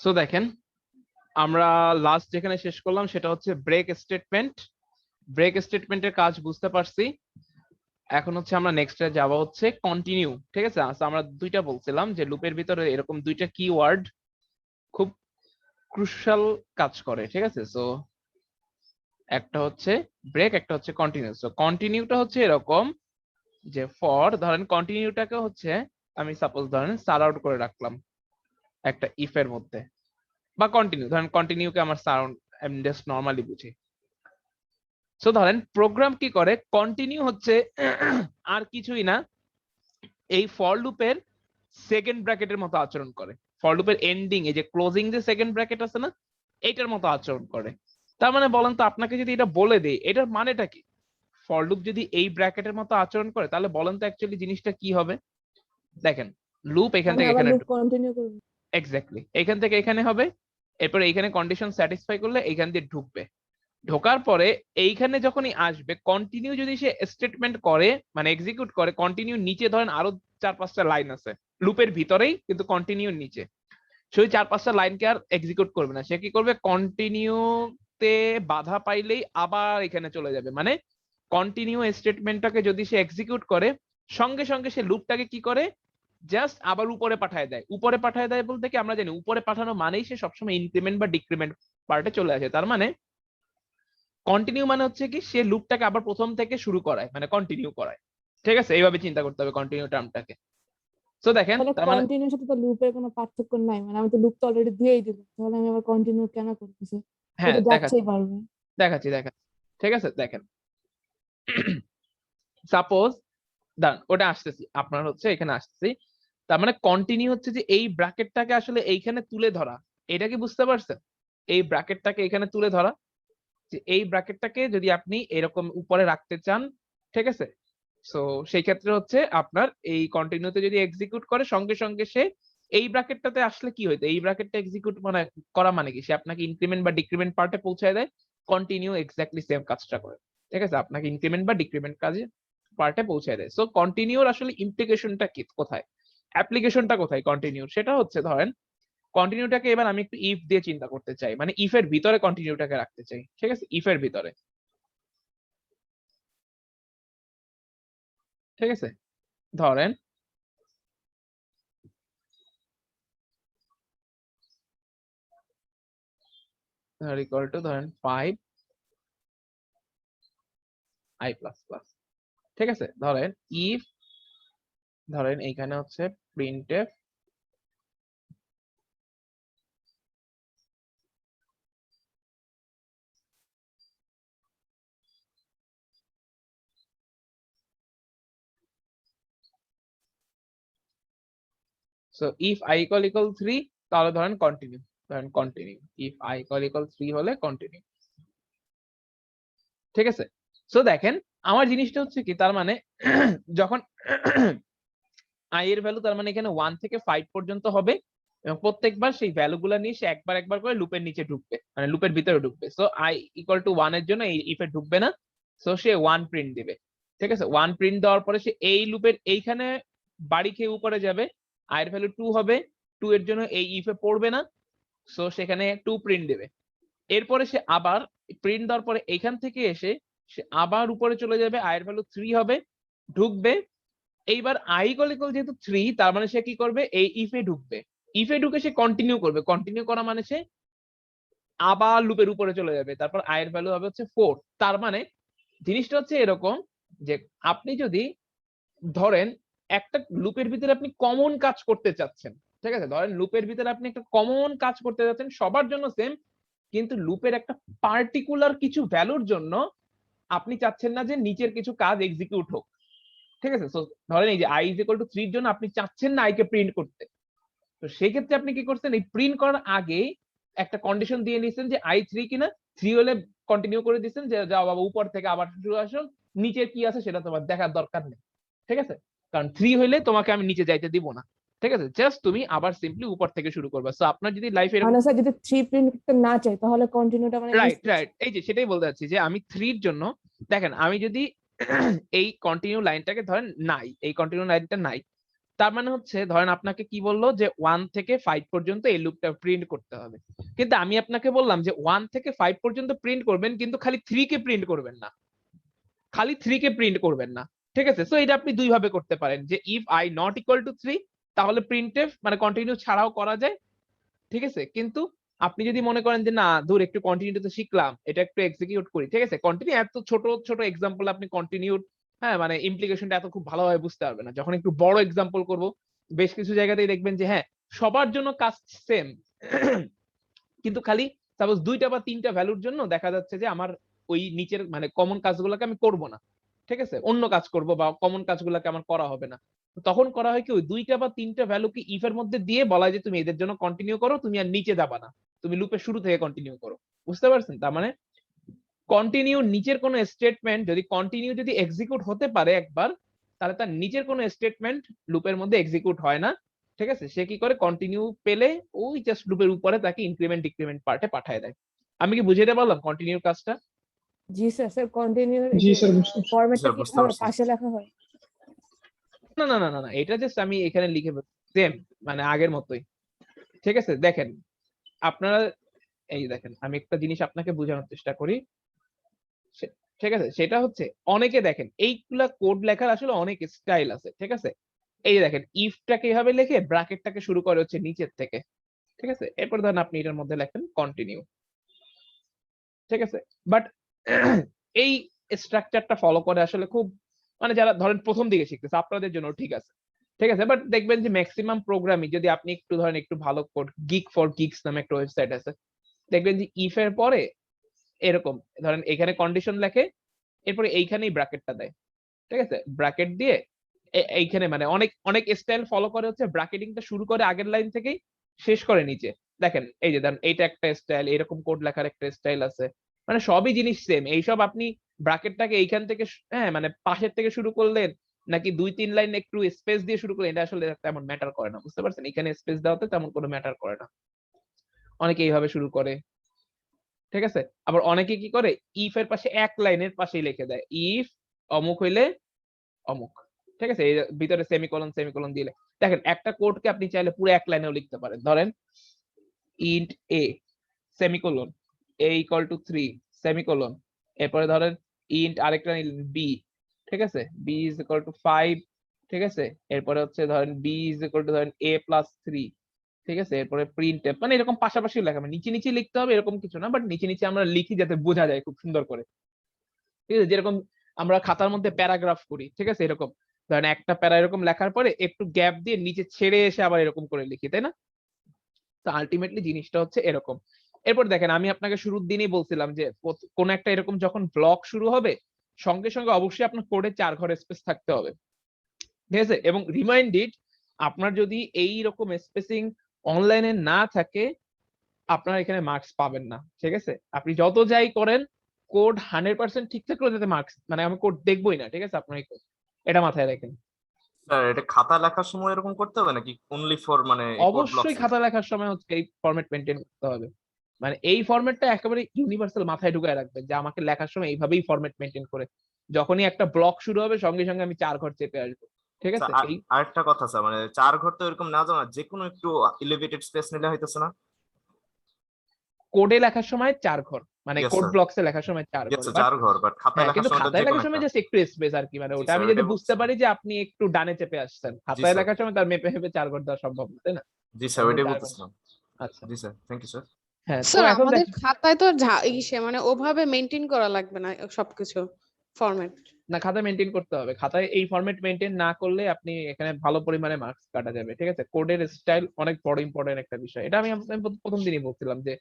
So দেখেন, আমরা last যেখানে শেষ করলাম সেটা হচ্ছে ব্রেক স্টেটমেন্ট। ব্রেক স্টেটমেন্টের কাজ বুঝতে পারছি। এখন হচ্ছে আমরা নেক্সটে যাব হচ্ছে কন্টিনিউ। ঠিক আছে, আমরা দুইটা বলছিলাম যে লুপের ভিতরে এরকম দুইটা কিওয়ার্ড খুব ক্রুশাল কাজ করে। ঠিক আছে, সো একটা হচ্ছে ব্রেক, একটা হচ্ছে কন্টিনিউ। সো কন্টিনিউটা হচ্ছে এরকম যে ফর, ধরেন কন্টিনিউটাকে হচ্ছে আমি সাপোজ ধরেন সার আউট করে রাখলাম একটা ইফ এর মধ্যে, বা কন্টিনিউ, ধরেন কন্টিনিউকে আমার সারাউন্ড আমি জাস্ট নর্মালি বুঝি। সো ধরেন প্রোগ্রাম কি করে, কন্টিনিউ হচ্ছে আর কিছুই না, এই ফর লুপের সেকেন্ড ব্র্যাকেটের মতো আচরণ করে। ফর লুপের এন্ডিং, এই যে ক্লোজিং যে সেকেন্ড ব্র্যাকেট আছে না, এইটার মতো আচরণ করে। তার মানে বলেন তো, আপনাকে যদি এটা বলে দেই এটার মানেটা কি? ফর লুপ যদি এই ব্র্যাকেটের মতো আচরণ করে তাহলে বলেন তো অ্যাকচুয়ালি জিনিসটা কি হবে। দেখেন, লুপ এখান মানে থেকে আবার এখানে, লুপ কন্টিনিউ করবে। এক্স্যাক্টলি এখান থেকে এখানে হবে, এরপর এইখানে কন্ডিশন স্যাটিসফাই করলে এইখান দিয়ে ঢুকবে। ঢোকার পরে এইখানে যখনই আসবে, কন্টিনিউ যদি সে স্টেটমেন্ট করে মানে এক্সিকিউট করে, কন্টিনিউ নিচে ধরেন আরো 4-5টা লাইন আছে লুপের ভিতরেই, কিন্তু কন্টিনিউ নিচে, সেই 4-5টা লাইনকে আর এক্সিকিউট করবে না। সে কি করবে, কন্টিনিউতে বাধা পাইলেই আবার এখানে চলে যাবে। মানে কন্টিনিউ স্টেটমেন্টটাকে যদি সে এক্সিকিউট করে, সঙ্গে সঙ্গে সে লুপটাকে কি করে, জাস্ট আবার উপরে পাঠায় দেয়। উপরে পাঠায় দেয় বলতে কি, আমরা জানি উপরে পাঠানো মানেই সে সবসময় ইনক্রিমেন্ট বা ডিক্রিমেন্ট পার্টে চলে আসে। তার মানে কন্টিনিউ মানে হচ্ছে কি, সে লুপটাকে আবার প্রথম থেকে শুরু করায়, মানে কন্টিনিউ করায়। ঠিক আছে, এইভাবে চিন্তা করতে হবে কন্টিনিউ টার্মটাকে। তো দেখেন, তাহলে তার মানে কন্টিনিউর সাথে তো লুপের কোনো পার্থক্য নাই, মানে আমি তো লুপ তো অলরেডি দিয়েই দিলাম, তাহলে আমি আবার কন্টিনিউ কেন করতেছি? সে হ্যাঁ তো দেখাচ্ছি যাচ্ছেই পারবে। দেখাচ্ছি দেখাচ্ছি ঠিক আছে, দেখেন সাপোজ দাঁড়ান, ওটা আসতেছি, আপনার হচ্ছে এখানে আসতেছি। তার মানে কন্টিনিউ হচ্ছে যে এই ব্র্যাকেটটাকে আসলে এইখানে তুলে ধরা। এটা কি বুঝতে পারছেন? এই ব্র্যাকেটটাকে এখানে তুলে ধরা, যে এই ব্র্যাকেটটাকে যদি আপনি এরকম উপরে রাখতে চান, ঠিক আছে, সো সেই ক্ষেত্রে হচ্ছে আপনার এই কন্টিনিউতে যদি এক্সিকিউট করে, সঙ্গে সঙ্গে সে এই ব্র্যাকেটটাতে আসলে কি হইতো, এই ব্র্যাকেটটা এক্সিকিউট মানে করা মানে কি, সে আপনাকে ইনক্রিমেন্ট বা ডিক্রিমেন্ট পার্টে পৌঁছায় দেয়। কন্টিনিউ এক্স্যাক্টলি সেম কাজটা করে। ঠিক আছে, আপনাকে ইনক্রিমেন্ট বা ডিক্রিমেন্ট কাজে পার্টে পৌঁছায় দেয়। সো কন্টিনিউর আসলে ইমপ্লিকেশনটা কি, কোথায়, অ্যাপ্লিকেশনটা কোথায় কন্টিনিউর, সেটা হচ্ছে ধরেন কন্টিনিউটাকে এবার আমি একটু ইফ দিয়ে চিন্তা করতে চাই, মানে ইফ এর ভিতরে কন্টিনিউটাকে রাখতে চাই। ঠিক আছে, ইফ এর ভিতরে। ঠিক আছে, ধরেন ইকুয়াল টু ধরেন 5 i প্লাস প্লাস। ঠিক আছে, ধরেন ইফ, ধরেন এইখানে হচ্ছে printf so if i equal 3, তাহলে ধরেন কন্টিনিউ, ধরেন কন্টিনিউ ইফ i ইকুয়াল 3 হলে কন্টিনিউ। ঠিক আছে, সো দেখেন আমার জিনিসটা হচ্ছে কি, তার মানে যখন i এর ভ্যালু, তার মানে এখানে 1 থেকে 5 পর্যন্ত হবে, এবং প্রত্যেকবার সেই ভ্যালু গুলা নিয়ে সে একবার একবার করে লুপের নিচে ঢুকবে, মানে লুপের ভিতরে ঢুকবে। সো i ইকুয়াল টু 1 এর জন্য এই ইফে ঢুকবে না, সো সে 1 প্রিন্ট দিবে। ঠিক আছে, 1 প্রিন্ট দেওয়ার পরে সে এই লুপের এইখানে বাড়ি খেয়ে উপরে যাবে, i এর ভ্যালু 2 হবে, 2 এর জন্য এই ইফে পড়বে না, সো সেখানে 2 প্রিন্ট দেবে। এরপরে সে আবার প্রিন্ট দেওয়ার পরে এখান থেকে এসে সে আবার উপরে চলে যাবে, i এর ভ্যালু 3 হবে, ঢুকবে। এইবার i ইকুয়াল যেহেতু 3, তার মানে সে কি করবে, এই ইফে ঢুকবে। ইফে ঢুকে সে কন্টিনিউ করবে, কন্টিনিউ করা মানে সে আবার লুপের উপরে চলে যাবে, তারপর i এর ভ্যালু হবে হচ্ছে 4। তার মানে জিনিসটা হচ্ছে এরকম যে আপনি যদি ধরেন একটা লুপের ভিতরে আপনি কমন কাজ করতে চাচ্ছেন, ঠিক আছে, ধরেন লুপের ভিতরে আপনি একটা কমন কাজ করতে যাচ্ছেন, সবার জন্য সেম, কিন্তু লুপের একটা পার্টিকুলার কিছু ভ্যালুর জন্য আপনি চাচ্ছেন না যে নিচের কিছু কাজ এক্সিকিউট হোক। ঠিক আছে, তো ধরেন এই যে i ইজ ইকুয়াল টু 3 এর জন্য আপনি চাচ্ছেন না i কে প্রিন্ট করতে। তো সেই ক্ষেত্রে আপনি কি করছেন, এই প্রিন্ট করার আগে একটা কন্ডিশন দিয়ে নিছেন যে i 3 কিনা, 3 হলে কন্টিনিউ করে দিচ্ছেন যে যাও বাবা উপর থেকে আবার শুরু আসো, নিচে কি আছে সেটা তোমার দেখার দরকার নেই। ঠিক আছে, কারণ 3 হইলে তোমাকে আমি নিচে যাইতে দিব না। ঠিক আছে, জাস্ট তুমি আবার সিম্পলি উপর থেকে শুরু করবা। সো আপনার যদি লাইফে এরকম, মানে স্যার যদি থ্রি প্রিন্ট করতে না চাই তাহলে কন্টিনিউটা মানে রাইট ইউজলেস। রাইট, এই যে সেটাই বলতে চাচ্ছি যে আমি 3 এর জন্য, দেখেন আমি যদি এই কন্টিনিউ লাইনটাকে ধরেন নাই, এই কন্টিনিউ লাইনটা নাই, তার মানে হচ্ছে ধরেন আপনাকে কি বললো যে 1 থেকে 5 পর্যন্ত এই লুপটা প্রিন্ট করতে হবে, কিন্তু আমি আপনাকে বললাম যে 1 থেকে 5 পর্যন্ত প্রিন্ট করবেন, কিন্তু খালি 3 কে প্রিন্ট করবেন না, খালি 3 কে প্রিন্ট করবেন না, ঠিক আছে? সো এটা আপনি দুই ভাবে করতে পারেন, যে if I not equal to 3 তাহলে প্রিন্টএফ মানে কন্টিনিউ ছাড়াও করা যায়, ঠিক আছে? কিন্তু আপনি যদি মনে করেন যে না দূর একটু কন্টিনিউ তো শিখলাম, এটা একটু এক্সিকিউট করি, ঠিক আছে? কন্টিনিউ এত ছোট ছোট এক্সাম্পল আপনি কন্টিনিউ, হ্যাঁ মানে ইমপ্লিকেশনটা এত খুব ভালোভাবে বুঝতে পারবেন না। যখন একটু বড় এক্সাম্পল করব, বেশ কিছু জায়গাতেই দেখবেন যে হ্যাঁ সবার জন্য কাজ সেম, কিন্তু খালি সাপোজ 2টা বা 3টা ভ্যালুর জন্য দেখা যাচ্ছে যে আমার ওই নিচের মানে কমন কাজগুলোকে আমি করব না, ঠিক আছে? অন্য কাজ করব বা কমন কাজগুলোকে আমার করা হবে না। তো তখন করা হয় কি ওই 2টা বা 3টা ভ্যালুকে ইফ এর মধ্যে দিয়ে বলা হয় যে তুমি এদের জন্য কন্টিনিউ করো, তুমি আর নিচে যাবা না, তুমি লুপের শুরু থেকে কন্টিনিউ করো। বুঝতে পারছেন? তার মানে কন্টিনিউ নিচের কোনো স্টেটমেন্ট যদি কন্টিনিউ যদি এক্সিকিউট হতে পারে একবার, তাহলে তার নিচের কোনো স্টেটমেন্ট লুপের মধ্যে এক্সিকিউট হয় না, ঠিক আছে? সে কি করে কন্টিনিউ পেলে ওই জাস্ট লুপের উপরে তাকে ইনক্রিমেন্ট ডিক্রিমেন্ট পার্টে পাঠিয়ে দেয়। আমি কি বুঝাইতে পারলাম কন্টিনিউর কাজটা? জি স্যার। স্যার কন্টিনিউর জি স্যার, বুঝতে পারছি। ফরম্যাটটা স্যার কি বুঝতে হবে পারছি। পাশে লেখা হয়? না না না না না, এটা জাস্ট আমি এখানে লিখে সেম মানে আগের মতোই, ঠিক আছে? দেখেন আপনারা এই দেখেন আমি একটা জিনিস আপনাকে বোঝানোর চেষ্টা করি, ঠিক আছে? সেটা হচ্ছে অনেকে দেখেন এইগুলা কোড লেখার আসলে অনেক স্টাইল আছে, ঠিক আছে? এই যে দেখেন ইফটাকে এভাবে লিখে ব্র্যাকেটটাকে শুরু করে হচ্ছে নিচের থেকে, ঠিক আছে? এরপর ধরেন আপনি এটার মধ্যে লেখেন কন্টিনিউ, ঠিক আছে? বাট এই স্ট্রাকচারটা ফলো করে আসলে খুব মানে যারা ধরেন প্রথম দিকে শিখতেছে আপনাদের জন্য ঠিক আছে, ঠিক আছে? বাট দেখবেন যে ম্যাক্সিমাম প্রোগ্রামিং যদি আপনি একটু ধরেন একটু ভালো কোড, গিক ফর গিকস নামে একটা ওয়েবসাইট আছে, দেখবেন যে ইফ এর পরে এরকম ধরেন এখানে কন্ডিশন লেখে, এরপরে এইখানেই ব্র্যাকেটটা দেয়, ঠিক আছে? ব্র্যাকেট দিয়ে এইখানে মানে অনেক অনেক স্টাইল ফলো করে হচ্ছে ব্র্যাকেটিংটা শুরু করে আগের লাইন থেকেই শেষ করে নিচে। দেখেন এই যে ধরেন এইটা একটা স্টাইল, এরকম কোড লেখার একটা স্টাইল আছে, মানে সবই জিনিস সেম। এইসব আপনি ব্র্যাকেটটাকে এইখান থেকে হ্যাঁ মানে পাশের থেকে শুরু করলেন নাকি 2-3 লাইন একটু স্পেস দিয়ে শুরু করলেন, এটা আসলে তেমন ম্যাটার করে না, বুঝতে পারছেন? এখানে স্পেস দেওয়াতে তেমন কোনো ম্যাটার করে না। অনেকে এইভাবে শুরু করে, ঠিক আছে? আবার অনেকে কি করে ইফ এর পাশে এক লাইনের পাশেই লিখে দেয়, ইফ অমুক হইলে অমুক, ঠিক আছে? এর ভিতরে সেমিকোলন সেমিকোলন দিলে দেখেন একটা কোডকে আপনি চাইলে পুরো এক লাইনেও লিখতে পারেন। ধরেন int a semicolon a equal to 3 semicolon, এরপরে ধরেন ইন্ট আরেকটা b, ঠিক আছে? b ইজ ইকুয়াল টু 5, ঠিক আছে? এরপরে হচ্ছে ধরেন b ইজ ইকুয়াল টু ধরেন a প্লাস 3, ঠিক আছে? এরপরে প্রিন্টএফ মানে এরকম পাশাপাশি লেখা, মানে নিচে নিচে লিখতে হবে এরকম কিছু না, বাট নিচে নিচে আমরা লিখি যাতে বোঝা যায় খুব সুন্দর করে, ঠিক আছে? যেরকম আমরা খাতার মধ্যে প্যারাগ্রাফ করি, ঠিক আছে? এরকম ধরেন একটা প্যারা এরকম লেখার পরে একটু গ্যাপ দিয়ে নিচে ছেড়ে এসে আবার এরকম করে লিখি, তাই না? তো আলটিমেটলি জিনিসটা হচ্ছে এরকম। এরপর দেখেন আমি আপনাকে শুরুর দিনই বলছিলাম যে কোন একটা এরকম যখন ব্লক শুরু হবে সঙ্গে সঙ্গে অবশ্যই আপনার কোডে 4 ঘর স্পেস থাকতে হবে, ঠিক আছে? এবং রিমাইন্ডেড আপনার যদি এই রকম স্পেসিং অনলাইনে না থাকে আপনার এখানে মার্কস পাবেন না, ঠিক আছে? আপনি যত যাই করেন কোড 100% ঠিক থাকলেও যাতে মার্কস মানে আমি কোড দেখবই না, ঠিক আছে? আপনার এই code, এটা মাথায় রাখেন। স্যার এটা খাতা লেখার সময় এরকম করতে হবে নাকি অনলি ফর মানে কোড ব্লকস? অবশ্যই খাতা লেখার সময় হচ্ছে এই ফরম্যাট মেনটেন করতে হবে, মানে এই ফরম্যাটটা একেবারে ইউনিভার্সাল মাথায় ঢুকায় রাখবেন যে আমাকে লেখার সময় এইভাবেই ফরম্যাট মেনটেন করে যখনই একটা ব্লক শুরু হবে সঙ্গে সঙ্গে আমি 4 ঘর চেপে আসবো, ঠিক আছে? এই আরেকটা কথা স্যার, মানে 4 ঘর তো এরকম না জানা, যে কোনো একটু এলিভেটেড স্পেস নিলে হইতেছে না? কোডে লেখার সময় 4 ঘর মানে Yes, কোড sir. ব্লকসে লেখার সময় 4 Yes, ঘর, sir, বাট 4 ঘর, বাট খাতায় হ্যাঁ লেখার কিন্তু সময় তো খাতায় যে কোনো লেখার সময় একটা। জাস্ট একটু স্পেস আর কি, মানে জি ওটা স্যার, আমি যদি ওটাই বুঝতে বলছিলাম। পারি যে আপনি একটু ডানে চেপে আসছেন, জি খাতায় স্যার, লেখার সময় তার মেপে ভেবে 4 ঘর দেওয়া সম্ভব না, তাই না? জি তার স্যার, জন্য ওইটাই 4 ঘর। বলতেছিলাম। আচ্ছা জি স্যার, থ্যাংক ইউ স্যার। হ্যাঁ তো স্যার এখন আমাদের দেখেন খাতায় তো ইসে মানে ওভাবে মেনটেন করা লাগবে না সবকিছু ফরম্যাট। না খাতা মেনটেন করতে হবে, খাতায় এই ফরম্যাট মেনটেন না করলে আপনি এখানে ভালো পরিমাণে মার্কস কাটা যাবে, ঠিক আছে? কোডের স্টাইল অনেক বড় ইম্পর্টেন্ট একটা বিষয়, এটা আমি আপনাকে প্রথম দিনই বলছিলাম যে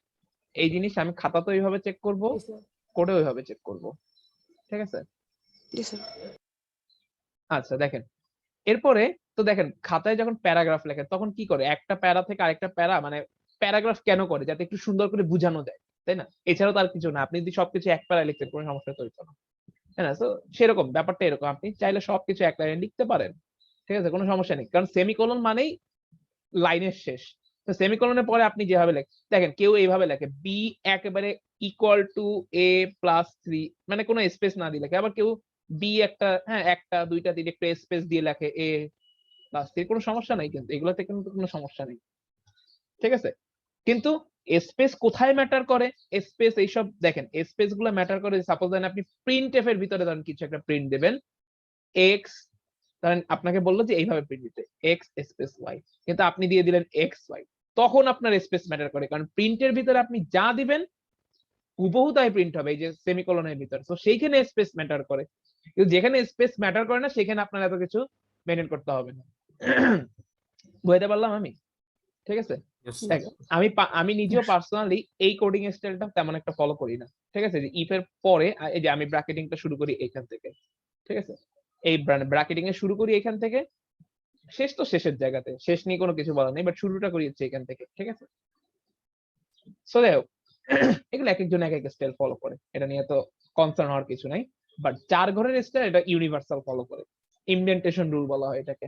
এই জিনিস আমি খাতা তো এইভাবে চেক করব, জি স্যার। কোডে ওইভাবে চেক করব, ঠিক আছে? জি স্যার। আচ্ছা দেখেন এরপরে তো দেখেন খাতায় যখন প্যারাগ্রাফ লেখে তখন কি করে একটা প্যারা থেকে আরেকটা প্যারা মানে প্যারাগ্রাফ কেন করে যাতে একটু সুন্দর করে বোঝানো যায়, তাই না? এছাড়াও তার কিছু না, আপনি যদি সবকিছু এক প্যারায় লিখতে কোনো সমস্যা তো হইতো না, তাই না? তো সেরকম ব্যাপারটা এরকম, আপনি চাইলে সবকিছু এক লাইনে লিখতে পারেন, ঠিক আছে? কোনো সমস্যা নেই, কারণ সেমিকোলন মানেই লাইনের শেষ। তো সেমিকোলনের পরে আপনি যেভাবে লেখেন দেখেন কেউ এইভাবে লেখে বি একেবারে ইকুয়াল টু এ প্লাস 3 মানে কোনো স্পেস না দিয়ে লেখে, আবার কেউ বি একটা হ্যাঁ একটা দুইটা দিয়ে একটু স্পেস দিয়ে লেখে এ, প্লাস থ্রি, কোনো সমস্যা নাই, কিন্তু এগুলোতে কিন্তু কোনো সমস্যা নেই, ঠিক আছে। কিন্তু স্পেস কোথায় ম্যাটার করে? স্পেস এইসব দেখেন, স্পেস গুলো ম্যাটার করে। সাপোজ দেন আপনি প্রিন্ট এফ এর ভিতরে ধরেন কিছু একটা প্রিন্ট দেবেন, এক্স, ধরেন আপনাকে বললো যে এইভাবে প্রিন্ট দিতে এক্স স্পেস ওয়াই, কিন্তু আপনি দিয়ে দিলেন এক্স ওয়াই, তখন আপনার স্পেস ম্যাটার করে, কারণ প্রিন্টের ভিতরে আপনি যা দিবেন হুবহু তাই প্রিন্ট হবে, এই যে সেমিকোলনের ভিতর, তো সেইখানে স্পেস ম্যাটার করে। কিন্তু যেখানে স্পেস ম্যাটার করে না সেখানে আপনার এত কিছু মেনটেন করতে হবে না। বুঝতে পারলাম আমি? ঠিক আছে। Yes. দেখ, আমি নিজেও পার্সোনালি এই কোডিং স্টাইলটা তেমন একটা ফলো করি না, ঠিক আছে। যে ইফ এর পরে এই যে আমি ব্র্যাকেটিংটা শুরু করি এখান থেকে, ঠিক আছে, এই ব্র্যাকেটিং এ শুরু করি এখান থেকে, শেষ তো শেষের জায়গাতে, শেষ নিয়ে কোনো কিছু বলা নেই, বাট শুরুটা করি হচ্ছে এখান থেকে, ঠিক আছে। সো দেখো, এগুলো এক একজন এক এক স্টাইল ফলো করে, এটা নিয়ে তো কনসার্ন হওয়ার কিছু নাই, বাট 4 ঘরের স্টাইল এটা ইউনিভার্সাল ফলো করে, ইনডেন্টেশন রুল বলা হয় এটাকে।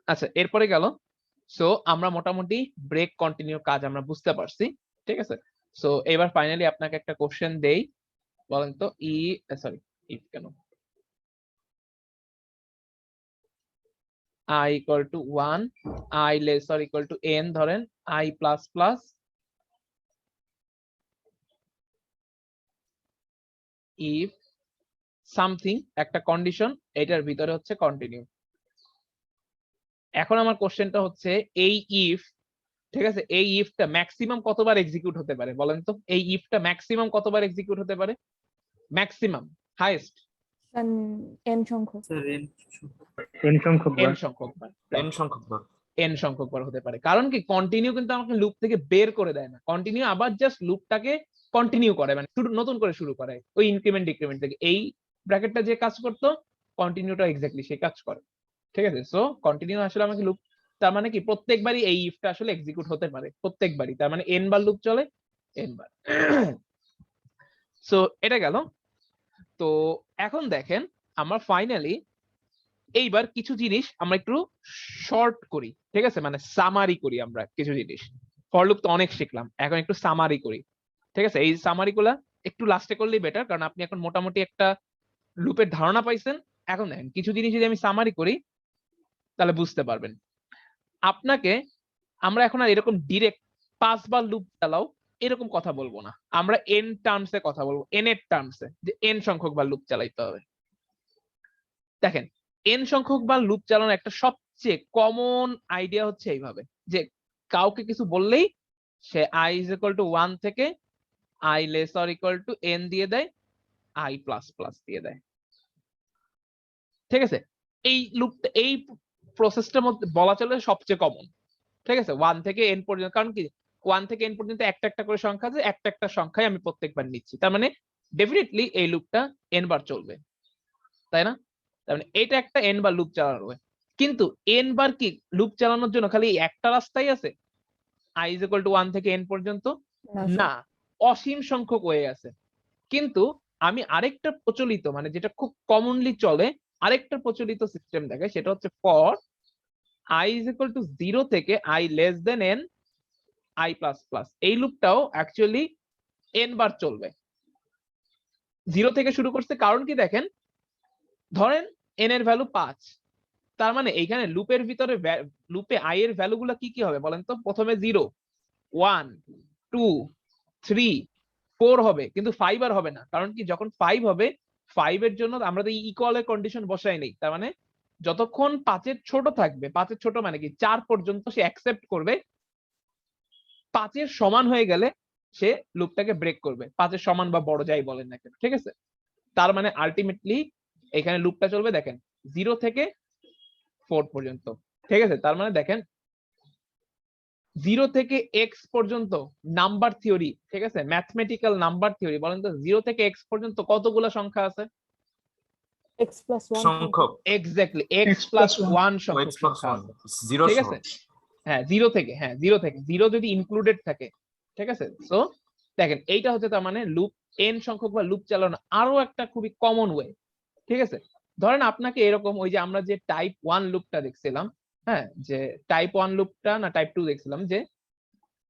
আচ্ছা, এরপরে গেল, সো আমরা মোটামুটি ব্রেক কন্টিনিউ কাজ আমরা বুঝতে পারছি, ঠিক আছে। সো এবার ফাইনালি আপনাকে একটা কোশ্চেন দেই, বলেন তো সরি ইফ কেন i equal to 1, i less or equal to n ধরেন, i plus plus if something একটা কন্ডিশন, এটার ভিতরে হচ্ছে কন্টিনিউ। এখন আমার কোশ্চেনটা হচ্ছে এই ইফ, ঠিক আছে, এই ইফটা ম্যাক্সিমাম কতবার এক্সিকিউট হতে পারে বলেন তো? এই ইফটা ম্যাক্সিমাম কতবার এক্সিকিউট হতে পারে? ম্যাক্সিমাম, হাইয়েস্ট এন সংখ্যক। n সংখ্যক n বার। সংখ্যক বার, n সংখ্যক বার। n সংখ্যক বার হতে পারে। কারণ কি, কন্টিনিউ কিন্তু আমাকে লুপ থেকে বের করে দেয় না, কন্টিনিউ আবার জাস্ট লুপটাকে কন্টিনিউ করে, মানে নতুন করে শুরু করে ওই ইনক্রিমেন্ট ডিক্রিমেন্ট থেকে। এই ব্র্যাকেটটা যে কাজ করতো, কন্টিনিউটা এক্স্যাক্টলি সেই কাজ করে, ঠিক আছে। সো কন্টিনিউ আসলে আমাকে লুপ, তার মানে কি প্রত্যেকবারই এই ইফটা আসলে এক্সিকিউট হতে পারে, প্রত্যেকবারই, তার মানে n বার লুপ চলে, n বার। সো এটা গেল। তো এখন দেখেন, আমরা ফাইনালি এইবার কিছু জিনিস আমরা একটু শর্ট করি, ঠিক আছে, মানে সামারি করি আমরা কিছু জিনিস। ফর লুপ তো অনেক শিখলাম, এখন একটু সামারি করি, ঠিক আছে। এই সামারি গুলা একটু লাস্টে করলেই বেটার, কারণ আপনি এখন মোটামুটি একটা লুপের ধারণা পাইছেন। এখন দেখেন কিছু জিনিস যদি আমি সামারি করি তাহলে বুঝতে পারবেন। আপনাকে, আমরা এখন আর এরকম ডিরেক্ট 5 বার লুপ চালাও এরকম কথা বলবো না, আমরা এন টার্মসে কথা বলবো, এন এর টার্মসে, যে এন সংখ্যক বার লুপ চালাইতে হবে। দেখেন, এন সংখ্যক বার লুপ চালানোর একটা সবচেয়ে কমন আইডিয়া হচ্ছে এইভাবে, যে কাউকে কিছু বললেই সে i is equal to 1 থেকে i less or equal to n দিয়ে দেয়, i plus plus দিয়ে দেয়, ঠিক আছে। এই লুপটা, এই প্রসেসটার মধ্যে বলা চলে সবচেয়ে কমন, ঠিক আছে, 1 থেকে n পর্যন্ত। কারণ কি, 1 থেকে n পর্যন্ত একটা একটা করে সংখ্যা আছে, একটা একটা সংখ্যাই আমি প্রত্যেকবার নিচ্ছি, তার মানে ডেফিনেটলি এই লুপটা n বার চলবে, তাই না? তার মানে এটা একটা n বার লুপ চালানো হবে। কিন্তু n বার কি লুপ চালানোর জন্য খালি একটা রাস্তাই আছে, i is equal to 1 থেকে n পর্যন্ত? না, অসীম সংখ্যক ওয়ে আছে। কিন্তু আমি আরেকটা প্রচলিত, মানে যেটা খুব কমনলি চলে, আরেকটা প্রচলিত সিস্টেম দেখায়, সেটা হচ্ছে for i is equal to 0 থেকে i less than n i plus plus। এই লুপটাও অ্যাকচুয়ালি n বার চলবে, 0 থেকে শুরু করছে। কারণ কি দেখেন, ধরেন n এর ভ্যালু 5, তার মানে এইখানে লুপের ভিতরে লুপে i এর ভ্যালু গুলো কি কি হবে বলেন তো? প্রথমে 0, 1, 2, 3, 4 হবে, কিন্তু 5 আর হবে না। কারণ কি, যখন 5 হবে, 5 এর জন্য আমরা তো ইকুয়াল এর কন্ডিশন বসাই নেই, তার মানে যতক্ষণ 5 এর ছোট থাকবে, 5 এর ছোট মানে কি 4 পর্যন্ত সে অ্যাকসেপ্ট করবে, 5 এর সমান হয়ে গেলে সে লুপটাকে ব্রেক করবে, 5 এর সমান বা বড় যাই বলেন না কেন, ঠিক আছে। তার মানে আলটিমেটলি এখানে লুপটা চলবে দেখেন 0 থেকে 4 পর্যন্ত, ঠিক আছে। তার মানে দেখেন 0 থেকে x পর্যন্ত নাম্বার থিওরি, ঠিক আছে, ম্যাথমেটিক্যাল নাম্বার থিওরি, বলেন তো 0 থেকে x পর্যন্ত কতগুলো সংখ্যা আছে? x plus 1 সংখ্যক। এক্স্যাক্টলি x plus 1 ও, সংখ্যক x plus সংখ্যা 1, আছে, 0 ঠিক আছে। হ্যাঁ, 0 থেকে 0 যদি ইনক্লুডেড থাকে, ঠিক আছে। সো দেখেন এইটা হচ্ছে তার মানে লুপ n সংখ্যক বা লুপ চালানো আরো একটা খুবই কমন ওয়ে, ঠিক আছে। ধরেন আপনাকে এরকম, ওই যে আমরা যে টাইপ 1 লুপটা দেখছিলাম, হ্যাঁ, যে টাইপ 1 লুপটা না টাইপ 2 দেখছিলাম, যে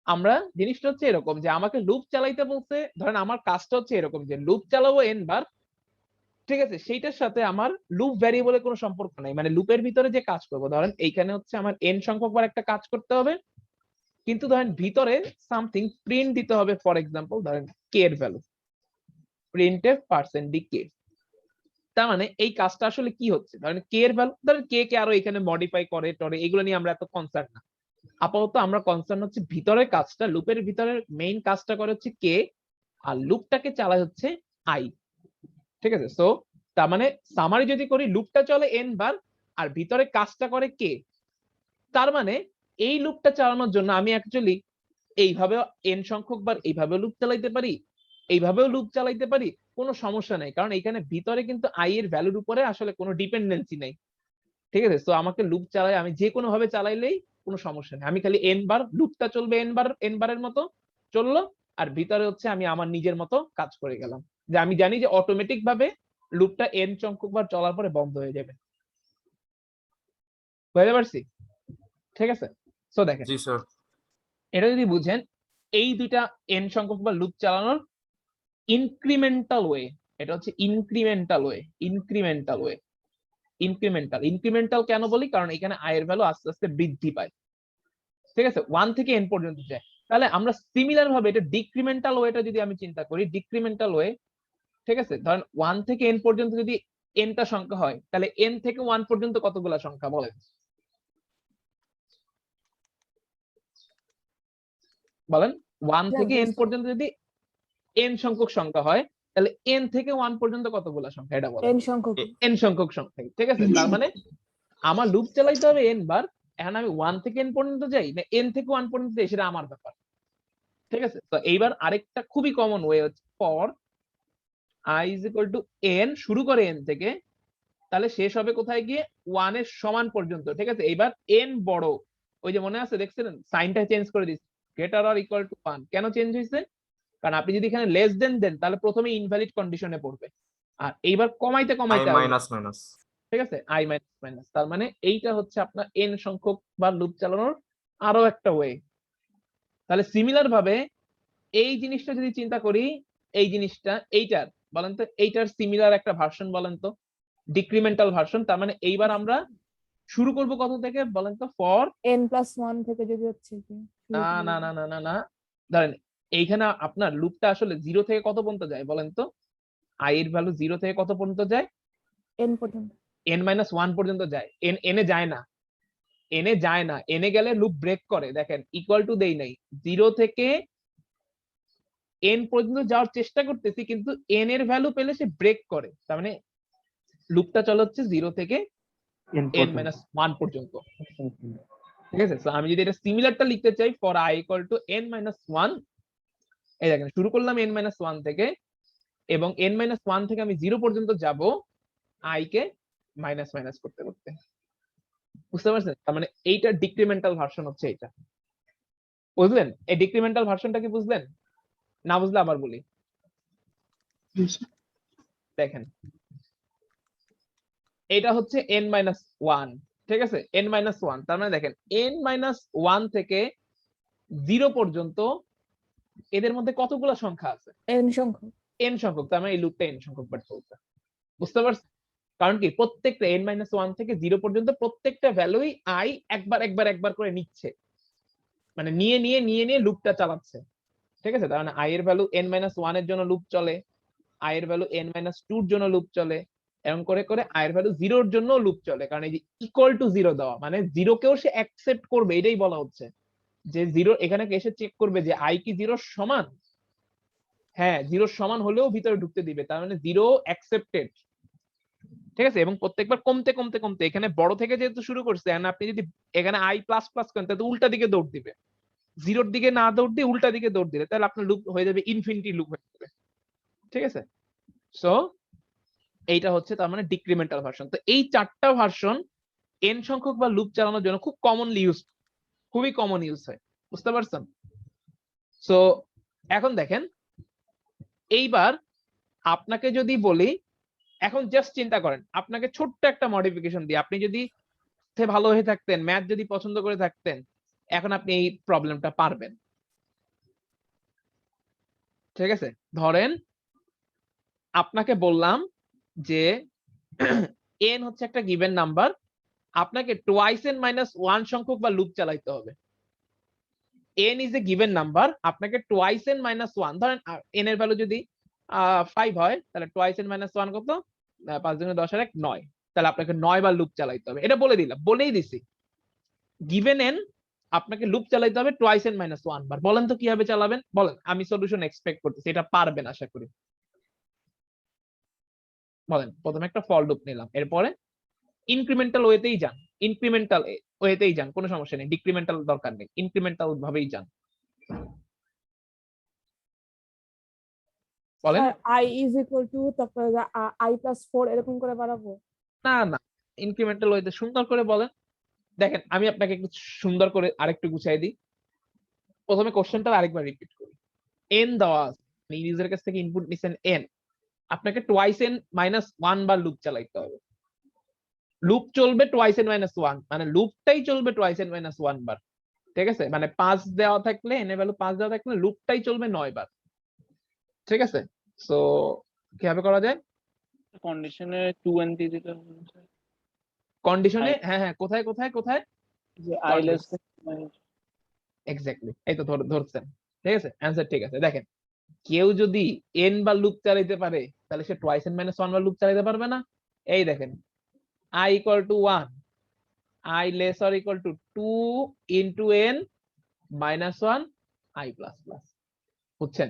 আমরা জিনিসটা হচ্ছে এরকম, যে আমাকে লুপ চালাইতে বলতে, ধরেন আমার কাজটা হচ্ছে এরকম, যে লুপ চালাবো n বার, ঠিক আছে, সেইটার সাথে আমার লুপ ভ্যারিয়েবলের কোনো সম্পর্ক নাই, মানে লুপের ভিতরে যে কাজ করবো, ধরেন এইখানে হচ্ছে আমার n সংখ্যক বার একটা কাজ করতে হবে, কিন্তু ধরেন ভিতরে সামথিং প্রিন্ট দিতে হবে, ফর এক্সাম্পল ধরেন কে এর ভ্যালু, printf%d(k). তার মানে এই কাজটা আসলে কি হচ্ছে, ধরেন কে এর ভ্যালু, ধরেন কে কে আরো এখানে মডিফাই করে টরে, এগুলো নিয়ে আমরা এত কনসার্ন না। আপাতত আমরা কনসার্ন হচ্ছে ভিতরের কাজটা, লুপের ভিতরের মেইন কাজটা করে হচ্ছে কে, আর লুপটাকে চালায় হচ্ছে আই। ঠিক আছে, সো তার মানে সামারি যদি করি, লুপটা চলে n বার আর ভিতরে কাজটা করে কে। তার মানে এই লুপটা চালানোর জন্য আমি অ্যাকচুয়ালি এইভাবে n সংখ্যক বার এইভাবে লুপ চালাইতে পারি, এইভাবেও লুপ চালাইতে পারি, কোনো সমস্যা নাই, কারণ এখানে ভিতরে কিন্তু i এর ভ্যালুর উপরে আসলে কোনো ডিপেন্ডেন্সি নেই। ঠিক আছে, তো আমাকে লুপ চালাই, আমি যে কোনো ভাবে চালাইলেই কোনো সমস্যা নেই, আমি খালি n বার, লুপটা চলবে n বারের মতো চললো, আর ভিতরে হচ্ছে আমি আমার নিজের মতো কাজ করে গেলাম, যে আমি জানি যে অটোমেটিক ভাবে লুপটা n সংখ্যক বার চলার পরে বন্ধ হয়ে যাবে। বুঝতে পারছি? ঠিক আছে, সো দেখেন জি স্যার। এটা যদি বুঝেন, এই দুইটা n সংখ্যক বার লুপ চালানোর ইনক্রিমেন্টাল ওয়ে, এটা হচ্ছে incremental way, incremental way, incremental কেন বলি, কারণ এখানে i এর ভ্যালু আস্তে আস্তে বৃদ্ধি পায়। ঠিক আছে, 1 থেকে n পর্যন্ত যায়। তাহলে আমরা সিমিলার ভাবে এটা ডিক্রিমেন্টাল ওয়েটা যদি আমি চিন্তা করি, ডিক্রিমেন্টাল ওয়ে, ঠিক আছে, ধরেন 1 থেকে n পর্যন্ত যদি n টা সংখ্যা হয়, তাহলে n থেকে 1 পর্যন্ত কতগুলা সংখ্যা বলেন? বলেন, 1 থেকে n পর্যন্ত যদি n সংখ্যক সংখ্যা হয়, তাহলে n থেকে 1 পর্যন্ত কতগুলা সংখ্যা, এটা বলেন। n সংখ্যক। n সংখ্যক সংখ্যা, ঠিক আছে। তার মানে আমার লুপ চালাইতে হবে n বার, এখন আমি 1 থেকে n পর্যন্ত যাই না n থেকে 1 পর্যন্ত যাই, সেটা আমার ব্যাপার। ঠিক আছে, তো এইবার আরেকটা খুবই কমন ওয়ে হচ্ছে for i is equal to n, শুরু করে n থেকে, তাহলে শেষ হবে কোথায় গিয়ে, 1 এর সমান পর্যন্ত। ঠিক আছে, এইবার n বড়, ওই যে মনে আছে দেখছিলেন সাইনটা চেঞ্জ করে দিচ্ছি, গ্রেটার অর ইকুয়াল টু 1, কেন চেঞ্জ হয়েছে, কারণ আপনি যদি এখানে লেস দেন দেন, তাহলে প্রথমে ইনভ্যালিড কন্ডিশনে পড়বে, আর এইবার কমাইতে i কমাইতে হবে। Minus minus. ঠিক আছে, i মাইনাস মাইনাস, তার মানে এইটা হচ্ছে আপনার n সংখ্যক বার লুপ চালানোর আরো একটা ওয়ে। তাহলে সিমিলার ভাবে এই জিনিসটা যদি চিন্তা করি, এই জিনিসটা এইটার বলেন তো, এইটার সিমিলার একটা ভার্সন বলেন তো, ডিক্রিমেন্টাল ভার্সন। তার মানে এইবার আমরা শুরু করব কত থেকে বলেন তো, ফর n+1 থেকে যদি হচ্ছে কি না না না না না না, ধরেন এইখানে আপনার লুপটা আসলে 0 থেকে কত পর্যন্ত যায় বলেন তো, i এর ভ্যালু 0 থেকে কত পর্যন্ত যায়, n পর্যন্ত। n-1 পর্যন্ত যায়, n এ যায় না, n এ যায় না, n এ গেলে লুপ ব্রেক করে। দেখেন ইকুয়াল টু দেই নাই, 0 থেকে n পর্যন্ত যাওয়ার চেষ্টা করতেছি, কিন্তু n এর ভ্যালু পেলে সে ব্রেক করে, তার মানে লুপটা চলে হচ্ছে 0 থেকে n-1 পর্যন্ত। ঠিক আছে, তো আমি যদি এটা সিমিলারটা লিখতে চাই, for i equal to n-1, এই দেখেন শুরু করলাম n-1 থেকে, এবং n-1 থেকে আমি 0 পর্যন্ত যাব i কে মাইনাস মাইনাস করতে করতে। বুঝতে পারছেন? তার মানে এইটা ডিক্রিমেন্টাল ভার্সন হচ্ছে এটা। বুঝলেন? এই ডিক্রিমেন্টাল ভার্সনটা কি বুঝলেন? না বুঝলে আবার বলি। দেখেন এটা হচ্ছে n-1, ঠিক আছে, n-1, তার মানে দেখেন n-1 থেকে 0 পর্যন্ত এদের মধ্যে কতগুলো সংখ্যা আছে, n সংখ্যক। n সংখ্যক, তার মানে এই লুপটা n সংখ্যক বার চলছে। বুঝতে পারছেন? কারণ কি প্রত্যেকটা n-1 থেকে 0 পর্যন্ত প্রত্যেকটা ভ্যালুই i একবার একবার একবার করে নিচ্ছে, মানে নিয়ে নিয়ে নিয়ে নিয়ে লুপটা চালাচ্ছে। ঠিক আছে, তার মানে i এর ভ্যালু n-1 এর জন্য লুপ চলে, i এর ভ্যালু n-2 এর জন্য লুপ চলে, এরকম করে করে i এর ভ্যালু 0 এর জন্য লুপ চলে, কারণ এই যে ইকুয়াল টু 0 দেওয়া মানে 0 কেও সে অ্যাকসেপ্ট করবে, এটাই বলা হচ্ছে যে 0 এখানে এসে চেক করবে যে i কি 0 সমান, হ্যাঁ 0 সমান হলেও ভিতরে ঢুকতে দিবে, তার মানে 0 অ্যাকসেপ্টেড। ঠিক আছে, এবং প্রত্যেকবার কমতে কমতে কমতে, এখানে বড় থেকে যেহেতু শুরু করছে, আপনি যদি এখানে i প্লাস প্লাস করেন, তাহলে উল্টা দিকে দৌড় দিবে, 0 এর দিকে না দৌড় দিয়ে উল্টা দিকে দৌড় দিলে, তাহলে আপনার লুপ হয়ে যাবে ইনফিনিটি লুপ হয়ে যাবে। ঠিক আছে, সো এইটা হচ্ছে তার মানে ডিক্রিমেন্টাল ভার্সন। তো এই চারটা ভার্সন n সংখ্যক বা লুপ চালানোর জন্য খুব কমনলি ইউজ, খুবই কমন ইউজ হয়। বুঝতে পারছেন? সো এখন দেখেন, এইবার আপনাকে যদি বলি, এখন জাস্ট চিন্তা করেন, আপনাকে ছোট্ট একটা মডিফিকেশন দিই, আপনি যদি ভালো হয়ে থাকতেন, ম্যাথ যদি পছন্দ করে থাকতেন, এখন আপনি এই প্রবলেমটা পারবেন। ঠিক আছে, ধরেন আপনাকে বললাম যে n হচ্ছে একটা গিভেন নাম্বার, আপনাকে টুয়াইস n মাইনাস 1 সংখ্যক বা লুপ চালাইতে হবে। n is a given number, আপনাকে টুয়াইস n মাইনাস 1, ধরেন n এর ভ্যালু যদি 5 হয়, তাহলে টুয়াইস n মাইনাস 1 কত? 5 × 10 = 9, তাহলে আপনাকে 9 বার লুপ চালাইতে হবে। এটা বলেই দিছি। গিভেন n আপনাকে লুপ চালাইতে হবে টুয়াইস n মাইনাস 1 বার। বলেন তো কিভাবে চালাবেন, বলেন। আমি সলিউশন এক্সপেক্ট করতেছি, এটা পারবেন আশা করি। বলেন। প্রথমে একটা ফর লুপ নিলাম, এরপরে ইনক্রিমেন্টাল ওয়েতেই যান, কোনো সমস্যা নেই, ডিক্রিমেন্টাল দরকার নেই, ইনক্রিমেন্টাল ভাবেই যান। বলেন। Sir i is equal to তারপরে i প্লাস 4 এরকম করে বাড়াবো? না, ইনক্রিমেন্টাল ওয়েতে সুন্দর করে বলেন। দেখেন, আমি আপনাকে একটু সুন্দর করে আরেকটু গুছাই দিই। প্রথমে কোশ্চেনটা আরেকবার রিপিট করি। n দেওয়া আছে, ইউজারের কাছ থেকে ইনপুট নিছেন n, আপনাকে টুয়াইস n মাইনাস 1 বার লুপ চালাইতে হবে। লুপ চলবে টুয়াইস n মাইনাস 1, মানে লুপটাই চলবে টুয়াইস n মাইনাস 1 বার। ঠিক আছে, মানে 5 দেওয়া থাকলে, n এর ভ্যালু 5 দেওয়া থাকলে লুপটাই চলবে 9 বার। ঠিক আছে, সো কিভাবে করা যায়? কন্ডিশনে 2n দিয়ে দিতে হবে কন্ডিশনে, হ্যাঁ, কোথায় যে i less than এক্স্যাক্টলি, এই তো ধরছেন। ঠিক আছে, অ্যানসার ঠিক আছে। দেখেন, কেউ যদি n বার লুপ চালাইতে পারে, তাহলে সে টুয়াইস n মাইনাস 1 বার লুপ চালাইতে পারবে না? এই দেখেন, i equal to 1, i less or equal to 2 into n minus 1 i plus plus, বুঝছেন?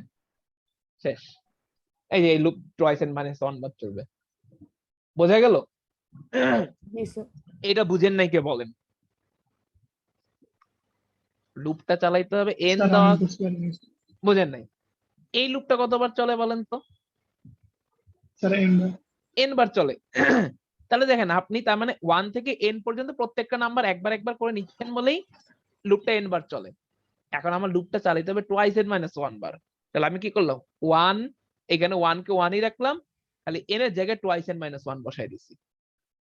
শেষ। এই যে এই লুপ টুয়াইস n মাইনাস 1 বার চলবে। বোঝা গেল? জি স্যার। এটা বুঝেন নাই কে বলেন? লুপটা চালাইতে হবে n দেওয়া, বুঝেন নাই? এই লুপটা কতবার চলে বলেন তো? স্যার n বার চলে। তাহলে দেখেন, আপনি তার মানে 1 থেকে n পর্যন্ত প্রত্যেকটা নাম্বার একবার করে নিচ্ছেন বলেই লুপটা n বার চলে। এখন আমার লুপটা চালাইতে হবে টুয়াইস n মাইনাস 1 বার। তাহলে আমি কি করলাম, 1, এখানে 1 কে 1ই রাখলাম, তাহলে n এর জায়গায় টুয়াইস n মাইনাস 1 বসাই দিছি।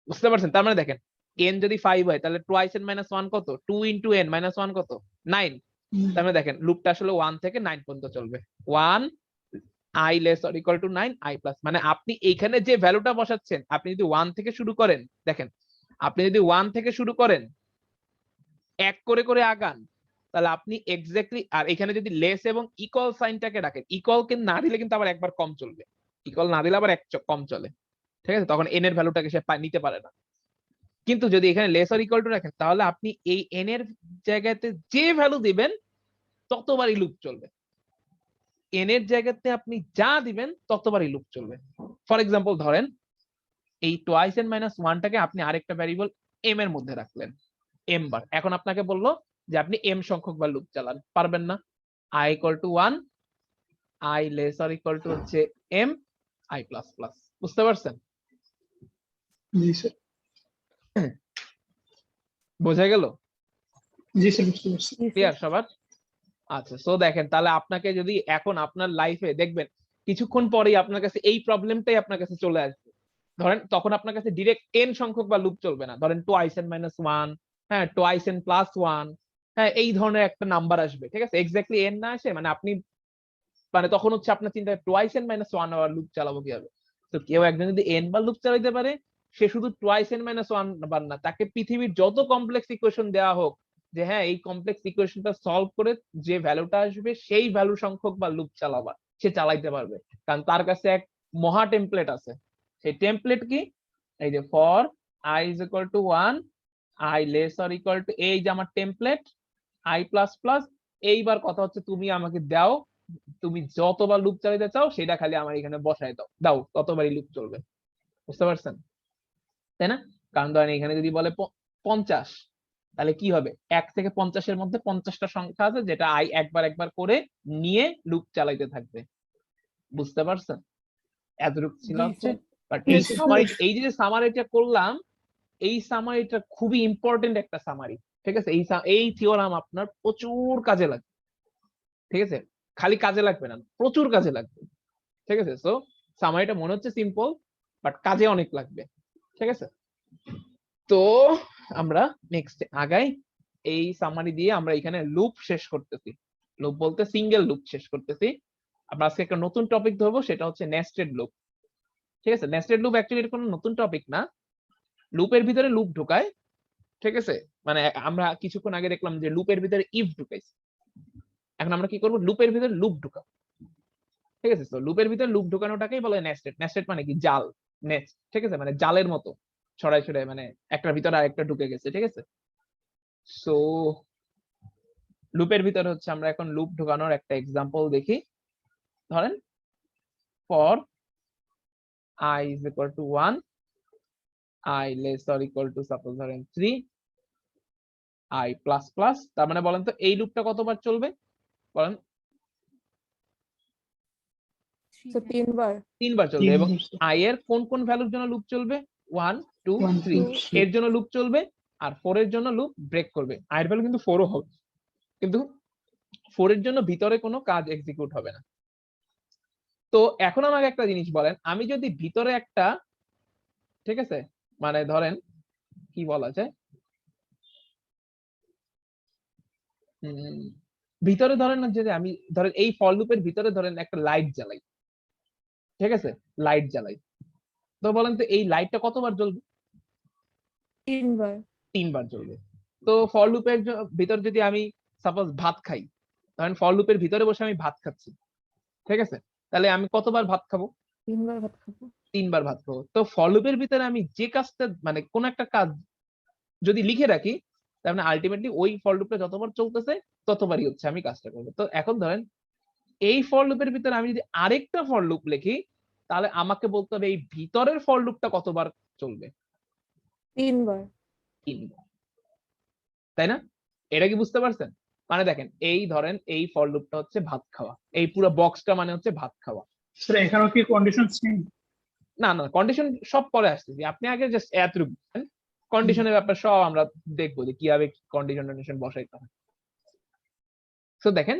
বুঝতে পারছেন? তার মানে দেখেন, n যদি 5 হয়, তাহলে টুয়াইস n মাইনাস 1 কত? 2 into n মাইনাস 1 কত? 9। তার মানে দেখেন, লুপটা আসলে 1 থেকে 9 পর্যন্ত চলবে। 1 i less or equal to 9 i plus, মানে আপনি এইখানে যে ভ্যালুটা বসাচ্ছেন, আপনি যদি 1 থেকে শুরু করেন, দেখেন, আপনি যদি 1 থেকে শুরু করেন, এক করে আগান, তাহলে আপনি এক্স্যাক্টলি, আর এখানে যদি লেস এবং ইকুয়াল সাইনটাকে রাখেন, ইকুয়াল কে না দিলে কিন্তু আবার একবার কম চলবে, ইকুয়াল না দিলে আবার এক কম চলে। ঠিক আছে, তখন n এর ভ্যালুটাকে সে নিতে পারে না। কিন্তু যদি এখানে লেস অর ইকুয়াল টু রাখেন, তাহলে আপনি এই n এর জায়গাতে যে ভ্যালু দিবেন ততবারই লুপ চলবে। n এর জায়গাতে আপনি যা দিবেন ততবারই লুপ চলবে। ফর এক্সাম্পল, ধরেন এই টুয়াইস n মাইনাস 1টাকে আপনি আরেকটা ভ্যারিয়েবল m এর মধ্যে রাখলেন m বার। এখন আপনাকে বললো যে আপনি m সংখ্যক বার লুপ চালান, পারবেন না। i equal to 1, i less or equal to হচ্ছে m, i plus plus। বুঝতে পারছেন? জি স্যার। বোঝা গেল? জি স্যার, বুঝতে পারছি। ক্লিয়ার সবার? আচ্ছা, সো দেখেন, তাহলে আপনাকে যদি এখন আপনার লাইফে দেখবেন কিছুক্ষণ পরেই আপনার কাছে এই প্রবলেমটাই আপনার কাছে চলে আসবে। ধরেন তখন আপনার কাছে ডিরেক্ট n সংখ্যক বা লুপ চলবে না, ধরেন টুয়াইস n মাইনাস 1, হ্যাঁ, টুয়াইস n প্লাস 1, হ্যাঁ, এই ধরনের একটা নাম্বার আসবে। ঠিক আছে, এক্স্যাক্টলি n না আসে, মানে আপনি, মানে তখন হচ্ছে আপনার চিন্তা টুয়াইস n মাইনাস 1 আবার লুপ চালাবো কিভাবে। তো কেউ একজন যদি n বার লুপ চালাইতে পারে, সে শুধু টুয়াইস n মাইনাস 1 বার না, তাকে পৃথিবীর যত কমপ্লেক্স ইকুয়েশন দেওয়া হোক, যে হ্যাঁ এই কমপ্লেক্স ইকুয়েশনটা সলভ করে যে ভ্যালুটা আসবে সেই ভ্যালু সংখ্যক বা লুপ চালাবা, সে চালাইতে পারবে। কারণ তার কাছে এক মহা টেমপ্লেট আছে। সেই টেমপ্লেট কি? এই যে for i is equal to 1, i less or equal to, এই যে আমার টেমপ্লেট i plus plus। এইবার কথা হচ্ছে, তুমি আমাকে দাও, তুমি যতবার লুপ চালাইতে চাও সেটা খালি আমার এখানে বসায় দাও, ততবারই লুপ চলবে। বুঝতে পারছেন? তাই না? কারণ ধরেন এখানে যদি বলে 50, তাহলে কি হবে, 1 থেকে 50 এর মধ্যে 50টা সংখ্যা আছে, যেটা i একবার করে নিয়ে লুপ চালাইতে থাকবে। বুঝতে পারছেন? এতটুকু ছিল হচ্ছে। বাট এই যে সামারিটা করলাম, এই সামারিটা খুবই ইম্পর্টেন্ট একটা সামারি। ঠিক আছে, এই থিওরাম আপনার প্রচুর কাজে লাগবে। ঠিক আছে, খালি কাজে লাগবে না, প্রচুর কাজে লাগবে। ঠিক আছে, সো সামারিটা মনে হচ্ছে সিম্পল, বাট কাজে অনেক লাগবে। ঠিক আছে, তো আমরা নেক্সট আগাই। এই সামারি দিয়ে আমরা এখানে লুপ শেষ করতেছি। লুপ বলতে সিঙ্গেল লুপ শেষ করতেছি। আমরা আজকে একটা নতুন টপিক ধরবো, সেটা হচ্ছে নেস্টেড লুপ। ঠিক আছে, নেস্টেড লুপ অ্যাকচুয়ালি এটা কোনো নতুন টপিক না, লুপের ভিতরে লুপ ঢোকায়, ঠিক আছে। মানে আমরা কিছুক্ষণ আগে দেখলাম যে লুপের ভিতরে ইফ ঢুকাইছে, এখন আমরা কি করব, লুপের ভিতরে লুপ ঢুকাবো, ঠিক আছে। তো লুপের ভিতরে লুপ ঢুকানোটাকেই বলে নেস্টেড। নেস্টেড মানে কি, জাল, নেস্ট, ঠিক আছে, মানে জালের মতো ছড়াই ছড়াই, মানে একটার ভিতরে আরেকটা ঢুকে গেছে, ঠিক আছে। সো লুপের ভিতরে হচ্ছে আমরা এখন লুপ ঢোকানোর একটা এক্সাম্পল দেখি। ধরেন for I is equal to 1, I less or equal to suppose ধরেন 3, I plus plus, তার মানে বলেন তো এই লুপটা কতবার চলবে, বলেন। তো 3 বার। 3 বার চলবে। এবং তিনবার, স্যার। I এর কোন কোন ভ্যালুর জন্য লুপ চলবে, 1 2 1 3, 2 এর জন্য লুপ চলবে, আর 4 এর জন্য লুপ ব্রেক করবে। I এর ভ্যালু কিন্তু 4 ও হবে, কিন্তু 4 এর জন্য ভিতরে কোনো কাজ এক্সিকিউট হবে না। তো এখন আমাকে একটা জিনিস বলেন, আমি যদি ভিতরে একটা, ঠিক আছে, মানে ধরেন কি বলা যায়, ভিতরে ধরেন না, যদি আমি ধরেন এই ফর লুপের ভিতরে ধরেন একটা লাইট জ্বালাই, ঠিক আছে, লাইট জ্বালাই, তো বলেন তো এই লাইটটা কতবার জ্বলবে, 3 বার। 3 বার জ্বলবে। তো ফর লুপের ভিতর যদি আমি সাপোজ ভাত খাই, ধরেন ফর লুপের ভিতরে বসে আমি ভাত খাচ্ছি, ঠিক আছে, তাহলে আমি কতবার ভাত খাবো, 3 বার ভাত খাবো। 3 বার ভাত খাবো। তো ফর লুপের ভিতরে আমি যে কাজটা, মানে কোন একটা কাজ যদি লিখে রাখি, তার মানে আলটিমেটলি ওই ফর লুপটা যতবার চলতেছে ততবারই হচ্ছে আমি কাজটা করবো। তো এখন ধরেন এই ফর লুপের ভিতরে আমি যদি আরেকটা ফর লুপ লিখি, তাহলে আমাকে বলতে হবে এই ভিতরের ফর লুপটা কতবার চলবে, 3 বার। 3 বার, তাই না? এটা কি বুঝতে পারছেন? মানে দেখেন, এই ধরেন এই ফর লুপটা হচ্ছে ভাত খাওয়া, এই পুরো বক্সটা মানে হচ্ছে ভাত খাওয়া। স্যার এখানেও কি কন্ডিশন সেম? না না, কন্ডিশন সব পরে আসতেছি, আপনি আগে জাস্ট এতটুকু বুঝছেন, কন্ডিশনের ব্যাপার সব আমরা দেখবো যে কিভাবে কন্ডিশন টন্ডিশন বসাইতে হয়। তো দেখেন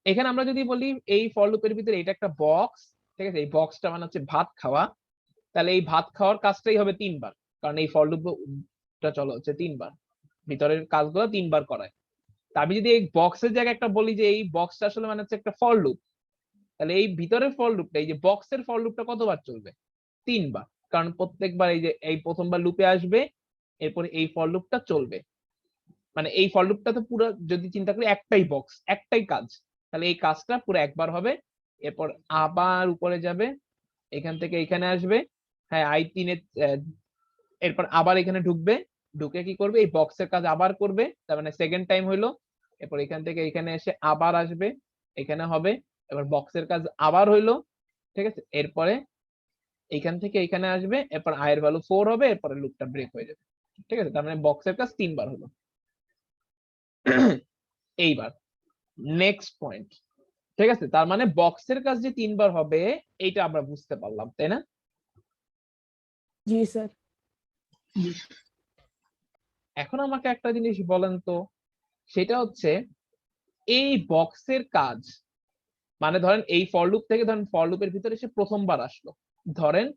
এখানে আমরা যদি বলি এই ফর লুপের ভিতরে এটা একটা বক্স, ঠিক আছে, এই বক্সটা মানে হচ্ছে ভাত খাওয়া, তাহলে এই ভাত খাওয়ার কাজটাই হবে 3 বার, কারণ এই ফর লুপটা চলো হচ্ছে 3 বার, ভিতরের কাজগুলো 3 বার করায়। তা আমি যদি এই বক্সের জায়গায় একটা বলি যে এই বক্সটা আসলে মানে হচ্ছে একটা ফর লুপ, তাহলে এই ভিতরের ফর লুপটা, এই যে বক্সের ফর লুপটা কতবার চলবে, 3 বার, কারণ প্রত্যেকবার এই যে এই প্রথমবার লুপে আসবে, এরপরে এই ফর লুপটা চলবে, মানে এই ফর লুপটা তো পুরো যদি চিন্তা করি একটাই বক্স, একটাই কাজ, তাহলে এই কাজটা পুরো একবার হবে, এরপর আবার উপরে যাবে, এখান থেকে এখানে আসবে, হ্যাঁ I3 এরপর আবার এখানে ঢুকবে, ঢুকে কি করবে, এই বক্সের কাজ আবার করবে, তার মানে সেকেন্ড টাইম হইলো, এরপর এখান থেকে এখানে এসে আবার আসবে, এখানে হবে, এবার বক্সের কাজ আবার হইলো, ঠিক আছে, এরপরে এখান থেকে এখানে আসবে, এরপর I এর ভ্যালু 4 হবে, এরপরে লুপটা ব্রেক হয়ে যাবে, ঠিক আছে, তার মানে বক্সের কাজ 3 বার হলো। এইবার নেক্সট পয়েন্ট, ঠিক আছে, তার মানে বক্সের কাজ যে 3 বার হবে এইটা আমরা বুঝতে পারলাম, তাই না? জি স্যার। এখন আমাকে একটা জিনিস বলেন তো, সেটা হচ্ছে এই বক্সের কাজ, মানে ধরেন এই ফর লুপ থেকে, ধরেন ফর লুপের ভিতরে সে প্রথমবার আসলো, ধরেন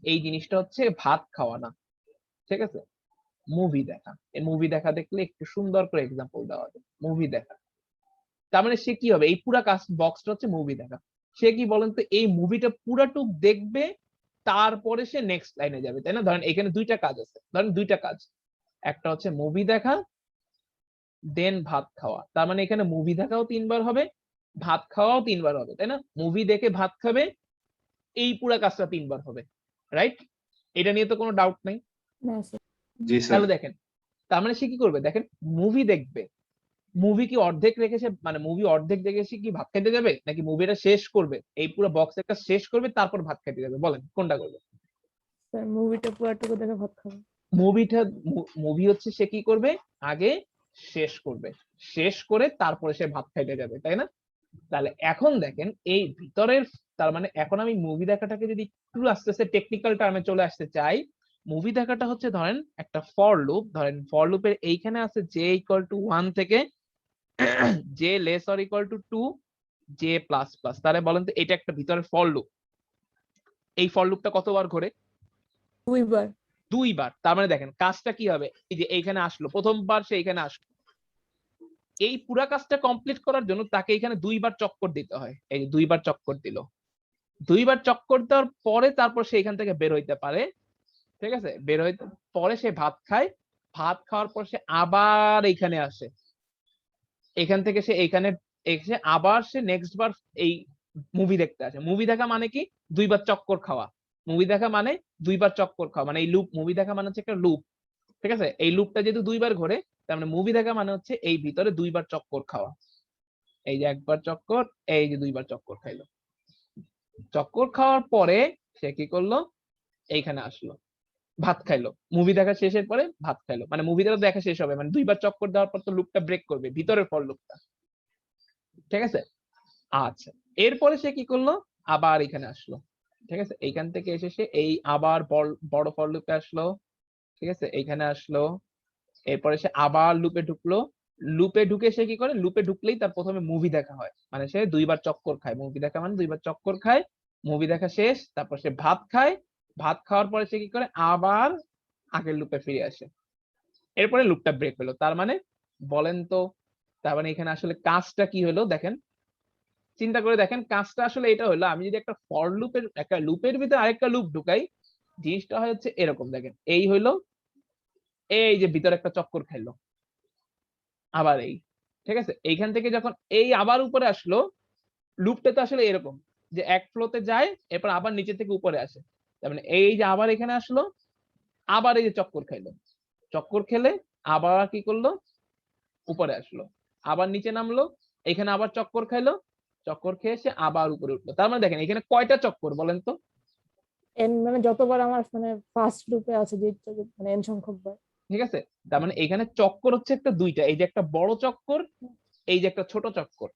এই জিনিসটা হচ্ছে ভাত খাওয়া না, ঠিক আছে, মুভি দেখা, এই মুভি দেখা দেখলে একটু সুন্দর করে এক্সাম্পল দেওয়া যায়, মুভি দেখা, তার মানে সে কি হবে, এই পুরা কাজ বক্সটা হচ্ছে মুভি দেখা, সে কি বলেন তো এই মুভিটা পুরাটুক দেখবে, তারপরে সে নেক্সট লাইনে যাবে, তাই না? ধরেন এখানে দুইটা কাজ আছে, ধরেন দুইটা কাজ, একটা হচ্ছে মুভি দেখা, দেন ভাত খাওয়া, তার মানে এখানে মুভি দেখাও 3 বার হবে, ভাত খাওয়াও 3 বার হবে, তাই না? মুভি দেখে ভাত খাবে, এই পুরা কাজটা 3 বার হবে, রাইট? এটা নিয়ে তো কোনো ডাউট নাই। না স্যার। জি স্যার। তাহলে দেখেন, তার মানে সে কি করবে, দেখেন মুভি দেখবে, মুভি কি অর্ধেক রেখেছে, মানে মুভি অর্ধেক দেখে সে কি ভাত খেতে যাবে, নাকি মুভিটা শেষ করবে, এই পুরো বক্স একটা শেষ করবে তারপর ভাত খেতে যাবে, বলেন কোনটা করবে? স্যার মুভিটা পুরোটুকু দেখে ভাত খাবো। মুভি হচ্ছে সে কি করবে, আগে শেষ করবে, শেষ করে তারপরে সে ভাত খাইতে যাবে, তাই না? তাহলে এখন দেখেন এই ভিতরের, তার মানে এখন আমি মুভি দেখাটাকে যদি একটু আস্তে আস্তে টেকনিক্যাল টার্মে চলে আসতে চাই, মুভি দেখাটা হচ্ছে ধরেন একটা ফর লুপ, ধরেন ফর লুপের এইখানে আছে j ইকুয়াল টু 1 থেকে j less or equal two 2 j plus plus, তাহলে বলেন তো এটা একটা ভিতরের ফর লুপ, এই ফর লুপটা কতবার ঘোরে, 2 বার। 2 বার, তার মানে দেখেন কাজটা কি হবে, এই যে এইখানে আসলো প্রথমবার, সে এখানে আসলো, এই পুরা কাজটা কমপ্লিট করার জন্য তাকে এখানে 2 বার চক্কর দিতে হয়, এই যে 2 বার চক্কর দিল, দুইবার চক্কর দেওয়ার পরে তারপর সে এখান থেকে বের হইতে পারে, ঠিক আছে? বের হইতে পরে সে ভাত খায়, ভাত খাওয়ার পর সে আবার এইখানে আসে, এখান থেকে সে এইখানে এসে আবার সে নেক্সট বার এই মুভি দেখতে আসে। মুভি দেখা মানে কি? দুইবার চক্কর খাওয়া। মুভি দেখা মানে দুইবার চক্কর খাওয়া, মানে এই লুপ, মুভি দেখা মানে হচ্ছে একটা লুপ, ঠিক আছে? এই লুপটা যেহেতু দুইবার ঘোরে, তার মানে মুভি দেখা মানে হচ্ছে এই ভিতরে দুইবার চক্কর খাওয়া। এই যে একবার চক্কর, এই যে দুইবার চক্কর খাইলো। চক্কর খাওয়ার পরে সে কি করলো? এইখানে আসলো, ভাত খাইলো। মুভি দেখা শেষের পরে ভাত খাইলো, মানে মুভিটা দেখা শেষ হবে, মানে দুইবার চক্কর দেওয়ার পর তো লুপটা ব্রেক করবে, ভিতরের ফর লুপটা, ঠিক আছে? আচ্ছা, এরপরে সে কি করলো? আবার এখানে আসলো, ঠিক আছে? এইখান থেকে এসে সে এই আবার বড় ফর লুপে আসলো, ঠিক আছে? এইখানে আসলো, এরপরে সে আবার লুপে ঢুকলো। লুপে ঢুকে সে কি করে? লুপে ঢুকলেই তার প্রথমে মুভি দেখা হয়, মানে সে দুইবার চক্কর খায়। মুভি দেখা মানে দুইবার চক্কর খায়, মুভি দেখা শেষ, তারপর সে ভাত খায়, ভাত খাওয়ার পরে সে কি করে? আবার আগের লুপে ফিরে আসে, এরপরে লুপটা ব্রেক হলো। তার মানে বলেন তো, তার মানে এখানে আসলে কাজটা কি হলো? দেখেন, চিন্তা করে দেখেন, কাজটা আসলে এটা হলো, আমি যদি একটা ফর লুপের, একটা লুপের ভিতরে আরেকটা লুপ ঢুকাই, জিনিসটা হয় হচ্ছে এরকম। দেখেন, এই হইলো, এই যে ভিতরে একটা চক্কর খাইলো, আবার এই, ঠিক আছে? এইখান থেকে যখন এই আবার উপরে আসলো, লুপটা তো আসলে এরকম যে এক ফ্লোতে যায়, এরপর আবার নিচে থেকে উপরে আসে। তার মানে এই যে আবার এখানে আসলো, আবার এই যে চক্কর খাইলো, চক্কর খেলে আবার কি করলো? উপরে আসলো, আবার নিচে নামলো, এখানে আবার চক্কর খাইলো, চক্কর খেয়ে সে আবার উপরে উঠলো। তার মানে দেখেন এখানে কয়টা চক্কর বলেন তো? এন মানে যতবার আমার মানে ফার্স্ট লুপে আছে যে মানে এন সংখ্যক বার। ঠিক আছে, তার মানে এখানে চক্কর হচ্ছে একটা দুইটা, এই যে একটা বড় চক্কর, এই যে একটা ছোট চক্কর,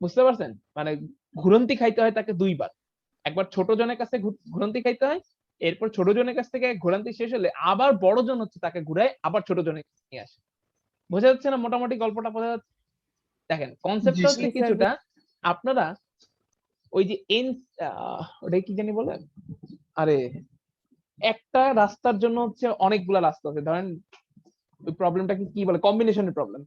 বুঝতে পারছেন? মানে ঘুরন্তি খাইতে হয় তাকে দুইবার, একবার ছোট জনের কাছে ঘুরন্তি খাইতে হয়, এরপর ছোট জনের কাছ থেকে ঘোরান্তি শেষ হলে আবার বড় জন হচ্ছে তাকে ঘুরায়, আবার ছোট জনের কাছে নিয়ে আসে। বোঝা যাচ্ছে না? মোটামুটি গল্পটা বোঝা যাচ্ছে? দেখেন জি কনসেপ্টটা হচ্ছে স্যার। কিছুটা, আপনারা ওই যে ওটা কি জানি বলে, আরে একটা রাস্তার জন্য হচ্ছে অনেকগুলা রাস্তা আছে, ধরেন ওই প্রবলেমটাকে কি বলে, কম্বিনেশনের প্রবলেম,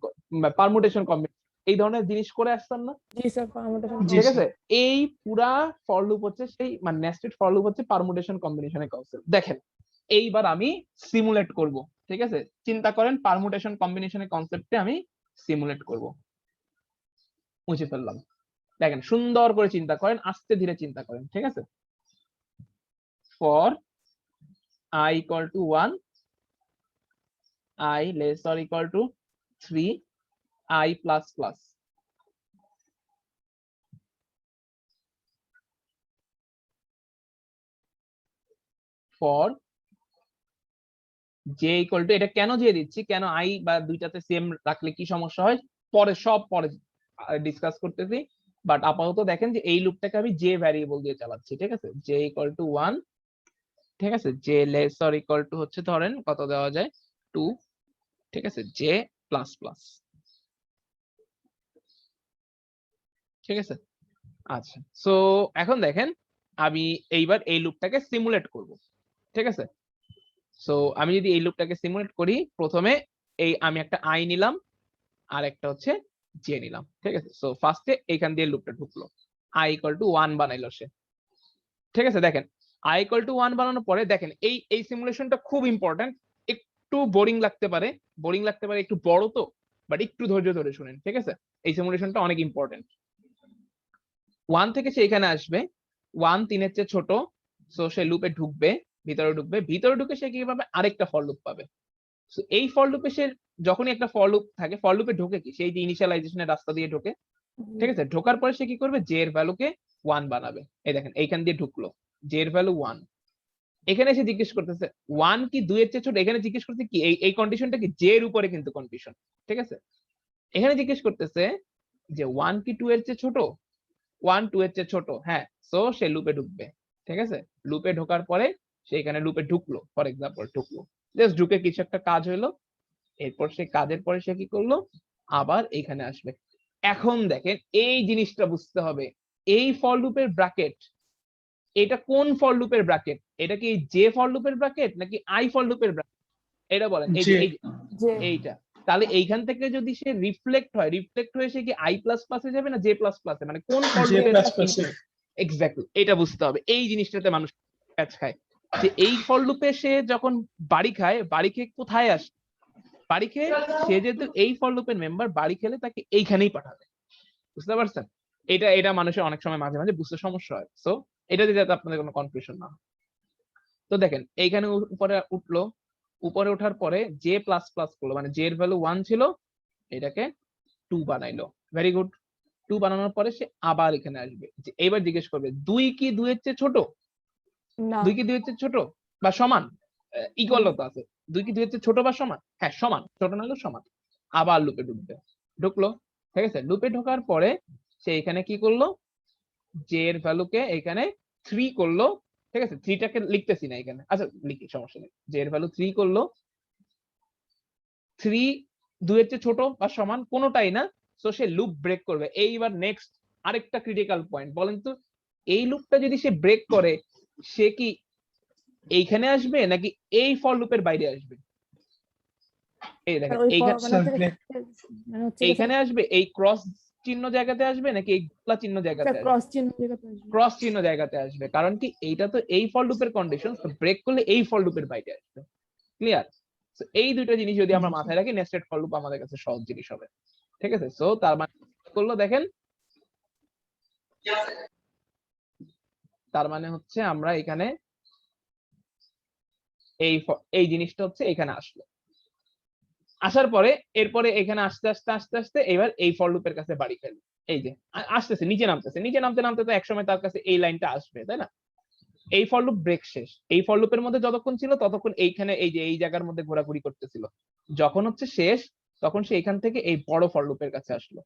পারমুটেশন কম্বিনেশন, এই ধরনের জিনিস করে আসছেন না? জি স্যার, পারমুটেশন জি ঠিক স্যার। আছে, এই পুরা ফর লুপ হচ্ছে সেই, মানে নেস্টেড ফর লুপ হচ্ছে পারমুটেশন কম্বিনেশনের কনসেপ্ট। দেখেন এইবার আমি সিমুলেট করব, ঠিক আছে? চিন্তা করেন পারমুটেশন কম্বিনেশনের কনসেপ্টে আমি সিমুলেট করব। মুছে ফেললাম। দেখেন সুন্দর করে চিন্তা করেন, আস্তে ধীরে চিন্তা করেন, ঠিক আছে? For I equal to 1, I less or equal to 3, I plus plus. For j equal to, এটা কেন j দিচ্ছি, কেন I বা দুইটাতে সেম রাখলে কি সমস্যা হয়, পরে সব পরে ডিসকাস করতেছি, বাট আপাতত দেখেন যে এই লুপটাকে আমি j ভ্যারিয়েবল দিয়ে চালাচ্ছি, ঠিক আছে? j equal to 1, ঠিক আছে? j less or equal to হচ্ছে ধরেন কত দেওয়া যায়, 2, ঠিক আছে? j plus plus, ঠিক আছে? আচ্ছা, সো এখন দেখেন আমি এইবার এই লুপটাকে সিমুলেট করব, ঠিক আছে? সো আমি যদি এই লুপটাকে সিমুলেট করি, প্রথমে এই আমি একটা i নিলাম আর একটা হচ্ছে j নিলাম, ঠিক আছে? সো ফার্স্টে এইখান দিয়ে লুপটা ঢুকলো, i equal to 1 বানাইলো সে, ঠিক আছে? দেখেন i equal to 1 বানানোর পরে দেখেন এই সিমুলেশনটা খুব ইম্পর্টেন্ট, একটু বোরিং লাগতে পারে, একটু বড় তো, বাট একটু ধৈর্য ধরে শুনেন, ঠিক আছে? এই সিমুলেশনটা অনেক ইম্পর্টেন্ট। 1 থেকে সে এখানে আসবে, 1 3 এর চেয়ে ছোট, সো সে লুপে ঢুকবে, ভিতরে ঢুকে সে কি পাবে? আরেকটা ফর লুপ পাবে। সো এই ফর লুপে সে যখনই একটা ফর লুপ থাকে, ফর লুপে ঢোকে কি, সেই যে ইনিশিয়ালাইজেশনের রাস্তা দিয়ে ঢোকে, ঠিক আছে? ঢোকার পরে সে কি করবে? j এর ভ্যালুকে 1 বানাবে। এই দেখেন এইখান দিয়ে ঢুকলো, j এর ভ্যালু 1, এখানে এসে জিজ্ঞেস করতেছে 1 কি 2 এর চেয়ে ছোট, এখানে জিজ্ঞেস করতে কি এই কন্ডিশনটা কি j এর উপরে কিন্তু কন্ডিশন, ঠিক আছে? এখানে জিজ্ঞেস করতেছে যে 1 কি 2 এর চেয়ে ছোট, 1 2 এর চেয়ে ছোট, হ্যাঁ, সো সে লুপে ঢুকবে, ঠিক আছে? লুপে ঢোকার পরে সে এখানে লুপে ঢুকলো, ফর এক্সাম্পল ঢুকলো, জাস্ট ঢুকে কিছু একটা কাজ হলো, এরপর সে কাজের পরে সে কি করলো? আবার এখানে আসবে। এখন দেখেন এই জিনিসটা বুঝতে হবে, এই ফর লুপের ব্র্যাকেট, এটা কোন ফর লুপের ব্র্যাকেট? এটা কি জে ফর লুপের ব্র্যাকেট নাকি আই ফর লুপের ব্র্যাকেট? এটা বলেন। এই যে যে এইটা, তাহলে এইখান থেকে যদি সে রিফ্লেক্ট হয়ে সে কি i প্লাস প্লাসে যাবে না j প্লাস প্লাসে, মানে কোন ফর j লুপের প্লাস প্লাসে। এক্স্যাক্টলি এটা বুঝতে হবে, এই জিনিসটাতে মানুষ প্যাচ খায় যে এই ফর লুপে সে যখন বাড়ি খায়, বাড়ি খেয়ে কোথায় আসে, বাড়ি খেয়ে সে যেহেতু এই ফর লুপের মেম্বার, বাড়ি খেলে তাকে এইখানেই পাঠাবে। বুঝতে পারছেন? এটা মানুষের অনেক সময় মাঝে মাঝে বুঝতে সমস্যা হয়। সো এটা দিয়ে যাতে আপনাদের কোনো কনফিউশন না হয়। তো দেখেন এইখানে উপরে উঠলো, উপরে ওঠার পরে জে প্লাস প্লাস করলো, মানে জে এর ভ্যালু 1 ছিল, এটাকে 2 বানাইলো। Very good. 2 বানানোর পরে সে আবার এখানে আসবে, যে এইবার জিজ্ঞেস করবে 2 কি 2 এর চেয়ে ছোট, না 2 কি 2 এর চেয়ে ছোট বা সমান, ইকুয়াল তো আছে, 2 কি 2 এর চেয়ে ছোট বা সমান, হ্যাঁ সমান, ছোট না হলেও সমান। আবার লুপে ঢুকবে, ঢুকলো, ঠিক আছে। লুপে ঢোকার পরে সে এখানে কি করলো, জে এর ভ্যালুকে এখানে 3 করলো, ঠিক আছে। 3টাকে লিখতেছি না এখানে, আচ্ছা লিখি, সমস্যা নেই। জে এর ভ্যালু 3 করলো, 3 2 এর চেয়ে ছোট বা সমান কোনোটাই না, সো সে লুপ ব্রেক করবে। এইবার নেক্সট আরেকটা ক্রিটিক্যাল পয়েন্ট, বলেন তো এই লুপটা যদি সে ব্রেক করে, সে কি এইখানে আসবে নাকি এই ফর লুপের বাইরে আসবে? এই দেখেন ওই এইখানে, মানে হচ্ছে Self-break. মানে হচ্ছে এইখানে আসবে, এই ক্রস চিহ্ন জায়গাতে আসবে নাকি এই গোলা চিহ্ন জায়গাতে আসবে? ক্রস চিহ্ন জায়গাতে আসবে। ক্রস চিহ্ন জায়গাতে আসবে, কারণ কি এইটা তো এই ফর লুপের কন্ডিশন, তো ব্রেক করলে এই ফর লুপের বাইরে আসবে। ক্লিয়ার? এই দুইটা জিনিস যদি আমরা মাথায় রাখি, নেস্টেড ফর লুপ আমাদের কাছে সহজ জিনিস হবে। ঠিক আছে। সো তার মানে করলো দেখেন, তার মানে হচ্ছে আমরা এখানে এই জিনিসটা হচ্ছে এখানে আসলো, আসার পরে এরপরে এখানে আস্তে আস্তে আস্তে আস্তে এবার এই ফর লুপের কাছে বাড়ি ফেলবে। এই যে আসতেছে, নিচে নামতেছে, নিচে নামতে নামতে তো একসময় তার কাছে এই লাইনটা আসবে, তাই না? এই ফর লুপ ব্রেক শেষ। এই ফর লুপের মধ্যে যতক্ষণ ছিল ততক্ষণ এইখানে এই যে এই জায়গার মধ্যে ঘোরাঘুরি করতেছিল, যখন হচ্ছে শেষ তখন সে এখান থেকে এই বড় ফর লুপের কাছে আসলো।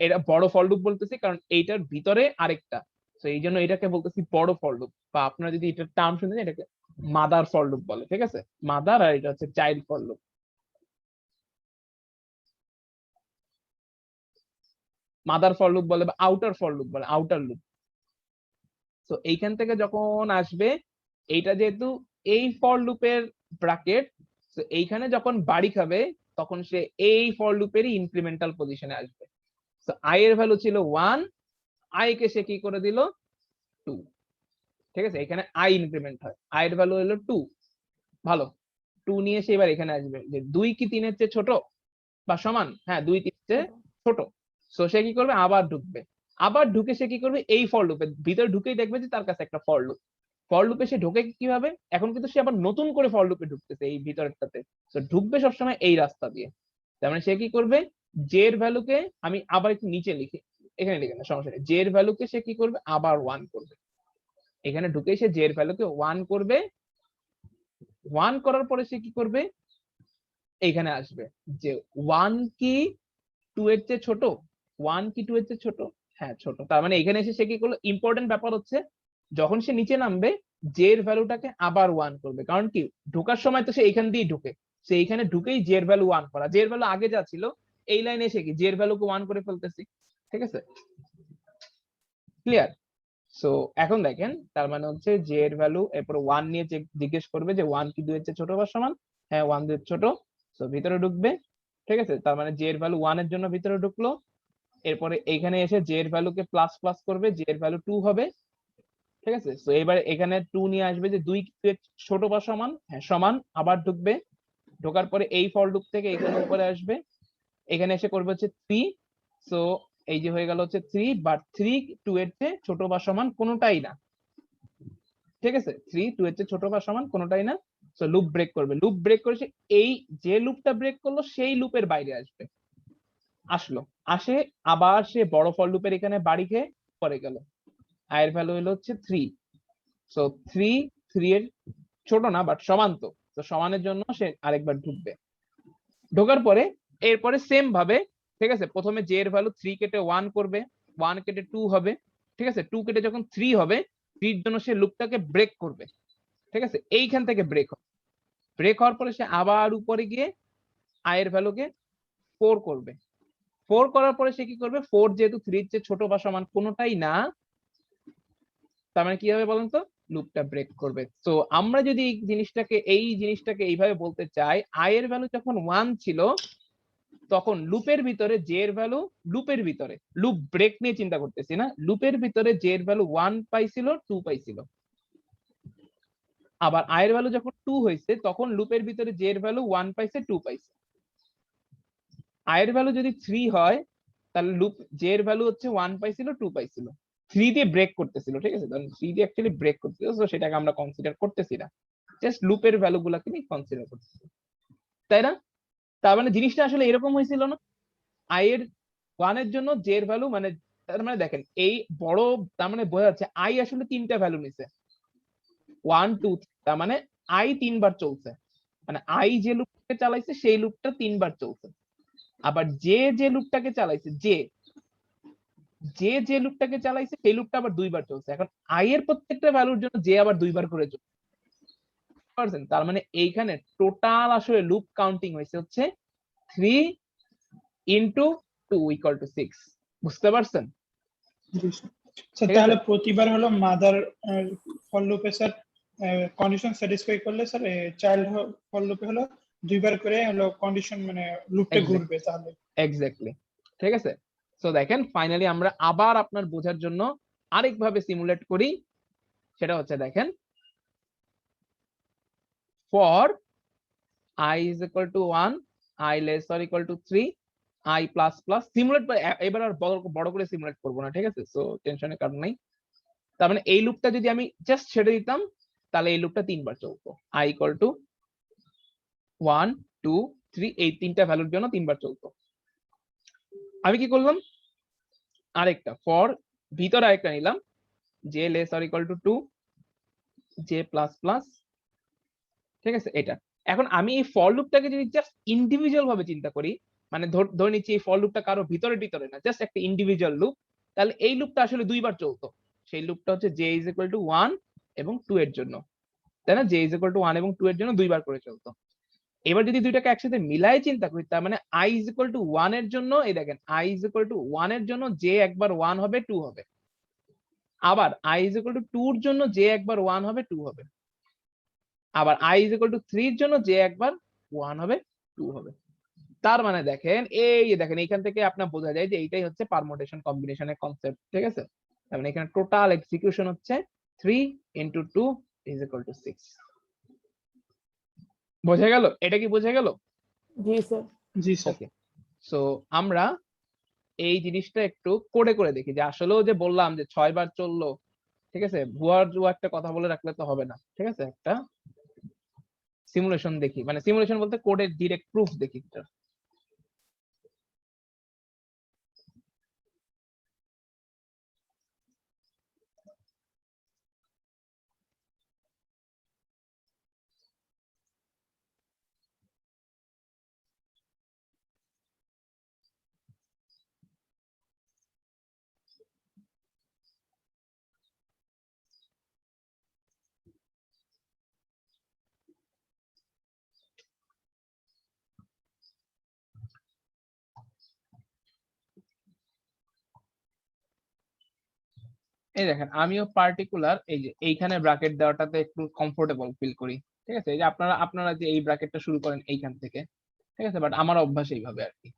এটা বড় ফর লুপ বলতেছি কারণ এইটার ভিতরে আরেকটা, তো এই জন্য এটাকে বলতেছি বড় ফর লুপ, বা আপনারা যদি এটার টার্ম শুনতেন এটাকে মাদার ফর লুপ বলে। ঠিক আছে, মাদার, আর এটা হচ্ছে child for loop. Mother for loop বলে বা আউটার ফর লুপ বলে, আউটার লুপ। তো এইখান থেকে যখন আসবে, এইটা যেহেতু এই ফর লুপের ব্র্যাকেট, তো এইখানে যখন বাড়ি খাবে তখন সে এই ফর লুপেরই ইনক্রিমেন্টাল পজিশনে আসবে। তো আই এর ভ্যালু ছিল 1, আই কে সে কি করে দিল 2। ঠিক আছে, এখানে আই ইনক্রিমেন্ট হয়, আই এর ভ্যালু হলো 2। ভালো, 2 নিয়ে সে এবার এখানে আসবে যে 2 কি 3 এর চেয়ে ছোট বা সমান, হ্যাঁ 2 3 এর চেয়ে ছোট। সো সে কি করবে, আবার ঢুকবে, আবার ঢুকে সে কি করবে, এই ফর লুপের ভিতরে ঢুকেই দেখবে যে তার কাছে একটা ফর লুপ। ফর লুপে সে ঢোকে কিভাবে, এখন কিন্তু সে আবার নতুন করে ফর লুপে ঢুকতেছে এই ভিতরটাতে, তো ঢুকবে সবসময় এই রাস্তা দিয়ে। তার মানে সে কি করবে, জে এর ভ্যালুকে আমি আবার একটু নিচে লিখি, এখানে লিখে না সমস্যা নেই, জে এর ভ্যালুকে সে কি করবে, আবার 1 করবে। এখানে ঢুকে সে জে এর ভ্যালুকে 1 করবে, 1 করার পরে সে কি করবে, এইখানে আসবে যে 1 কি 2 এর চেয়ে ছোট, 1 কি 2 এর চেয়ে ছোট, হ্যাঁ ছোট। তার মানে এখানে এসে সে কি করলো, ইম্পর্টেন্ট ব্যাপার হচ্ছে যখন সে নিচে নামবে জে এর ভ্যালুটাকে আবার 1 করবে, কারণ কি ঢোকার সময় তো সে এইখান দিয়েই ঢুকে, সে এইখানে ঢুকেই জে এর ভ্যালু 1 করা, জে এর ভ্যালু আগে যা ছিল এই লাইনে এসে কি জে এর ভ্যালুকে 1 করে ফেলতেছি। ঠিক আছে, ক্লিয়ার? সো এখন দেখেন, তার মানে হচ্ছে জে এর ভ্যালু এরপর 1 নিয়ে জিজ্ঞেস করবে যে 1 কি 2 এর চেয়ে ছোট বা সমান, হ্যাঁ 1 2 এর ছোট। সো ভিতরে ঢুকবে, ঠিক আছে, তার মানে জে এর ভ্যালু 1 এর জন্য ভিতরে ঢুকলো। এরপরে এইখানে এসে জে এর ভ্যালুকে প্লাস প্লাস করবে, জে এর ভ্যালু 2 হবে। ঠিক আছে, তো এবার এখানে 2 নিয়ে আসবে যে 2 কি 2 এর ছোট বা সমান, হ্যাঁ সমান। আবার ঢুকবে, ঢোকার পরে এই ফর লুপ থেকে এখানে উপরে আসবে, এখানে এসে করবে হচ্ছে 3। সো এই যে হয়ে গেল হচ্ছে 3, বাট 3 2 এর চেয়ে ছোট বা সমান কোনোটাই না। ঠিক আছে, 3 2 এর চেয়ে ছোট বা সমান কোনোটাই না। সো লুপ ব্রেক করবে, লুপ ব্রেক করে সে এই যে লুপটা ব্রেক করলো সেই লুপের বাইরে আসবে, আসলো, আসে আবার সে বড় ফর লুপের এখানে বাড়ি খেয়ে পরে গেল, আই এর ভ্যালু হলো হচ্ছে 3। সো 3 এর ছোট না বাট সমান, তো তো সমানের জন্য সে আরেকবার ঢুকবে, ঢোকার পরে এরপরে সেম ভাবে, ঠিক আছে, প্রথমে জে এর ভ্যালু 3 কেটে 1 করবে, 1 কেটে 2 হবে। ঠিক আছে, 2 কেটে যখন 3 হবে, 3 এর জন্য সে লুপটাকে ব্রেক করবে। ঠিক আছে, এইখান থেকে ব্রেক হবে, ব্রেক হওয়ার পরে সে আবার উপরে গিয়ে আই এর ভ্যালুকে 4 করবে, 4 করার পরে সে কি করবে, 4 যেহেতু 3 এর চেয়ে ছোট বা সমান কোনোটাই না, তার মানে কি হবে বলেন তো, লুপটা ব্রেক করবে। তো আমরা যদি এই জিনিসটাকে এইভাবে বলতে চাই, আই এর ভ্যালু যখন 1 ছিল তখন লুপের ভিতরে জে এর ভ্যালু, লুপের ভিতরে লুপ ব্রেক নিয়ে চিন্তা করতেছি না, লুপের ভিতরে জে এর ভ্যালু 1 পাইছিল 2 পাইছিল। আবার আই এর ভ্যালু যখন 2 হয়েছে তখন লুপের ভিতরে জে এর ভ্যালু 1 পাইছে 2 পাইছে। আই এর ভ্যালু যদি 3 হয় তাহলে লুপ জে এর ভ্যালু হচ্ছে 1 পাইছিল 2 পাইছিল, 3 দিয়ে ব্রেক করতেছিল, ঠিক আছে, কারণ 3 দিয়ে অ্যাকচুয়ালি ব্রেক করতেছিল, তো সেটাকে আমরা কনসিডার করতেছি না, জাস্ট লুপের ভ্যালু গুলাকে নিয়ে কনসিডার করতেছি, তাই না? তার মানে জিনিসটা আসলে এরকম হয়েছিল না, আই এর 1 এর জন্য জে এর ভ্যালু মানে, তার মানে দেখেন এই বড়, তার মানে বোঝা যাচ্ছে আই আসলে 3টা ভ্যালু নিছে, 1 2 3, তার মানে আই 3বার চলছে, মানে আই যে লুপটাকে চালাইছে সেই লুপটা 3বার চলছে। আবার যে লুপটাকে চালাইছে, যে লুপটাকে চালাইছে সেই লুপটা আবার 2বার চলছে। এখন আই এর প্রত্যেকটা ভ্যালুর জন্য যে আবার 2বার করে চলছে, পারছেন? তার মানে এইখানে টোটাল আসলে লুপ কাউন্টিং হয়েছে হচ্ছে 3 ইনটু 2 ইকুয়াল টু 6, বুঝতে পারছেন? স্যার ঠিক তাহলে আছে? প্রতিবার হলো মাদার ফর লুপে স্যার কন্ডিশন স্যাটিসফাই করলে স্যার চাইল্ড ফর লুপে হলো 2বার করে হলো কন্ডিশন মানে লুপটা Exactly. ঘুরবে তাহলে। এক্স্যাক্টলি, ঠিক আছে। সো দেখেন ফাইনালি আমরা আবার আপনার বোঝার জন্য আরেকভাবে সিমুলেট করি, সেটা হচ্ছে দেখেন for i is equal to 1, i less or equal to 3, i plus plus simulate, এবার আর বড় করে সিমুলেট করবো না, ঠিক আছে, সো টেনশনের কারণ নাই। তার মানে এই লুপটা যদি আমি জাস্ট ছেড়ে দিতাম তাহলে এই লুপটা 3বার চলতো, i equal to 1 2 3, এই 3টা ভ্যালুর জন্য 3বার চলতো। আমি কি করলাম, আরেকটা ফর ভিতরে আরেকটা নিলাম, j less or equal to 2, j plus plus, ঠিক আছে এটা। এখন আমি এই ফর লুপটাকে যদি জাস্ট ইন্ডিভিজুয়াল ভাবে চিন্তা করি, মানে ধরে নিচ্ছি এই ফর লুপটা কারো ভিতরে না, জাস্ট একটা ইন্ডিভিজুয়াল লুপ, তাহলে এই লুপটা আসলে 2বার চলতো, সেই লুপটা হচ্ছে j is equal to 1 এবং 2 এর জন্য, তাই না? j is equal to 1 এবং 2 এর জন্য 2বার করে চলতো। এবার যদি দুইটাকে একসাথে মিলাই চিন্তা করি, তার মানে i is equal to 1 এর জন্য, এই দেখেন i is equal to 1 এর জন্য j একবার 1 হবে 2 হবে, আবার i is equal to 2 এর জন্য j একবার 1 হবে 2 হবে, আবার i is equal to 3 এর জন্য j একবার 1 হবে 2 হবে। তার মানে দেখেন, এই যে দেখেন এইখান থেকে আপনার বোঝা যায় যে এইটাই হচ্ছে পারমুটেশন কম্বিনেশনের কনসেপ্ট, ঠিক আছে। তার মানে এখানে টোটাল এক্সিকিউশন হচ্ছে 3 into 2 is equal to 6। বোঝা গেল? এটা কি বোঝা গেল? জি স্যার। জি স্যার। ওকে, সো আমরা এই জিনিসটা একটু করে দেখি যে আসলেও যে বললাম যে 6বার চললো, ঠিক আছে, ভুয়া একটা কথা বলে রাখলে তো হবে না, ঠিক আছে, একটা সিমুলেশন দেখি, মানে সিমুলেশন বলতে কোডের ডিরেক্ট প্রুফ দেখি। এই দেখেন আমিও পার্টিকুলার এই যে এইখানে ব্র্যাকেট দেওয়াটাতে একটু কমফোর্টেবল ফিল করি, ঠিক আছে, এই যে আপনারা যে এই ব্র্যাকেটটা শুরু করেন এইখান থেকে, ঠিক আছে, বাট আমার অভ্যাস এইভাবে আর কি।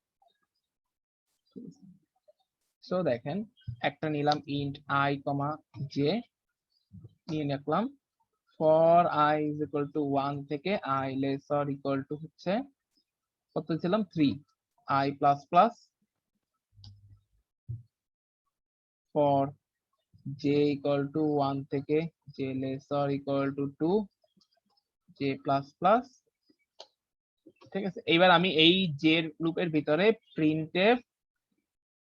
সো দেখেন একটা নিলাম ইন্ট i, j নিয়ে রাখলাম, for i is equal to 1 থেকে i less or equal to হচ্ছে কত ছিলাম 3, i plus plus, for j equal to 1 থেকে j less or equal to 2, j plus plus, ঠিক আছে। এইবার আমি এই j এর লুপের ভিতরে printf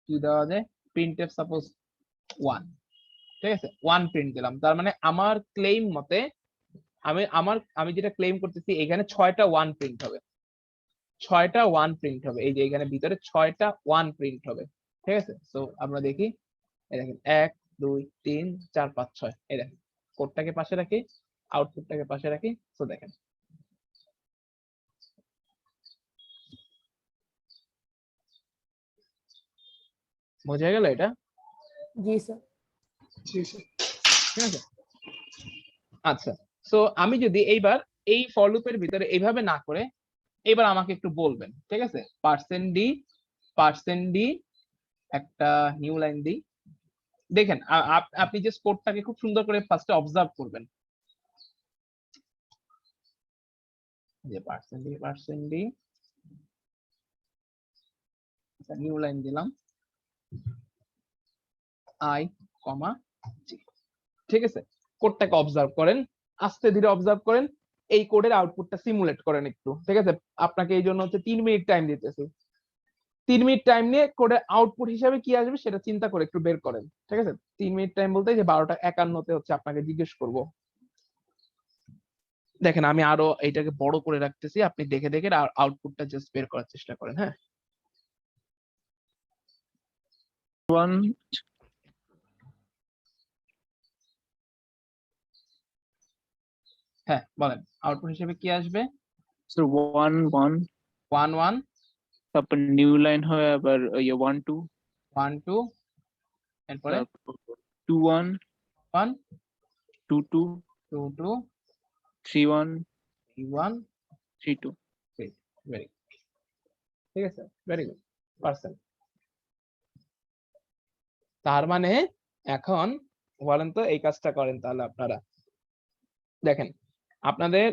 কি দেওয়া যায়, printf সাপোজ 1, ঠিক আছে, 1 প্রিন্ট দিলাম, তার মানে আমার ক্লেম মতে আমি যেটা ক্লেম করতেছি এখানে 6টা 1 প্রিন্ট হবে, 6টা 1 প্রিন্ট হবে, এই যে এখানে ভিতরে 6টা 1 প্রিন্ট হবে, ঠিক আছে। সো আমরা দেখি, এই দেখেন 1 2 3 4 5 6, এই দেখেন কোডটাকে পাশে রাখি, আউটপুটটাকে পাশে রাখি, সো দেখেন বোঝা গেল এটা? জি স্যার। জি স্যার। ঠিক আছে, আচ্ছা। সো আমি যদি এইবার এই ফর লুপের ভিতরে এইভাবে না করে এবার আমাকে একটু বলবেন, ঠিক আছে? পার্সেন্ট ডি একটা নিউ লাইন দিই। দেখেন আপনি যে স্কোরটাকে খুব সুন্দর করে ফার্স্টে অবজার্ভ করবেন, যে পার্সেন্ট ডি নিউ লাইন দিলাম আই কমা জি, ঠিক আছে? কোডটাকে অবজার্ভ করেন, আস্তে ধীরে অবজার্ভ করেন, এই কোডের আউটপুটটা সিমুলেট করেন একটু, ঠিক আছে? আপনাকে এই জন্য হচ্ছে 3 মিনিট টাইম দিতেছি। 3 মিনিট টাইম নিয়ে কোডের আউটপুট হিসাবে কি আসবে সেটা চিন্তা করে একটু বের করেন, ঠিক আছে? 3 মিনিট টাইম বলতে যে 12:51 হচ্ছে আপনাকে জিজ্ঞেস করব। দেখেন আমি আরো এইটাকে বড় করে রাখতেছি, আপনি দেখে দেখে আউটপুটটা জাস্ট বের করার চেষ্টা করেন। হ্যাঁ, 1 হ্যাঁ বলেন আউটপুট হিসেবে কি আসবে? so 1 1 1 1 তারপর নিউ লাইন হয় আবার 1 2 1 2 এরপরে তারপর 2 1 1 2 2 2 2 3 1 3 1 3 2 ভেরি ঠিক আছে, ভেরি গুড পার্সেন্ট। তার মানে এখন বলেন তো এই কাজটা করেন তাহলে আপনারা দেখেন আপনাদের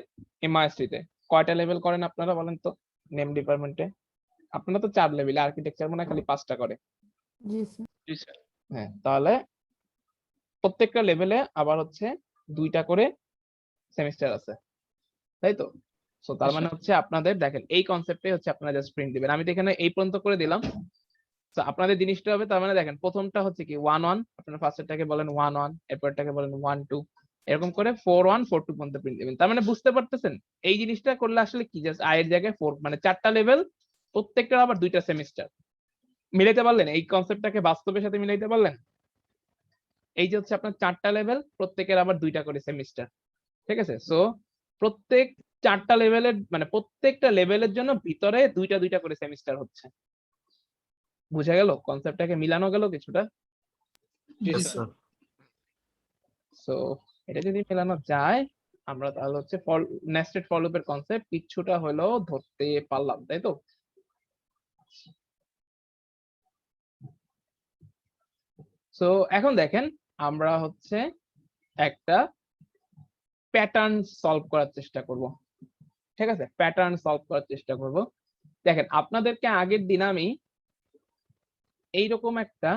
এমআইএসটিতে কয়টা লেভেল করেন আপনারা বলেন তো? নেম ডিপার্টমেন্টে আপনারা তো 4 লেভেল, আর্কিটেকচার মনে হয় খালি 5টা করে। জি স্যার। জি স্যার হ্যাঁ, তাহলে প্রত্যেকটা লেভেলে আবার হচ্ছে 2টা করে সেমিস্টার আছে, তাই তো? সো তার মানে হচ্ছে আপনাদের দেখেন এই কনসেপ্টে হচ্ছে আপনারা জাস্ট প্রিন্ট দিবেন। আমি তো এখানে এই পর্যন্ত করে দিলাম। তো আপনাদের জিনিসটা হবে তার মানে দেখেন প্রথমটা হচ্ছে কি 1 1, আপনারা ফার্স্টেরটাকে বলেন 1 1, এরপরটাকে বলেন 1 2, এরকম করে 4 1 4 2 পর্যন্ত প্রিন্ট দিবেন। তার মানে বুঝতে পারতেছেন এই জিনিসটা করলে আসলে কি জাস্ট আই এর জায়গায় 4 মানে 4টা লেভেল, প্রত্যেকটার আবার 2টা সেমিস্টার। মিলাইতে পারলেন? এই কনসেপ্টটাকে বাস্তবের সাথে মিলাইতে পারলেন? এই যে হচ্ছে আপনার 4টা লেভেল, প্রত্যেকের আবার 2টা করে সেমিস্টার, ঠিক আছে? সো প্রত্যেক 4টা লেভেলের মানে প্রত্যেকটা লেভেলের জন্য ভিতরে 2টা 2টা করে সেমিস্টার হচ্ছে। বুঝা গেল? কনসেপ্টটাকে মিলানো গেল কিছুটা? Yes, sir. সো এটা যদি মেলানো যায় আমরা তাহলে হচ্ছে নেস্টেড ফর লুপের কনসেপ্ট কিছুটা হলেও ধরতে পারলাম, তাই তো? সো এখন দেখেন আমরা হচ্ছে একটা প্যাটার্ন সলভ করার চেষ্টা করব, ঠিক আছে? প্যাটার্ন সলভ করার চেষ্টা করব। দেখেন আপনাদেরকে আগের দিন আমি এইরকম একটা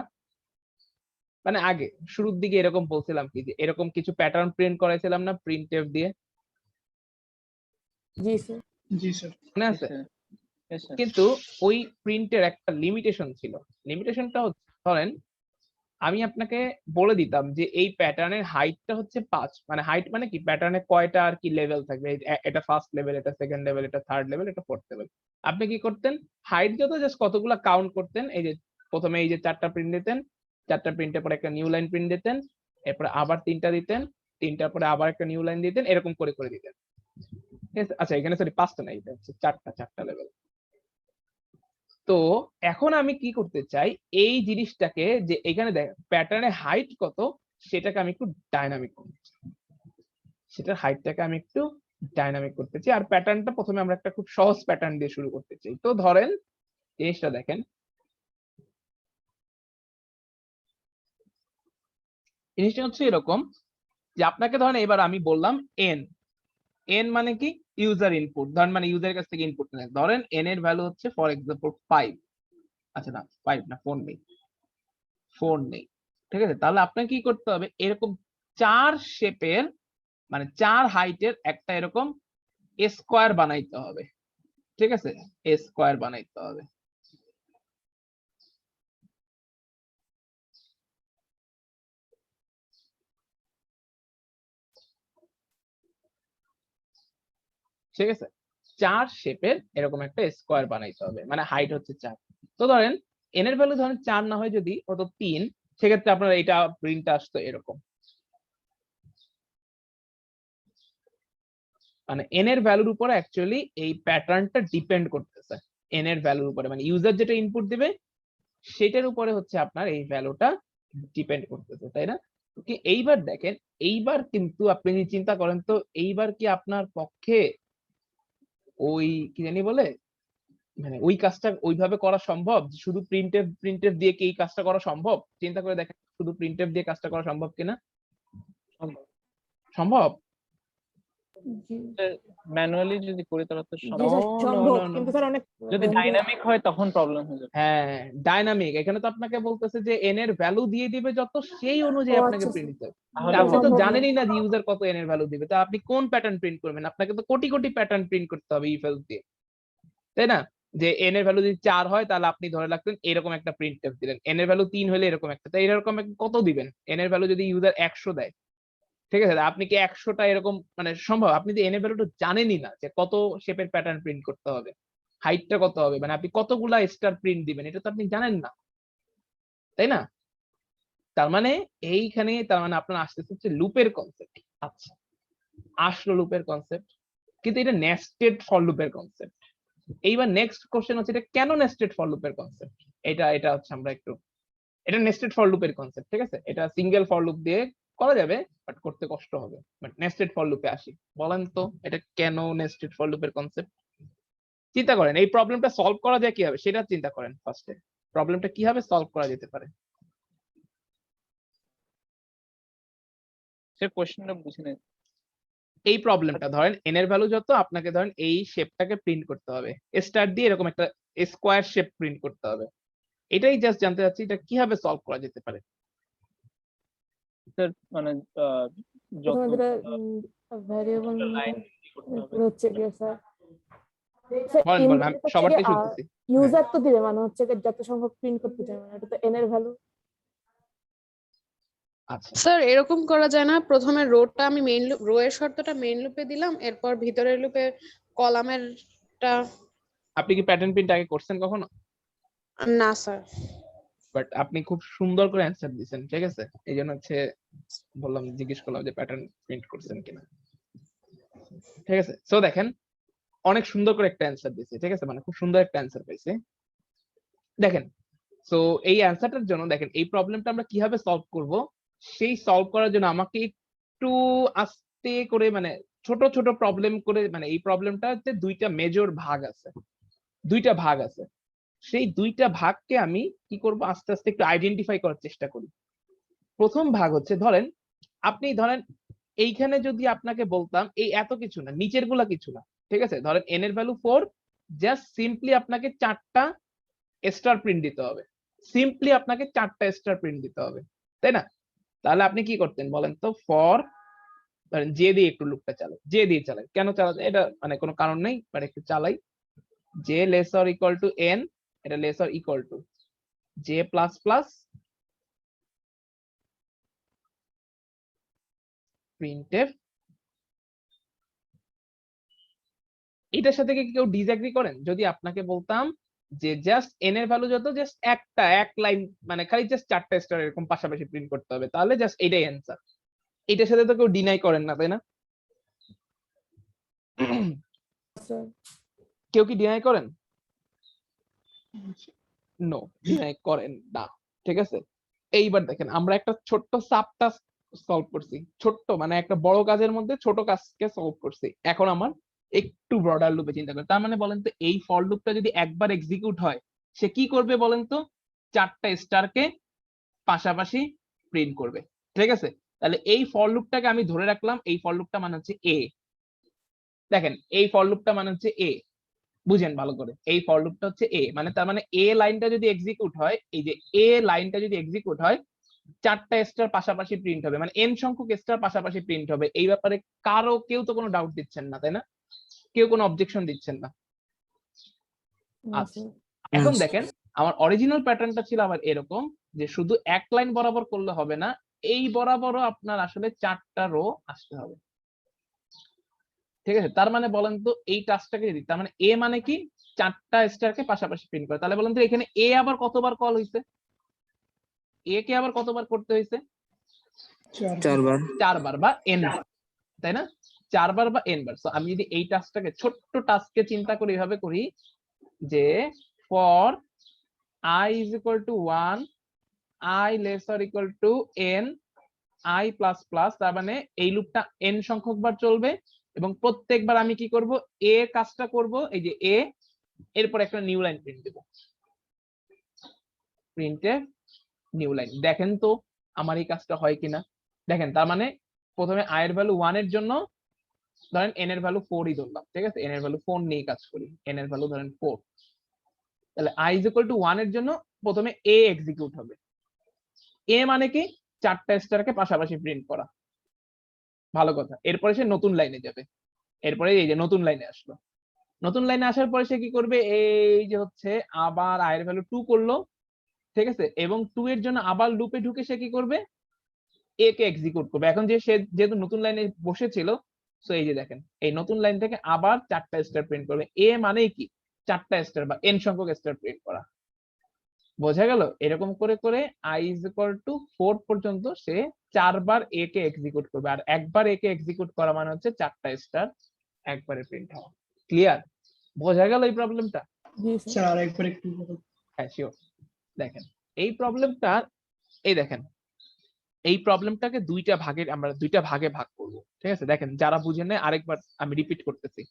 মানে আগে শুরুর দিকে এরকম বলছিলাম কি যে এরকম কিছু প্যাটার্ন প্রিন্ট করাইছিলাম না প্রিন্টএফ দিয়ে? জি স্যার। জি স্যার। মনে আছে? yes sir কিন্তু ওই প্রিন্টের একটা লিমিটেশন ছিল। লিমিটেশনটা হচ্ছে ধরেন আমি আপনাকে বলে দিতাম যে এই প্যাটার্নের হাইটটা হচ্ছে 5, মানে হাইট মানে কি প্যাটার্নে কয়টা আর কি লেভেল থাকবে, এটা ফার্স্ট লেভেল, এটা সেকেন্ড লেভেল, এটা থার্ড লেভেল, এটা ফোর্থ লেভেল। আপনি কি করতেন? হাইট যত জাস্ট কতগুলো কাউন্ট করতেন, এই যে প্রথমে এই যে 4টা প্রিন্ট দিতেন, 4টা প্রিন্টের পরে একটা নিউ লাইন প্রিন্ট দিতেন, এরপরে আবার 3টা দিতেন, 3টার পরে আবার একটা নিউ লাইন দিতেন, এরকম করে করে দিতেন, ঠিক আছে? আচ্ছা এখানে সরি 5টা না, এটা হচ্ছে 4টা লেভেল। তো এখন আমি কি করতে চাই এই জিনিসটাকে যে এখানে দেখ প্যাটার্নের হাইট কত সেটাকে আমি একটু ডাইনামিক করতে চাই, সেটার হাইটটাকে আমি একটু ডাইনামিক করতে চাই। আর প্যাটার্নটা প্রথমে আমরা একটা খুব সহজ প্যাটার্ন দিয়ে শুরু করতে চাই। তো ধরেন জিনিসটা দেখেন, জিনিসটা হচ্ছে এরকম যে আপনাকে ধরেন এবার আমি বললাম এন, এন মানে কি ইউজার ইনপুট, ধরেন মানে ইউজারের কাছ থেকে ইনপুট নেয়, ধরেন এন এর ভ্যালু হচ্ছে ফর এক্সাম্পল 5, আচ্ছা না 5 না 4 নেই, 4 নেই, ঠিক আছে? তাহলে আপনাকে কি করতে হবে এরকম 4 শেপের মানে 4 হাইটের একটা এরকম স্কোয়ার বানাইতে হবে, ঠিক আছে? স্কোয়ার বানাইতে হবে। ঠিক আছে? 4 শেপের এরকম একটা স্কোয়ার বানাইতে হবে, মানে হাইট হচ্ছে 4। তো ধরেন এন এর ভ্যালু ধরেন 4 না হয় যদি হতো 3, সেক্ষেত্রে আপনার এটা প্রিন্ট আসতো এরকম, মানে এন এর ভ্যালুর উপরে অ্যাকচুয়ালি এই প্যাটার্নটা ডিপেন্ড করতেছে। এন এর ভ্যালুর উপরে মানে ইউজার যেটা ইনপুট দিবে সেটার উপরে হচ্ছে আপনার এই ভ্যালুটা ডিপেন্ড করতেছে, তাই না? কি এইবার দেখেন এইবার কিন্তু আপনি যদি চিন্তা করেন তো এইবার কি আপনার পক্ষে ওই কি জানি বলে, মানে ওই কাজটা ওইভাবে করা সম্ভব? শুধু প্রিন্টএফ দিয়ে কি এই কাজটা করা সম্ভব? চিন্তা করে দেখেন, শুধু প্রিন্টএফ দিয়ে কাজটা করা সম্ভব কিনা? সম্ভব? জি ম্যানুয়ালি যদি করি তাহলে তো জি সম্ভব। স্যার No, no, সম্ভব, no, no. কিন্তু স্যার অনেক যদি ডাইনামিক হয় তখন প্রবলেম হয়ে যাবে। হ্যাঁ, ডাইনামিক। এখানে তো আপনাকে বলতেছে যে এন এর ভ্যালু দিয়ে দিবে যত, সেই অনুযায়ী ও আপনাকে আচ্ছা প্রিন্ট দিতে হবে। তাহলে তা আপনি তো সম্ভব না। জানেনই না যে ইউজার কত এন এর ভ্যালু দিবে, তা আপনি কোন প্যাটার্ন প্রিন্ট করবেন? আপনাকে তো কোটি কোটি প্যাটার্ন প্রিন্ট করতে হবে ইফ এলস দিয়ে, তাই না? যে এন এর ভ্যালু যদি 4 হয় তাহলে আপনি ধরে রাখলেন এরকম একটা প্রিন্ট দিলেন, এন এর ভ্যালু 3 হলে এরকম একটা, তাই এরকম কত দিবেন? এন এর ভ্যালু যদি ইউজার 100 দেয়, ঠিক আছে, আপনি কি 100টা এরকম মানে সম্ভব? আপনি যে এন এর ভ্যালুটা জানেনই না যে কত শেপের প্যাটার্ন প্রিন্ট করতে হবে, হাইটটা কত হবে, মানে আপনি কতগুলা স্টার প্রিন্ট দিবেন, এটা তো আপনি জানেন না, তাই না? তার মানে এইখানে তার মানে আপনার আসতেছে হচ্ছে লুপের কনসেপ্ট। আচ্ছা, আসলো লুপের কনসেপ্ট, কিন্তু এটা নেস্টেড ফর লুপের কনসেপ্ট। এইবার নেক্সট কোশ্চেন হচ্ছে এটা কেন নেস্টেড ফর লুপের কনসেপ্ট? এটা হচ্ছে আমরা একটু, এটা নেস্টেড ফর লুপের কনসেপ্ট, ঠিক আছে? এটা সিঙ্গেল ফর লুপ দিয়ে করা যাবে, বাট করতে কষ্ট হবে। বাট নেস্টেড ফর লুপে আসি, বলেন তো এটা কেন নেস্টেড ফর লুপের কনসেপ্ট? চিন্তা করেন এই প্রবলেমটা সলভ করা যায় কিভাবে সেটা চিন্তা করেন। ফার্স্টে প্রবলেমটা কিভাবে সলভ করা যেতে পারে? সে কোশ্চেনটা বুঝে নেই। এই প্রবলেমটা ধরেন এন এর ভ্যালু যত, আপনাকে ধরেন এই শেপটাকে প্রিন্ট করতে হবে, স্টার দিয়ে এরকম একটা স্কোয়ার শেপ প্রিন্ট করতে হবে। এটাই জাস্ট জানতে চাচ্ছি এটা কিভাবে সলভ করা যেতে পারে। স্যার মানে যত প্রথমে যেটা ভ্যারিয়েবল লাইন করতে হবে। হচ্ছে কি স্যার, বলেন বলেন, আমি সবারটাই শুনতেছি। ইউজার তো দিবে, মানে হচ্ছে কি যত সম্ভব প্রিন্ট করতে চাই, মানে এটা তো এন এর ভ্যালু। আচ্ছা, স্যার এরকম করা যায় না, প্রথমে রোটা আমি মেইন রো এর শর্তটা মেইন লুপে দিলাম, এরপর ভিতরের লুপে কলামেরটা। আপনি কি প্যাটার্ন প্রিন্ট আগে করছেন কখনো? না স্যার। বাট আপনি খুব সুন্দর করে অ্যান্সার দিয়েছেন, ঠিক আছে, এই জন্য হচ্ছে বললাম, জিজ্ঞেস করলাম যে প্যাটার্ন প্রিন্ট করছেন কিনা, ঠিক আছে। সো দেখেন অনেক সুন্দর করে একটা অ্যান্সার দিয়েছে, ঠিক আছে, মানে খুব সুন্দর একটা অ্যান্সার পাইছে। দেখেন, সো এই অ্যান্সারটার জন্য দেখেন এই প্রবলেমটা আমরা কিভাবে সলভ করব, সেই সলভ করার জন্য আমাকে একটু আস্তে করে মানে ছোট ছোট প্রবলেম করে, মানে এই প্রবলেমটাতে দুইটা মেজর ভাগ আছে, দুইটা ভাগ আছে, সেই দুইটা ভাগকে আমি কি করব আস্তে আস্তে একটু আইডেন্টিফাই করার চেষ্টা করি। প্রথম ভাগ হচ্ছে ধরেন আপনি ধরেন এইখানে যদি আপনাকে বলতাম এই এত কিছু না, নিচের গুলা কিছু না, ঠিক আছে, ধরেন এন এর ভ্যালু 4, জাস্ট সিম্পলি আপনাকে 4টা স্টার প্রিন্ট দিতে হবে, সিম্পলি আপনাকে 4টা স্টার প্রিন্ট দিতে হবে, তাই না? তাহলে আপনি কি করতেন বলেন তো? ফর ধরেন জে দিয়ে একটু লুপটা চালাই, জে দিয়ে চালাই, কেন চালাতে এটা মানে কোনো কারণ নেই, বাট একটু চালাই। J less or equal to N, এটা less or equal to J plus plus printf. এটার সাথে কি কেউ ডিসএগ্রি করেন যদি আপনাকে বলতাম যে জাস্ট এন এর ভ্যালু যত, জাস্ট এক লাইন মানে খালি জাস্ট 4টা স্টার এরকম পাশাপাশি প্রিন্ট করতে হবে, তাহলে জাস্ট এটাই অ্যান্সার? এটার সাথে তো কেউ ডিনাই করেন না, তাই না? কেউ কি ডিনাই করেন? নো, ডিনাই করেন না, ঠিক আছে। এইবার দেখেন আমরা একটা ছোট্ট সাব টাস্ক সলভ করছি, ছোট্ট মানে একটা বড় কাজের মধ্যে ছোট কাজকে সলভ করছি। এখন আমার একটু ব্রডার লুপে চিন্তা করি, তার মানে বলেন তো এই ফর লুপটা যদি একবার এক্সিকিউট হয় সে কি করবে বলেন তো? 4টা স্টারকে পাশাপাশি প্রিন্ট করবে, ঠিক আছে। তাহলে এই ফর লুপটাকে আমি ধরে রাখলাম, এই ফর লুপটা মানে হচ্ছে এ। দেখেন এই ফর লুপটা মানে হচ্ছে এ, বুঝেন ভালো করে, এই ফর লুপটা হচ্ছে এ, মানে তার মানে এ লাইনটা যদি এক্সিকিউট হয়, এই যে এ লাইনটা যদি এক্সিকিউট হয় 4টা স্টার পাশাপাশি প্রিন্ট হবে, মানে এন সংখ্যক স্টার পাশাপাশি প্রিন্ট হবে। এই ব্যাপারে কারো কেউ তো কোনো ডাউট দিচ্ছেন না, তাই না? কেউ কোনো অবজেকশন দিচ্ছেন না। আচ্ছা, এখন দেখেন আমার অরিজিনাল প্যাটার্নটা ছিল আবার এরকম যে শুধু এক লাইন বরাবর করলে হবে না, এই বরাবরও আপনার আসলে 4টা রো আসতে হবে, ঠিক আছে। তার মানে বলেন তো এই টাস্কটাকে যদি, তার মানে এ মানে কি 4টা স্টারকে পাশাপাশি প্রিন্ট করে, তাহলে বলেন তো এখানে এ আবার কতবার কল হয়েছে, এ কে আবার কতবার করতে হয়েছে? 4বার বা n বার, তাই না? 4বার বা n বার। সো আমি যদি এই টাস্কটাকে ছোট্ট টাস্কে চিন্তা করি, এইভাবে করি যে for i is equal to 1, i less or equal to n, i plus plus, তার মানে এই লুপটা n সংখ্যক বার চলবে এবং প্রত্যেকবার আমি কি করব, এ কাজটা করব, এই যে এ, এরপর একটা নিউ লাইন প্রিন্ট দেব, প্রিন্টে নিউ লাইন। দেখেন তো আমার এই কাজটা হয় কিনা। দেখেন তার মানে প্রথমে i এর ভ্যালু 1 এর জন্য ধরেন n এর ভ্যালু 4ই ধরলাম, ঠিক আছে, n এর ভ্যালু 4 নিয়ে কাজ করি, n এর ভ্যালু ধরেন 4, তাহলে i = 1 এর জন্য প্রথমে a এক্সিকিউট হবে। a মানে কি, চারটা স্টারকে পাশাপাশি প্রিন্ট করা, ভালো কথা। এরপরে সে নতুন লাইনে যাবে, এরপরে এই যে নতুন লাইনে আসলো, নতুন লাইনে আসার পরে সে কি করবে, এই যে হচ্ছে আবার i এর ভ্যালু 2 করলো, ঠিক আছে, এবং 2 এর জন্য আবার লুপে ঢুকে সে কি করবে, a কে এক্সিকিউট করবে। এখন যে সে যেহেতু নতুন লাইনে বসেছিল, সো এই যে দেখেন এই নতুন লাইন থেকে আবার চারটা স্টার প্রিন্ট করবে। a মানে কি, চারটা স্টার বা n সংখ্যক স্টার প্রিন্ট করা। বোঝা গেল? এরকম করে করে i = 4 পর্যন্ত সে 4 বার a কে এক্সিকিউট করবে, আর একবার a কে এক্সিকিউট করা মানে হচ্ছে চারটা স্টার একবারে প্রিন্ট হওয়া। ক্লিয়ার? বোঝা গেল এই প্রবলেমটা? জি স্যার। স্যার আরেকবার একটু বলুন। হ্যাঁ শিওর। দেখেন এই প্রবলেমটা, এই দেখেন এই প্রবলেমটাকে দুইটা ভাগে ভাগ করব, ঠিক আছে। দেখেন যারা বুঝে নেয় আরেকবার আমি রিপিট করতেছি।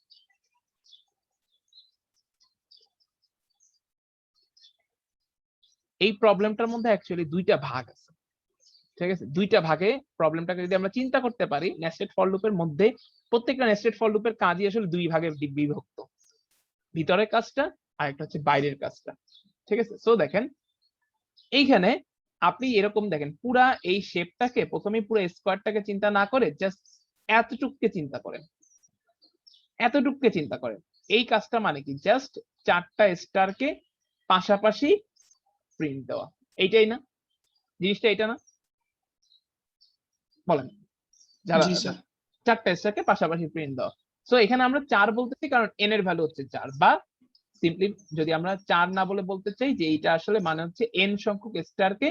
এই প্রবলেমটার মধ্যে অ্যাকচুয়ালি দুইটা ভাগ আছে, ঠিক আছে। দুইটা ভাগে প্রবলেমটাকে যদি আমরা চিন্তা করতে পারি, নেস্টেড ফর লুপের মধ্যে প্রত্যেকটা নেস্টেড ফর লুপের কাজই আসলে দুই ভাগে বিভক্ত, ভিতরের কাজটা আর একটা হচ্ছে বাইরের কাজটা, ঠিক আছে। সো দেখেন এইখানে আপনি এরকম দেখেন, পুরা এই শেপটাকে প্রথমে পুরো স্কোয়ারটাকে চিন্তা না করে জাস্ট এতটুকুকে চিন্তা করেন, এতটুকুকে চিন্তা করেন। এই কাজটা মানে কি, জাস্ট চারটা স্টারকে পাশাপাশি প্রিন্ট দেওয়া, এইটাই না জিনিসটা, এটা না বলেন যারা, জি স্যার। চারটা স্টারকে পাশাপাশি প্রিন্ট দেওয়া। সো এখানে আমরা 4 বলতেছি কারণ n এর ভ্যালু হচ্ছে 4, বা সিম্পলি যদি আমরা 4 না বলে বলতে চাই যে এইটা আসলে মানে হচ্ছে n সংখ্যক স্টারকে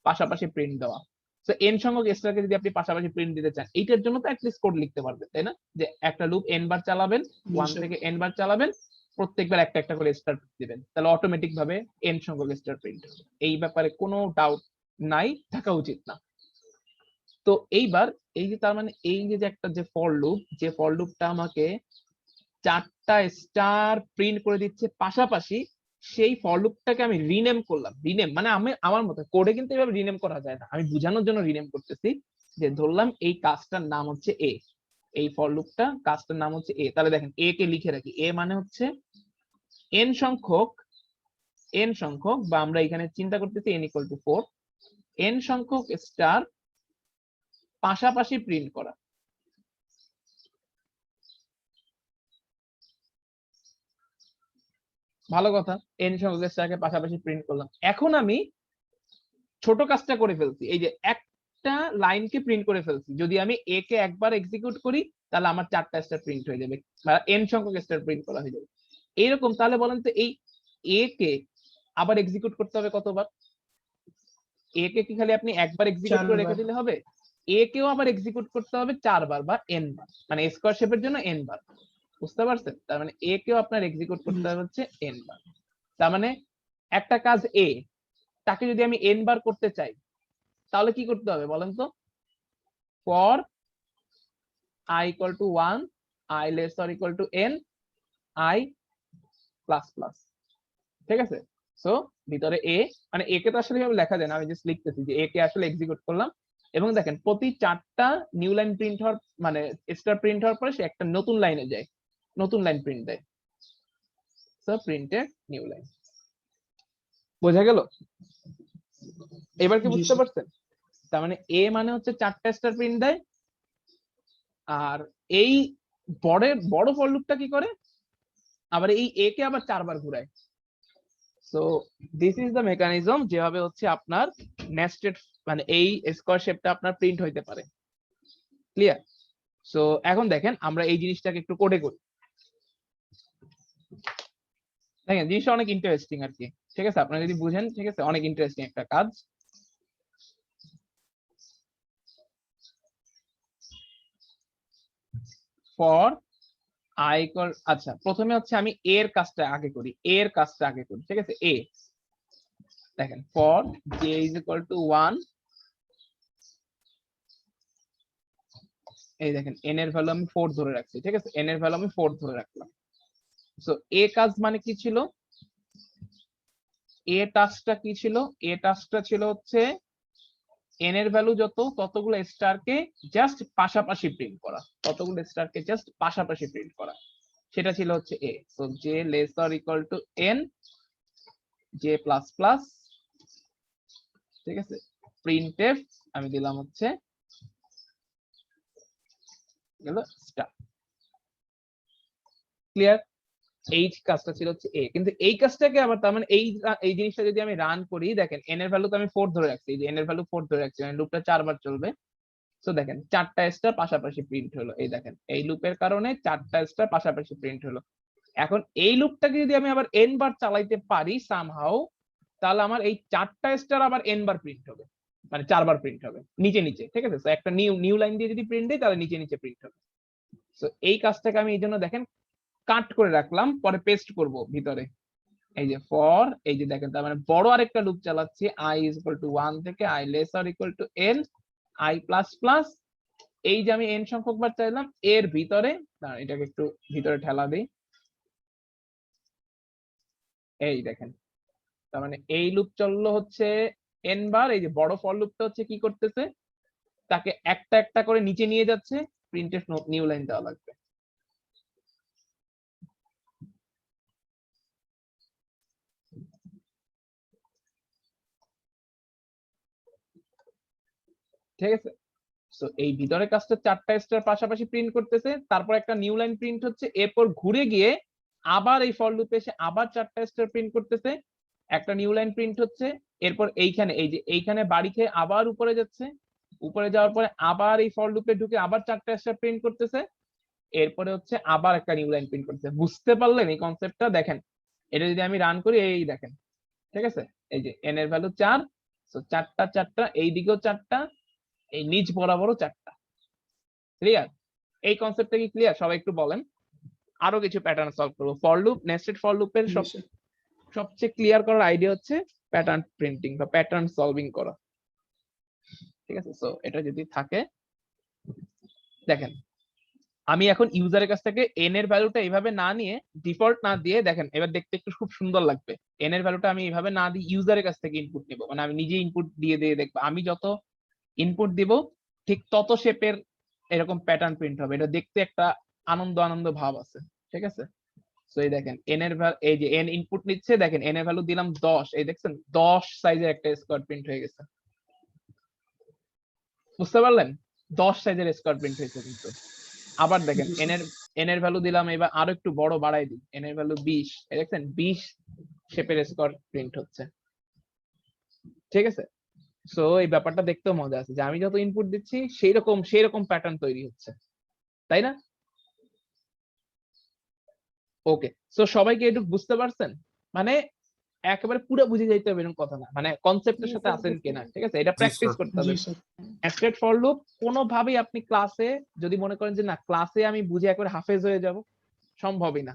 পাশাপাশি প্রিন্ট দেওয়া। তো n সংখ্যক স্টারকে যদি আপনি পাশাপাশি প্রিন্ট দিতে চান, এইটার জন্য তো অ্যাটলিস্ট কোড লিখতে পারবেন, তাই না, যে একটা লুপ n বার চালাবেন, 1 স্যার। থেকে n বার চালাবেন, প্রত্যেকবার একটা একটা করে স্টার দিবেন, তাহলে অটোমেটিক ভাবে n সংখ্যক স্টার প্রিন্ট হবে। এই ব্যাপারে কোনো ডাউট নাই, থাকা উচিত না। তো এইবার এই যে তার মানে এই যে একটা যে ফর লুপ, যে ফর লুপটা আমাকে চারটা স্টার প্রিন্ট করে দিচ্ছে পাশাপাশি, সেই ফর লুপটাকে আমি রিনেম করলাম। রিনেম মানে আমি আমার মতে, কোডে কিন্তু এভাবে রিনেম করা যায় না, আমি বোঝানোর জন্য রিনেম করতেছি। যে ধরলাম এই কাজটার নাম হচ্ছে এ, এই ফর লুপটা কাজটার নাম হচ্ছে এ, তাহলে দেখেন এ কে লিখে রাখি, এ মানে হচ্ছে n সংখ্যক, বা আমরা এখানে চিন্তা করতেছি n = 4, n সংখ্যক স্টার পাশাপাশি প্রিন্ট করা। ভালো কথা, n সংখ্যক স্টারকে পাশাপাশি প্রিন্ট করলাম। এখন আমি ছোট কাজটা করে ফেলছি, এই যে একটা লাইনকে প্রিন্ট করে ফেলছি। যদি আমি a কে একবার এক্সিকিউট করি তাহলে আমার চারটা স্টার প্রিন্ট হয়ে যাবে, বা n সংখ্যক স্টার প্রিন্ট করা হয়ে যাবে এইরকম। তাহলে বলেন তো এই a কে আবার এক্সিকিউট করতে হবে কতবার? a কে কি খালি আপনি একবার এক্সিকিউট করে রেখে দিলে হবে? a কেও আবার এক্সিকিউট করতে হবে 4 বার বা n বার, মানে স্কয়ার শেপের জন্য n বার। বুঝতে পারছেন? তার মানে a কেও আপনার এক্সিকিউট করতে হবে হচ্ছে n বার। তার মানে একটা কাজ a, তাকে যদি আমি n বার করতে চাই তাহলে কি করতে হবে বলেন তো? For i = 1, i <= n, i ++, ঠিক আছে। সো ভিতরে a, মানে a কে তো আসলে এভাবে লেখা যায় না, আমি জাস্ট লিখতেছি যে a কে আসলে এক্সিকিউট করলাম, এবং দেখেন প্রতি চারটা নিউ লাইন প্রিন্ট হওয়ার মানে স্টার প্রিন্ট হওয়ার পরে সে একটা নতুন লাইনে যায়, নতুন লাইন প্রিন্ট দেয়। So printed new line. বোঝা গেল? এবার কি জি বুঝতে স্যার। পারছেন? তার মানে a মানে হচ্ছে চারটা স্টার প্রিন্ট দেয়, আর এই বড় ফর লুপটা কি করে, আবার এই a কে আবার 4 বার ঘুরায়। So this is the mechanism যেভাবে হচ্ছে আপনার নেস্টেড মানে এই স্কয়ার শেপটা আপনার প্রিন্ট হইতে পারে। ক্লিয়ার? সো এখন দেখেন আমরা এই জিনিসটাকে একটু কোডে করি। দেখেন জিনিসটা অনেক ইন্টারেস্টিং আর কি, ঠিক আছে, আপনারা যদি বুঝেন, ঠিক আছে, অনেক ইন্টারেস্টিং একটা কাজ। ফর i = আচ্ছা প্রথমে হচ্ছে আমি a এর কাজটা আগে করি, ঠিক আছে। a দেখেন ফর j = 1, এই দেখেন n এর ভ্যালু আমি 4 ধরে রাখছি, ঠিক আছে, n এর ভ্যালু আমি 4 ধরে রাখলাম। সো এ কাজ মানে কি ছিল, এ টাস্কটা কি ছিল, এ টাস্কটা ছিল হচ্ছে n এর ভ্যালু যত ততগুলো স্টারকে জাস্ট পাশাপাশি প্রিন্ট করা, ততগুলো স্টারকে জাস্ট পাশাপাশি প্রিন্ট করা, সেটা ছিল হচ্ছে A. So J less or equal to n J plus plus, ঠিক আছে, প্রিন্টএফ আমি দিলাম হচ্ছে গেল স্টার। ক্লিয়ার? এই কাজটা ছিল হচ্ছে এ, কিন্তু এই কাজটাকে আবার তার মানে এই জিনিসটা যদি আমি রান করি, দেখেন n এর ভ্যালু তো আমি 4 ধরে রাখছি, এই যে n এর ভ্যালু 4 ধরে রাখছি, মানে লুপটা 4 বার চলবে। সো দেখেন 4টা স্টার পাশাপাশি প্রিন্ট হলো, এই দেখেন এই লুপের কারণে 4টা স্টার পাশাপাশি প্রিন্ট হলো। এখন এই লুপটাকে যদি আমি আবার n বার চালাইতে পারি সামহাউ, তাহলে আমার এই 4টা স্টার আবার n বার প্রিন্ট হবে, মানে 4 বার প্রিন্ট হবে নিচে নিচে, ঠিক আছে। সো একটা নিউ লাইন দিয়ে যদি প্রিন্ট দেই তাহলে নিচে নিচে প্রিন্ট হবে। সো এই কাজটাকে আমি এই জন্য দেখেন কাট করে রাখলাম, পরে পেস্ট করব ভিতরে। এই যে ফর, এই যে দেখেন তার মানে বড় আরেকটা লুপ চালাচ্ছি, i is equal to 1 থেকে i less or equal to n i plus plus, এই যে আমি n সংখ্যক বার চাইলাম এর ভিতরে, এটাকে একটু ভিতরে ঠেলা দিই, এই দেখেন তার মানে এই লুপ চললো হচ্ছে n বার, এই যে বড় ফর লুপটা হচ্ছে কি করতেছে, তাকে একটা একটা করে নিচে নিয়ে যাচ্ছে, প্রিন্টএফ নিউ লাইন দেওয়া লাগবে। ঠিক আছে, সো এই ভিতরে কাজটা 4টা স্টার পাশাপাশি প্রিন্ট করতেছে, তারপর একটা নিউ লাইন প্রিন্ট হচ্ছে, এরপর ঘুরে গিয়ে আবার এই ফর লুপে এসে আবার 4টা স্টার প্রিন্ট করতেছে, একটা নিউ লাইন প্রিন্ট হচ্ছে, এরপর এইখানে এই যে এইখানে বাড়ি খেয়ে আবার উপরে যাচ্ছে, উপরে যাওয়ার পরে আবার এই ফর লুপে ঢুকে আবার 4টা স্টার প্রিন্ট করতেছে, এরপরে হচ্ছে আবার একটা নিউ লাইন প্রিন্ট করতেছে। বুঝতে পারলেন এই কনসেপ্টটা? দেখেন এটা যদি আমি রান করি, এই দেখেন, ঠিক আছে, এই যে n এর ভ্যালু 4, সো 4টা এই দিকেও 4টা, এই নিচ বরাবরও 4টা। ক্লিয়ার? এই কনসেপ্টটা কি ক্লিয়ার? সবাই একটু বলেন। আরো কিছু প্যাটার্ন সলভ করবো। ফর লুপ, নেস্টেড ফর লুপের সবচেয়ে ক্লিয়ার করার আইডিয়া হচ্ছে প্যাটার্ন প্রিন্টিং বা প্যাটার্ন সলভিং করা, ঠিক আছে। সো এটা যদি থাকে, দেখেন আমি এখন ইউজারের কাছ থেকে n এর ভ্যালুটা এইভাবে না নিয়ে, ডিফল্ট না দিয়ে, দেখেন এবার দেখতে একটু খুব সুন্দর লাগবে, n এর ভ্যালুটা আমি এইভাবে না দিয়ে ইউজারের কাছ থেকে ইনপুট নিব, মানে আমি নিজে ইনপুট দিয়ে দিয়ে দেখবো, আমি যত ইনপুট দিব ঠিক তত শেপের এরকম প্যাটার্ন প্রিন্ট হবে, এটা দেখতে একটা আনন্দ আনন্দ ভাব আছে, ঠিক আছে। সো এই দেখেন n এর এই যে n ইনপুট নিচ্ছে, দেখেন n এর ভ্যালু দিলাম 10, এই দেখছেন 10 সাইজের একটা স্কোয়ার প্রিন্ট হয়ে গেছে, বুঝতে পারলেন? 10 সাইজের স্কোয়ার প্রিন্ট হয়েছে কিন্তু। আবার দেখেন n এর ভ্যালু দিলাম, এবার আরো একটু বড় বাড়াই দিই, n এর ভ্যালু 20, এই দেখছেন 20 শেপের স্কোয়ার প্রিন্ট হচ্ছে, ঠিক আছে। সো এই ব্যাপারটা দেখতেও মজা আছে যে আমি যত ইনপুট দিচ্ছি সেই রকম প্যাটার্ন তৈরি হচ্ছে, তাই না? ওকে, সো সবাইকে একটু বুঝতে পারছেন? মানে একেবারে পুরো বুঝে যাইতে হবে এরকম কথা না, মানে কনসেপ্টের সাথে আছেন কিনা, ঠিক আছে, এটা প্র্যাকটিস করতে হবে। জি স্যার। নেস্টেড ফর লুপ কোনোভাবেই আপনি ক্লাসে যদি মনে করেন যে না ক্লাসে আমি বুঝে একবারে হাফেজ হয়ে যাব, সম্ভবই না,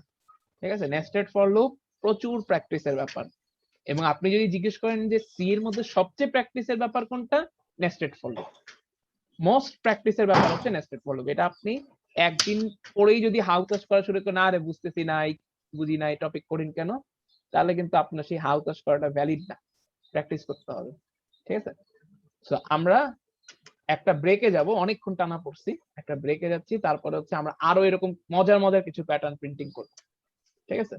ঠিক আছে। নেস্টেড ফর লুপ প্রচুর প্র্যাকটিসের ব্যাপার, এবং আপনি যদি জিজ্ঞেস করেন যে সি এর মধ্যে সবচেয়ে প্র্যাকটিসের ব্যাপার কোনটা, নেস্টেড ফর লুপ। মোস্ট প্র্যাকটিসের ব্যাপার হচ্ছে নেস্টেড ফর লুপ। এটা আপনি একদিন পরেই যদি হাউ চাষ করা শুরু করেন, না রে বুঝতেছি না, বুঝি না, এই টপিক করেন কেন, তাহলে কিন্তু আপনার সেই হাউ চাষ করাটা ভ্যালিড না, প্র্যাকটিস করতে হবে, ঠিক আছে। সো আমরা একটা ব্রেকে যাব, অনেকক্ষণ টানা পড়ছি, একটা ব্রেকে যাচ্ছি, তারপরে হচ্ছে আমরা আরো এরকম মজার মজার কিছু প্যাটার্ন প্রিন্টিং করব, ঠিক আছে।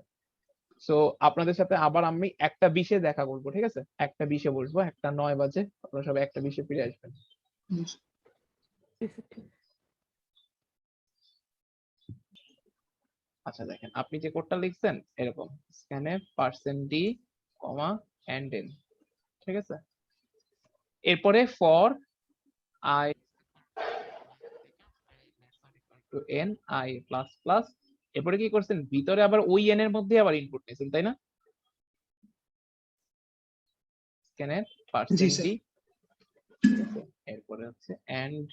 সো আপনাদের সাথে আবার আমি 1:20 দেখা করবো, ঠিক আছে, 1:20 বসবো, 1:09 বাজে, আপনারা সবাই 1:20 ফিরে আসবেন। জি স্যার। আচ্ছা দেখেন আপনি যে কোডটা লিখছেন এরকম scanf %d, and n, ঠিক আছে। এরপরে for i to n i plus plus, এরপরে কি করছেন, ভিতরে আবার ওই n এর মধ্যে আবার ইনপুট নিয়েছেন, তাই না? scanf জি %d, স্যার। এরপরে হচ্ছে and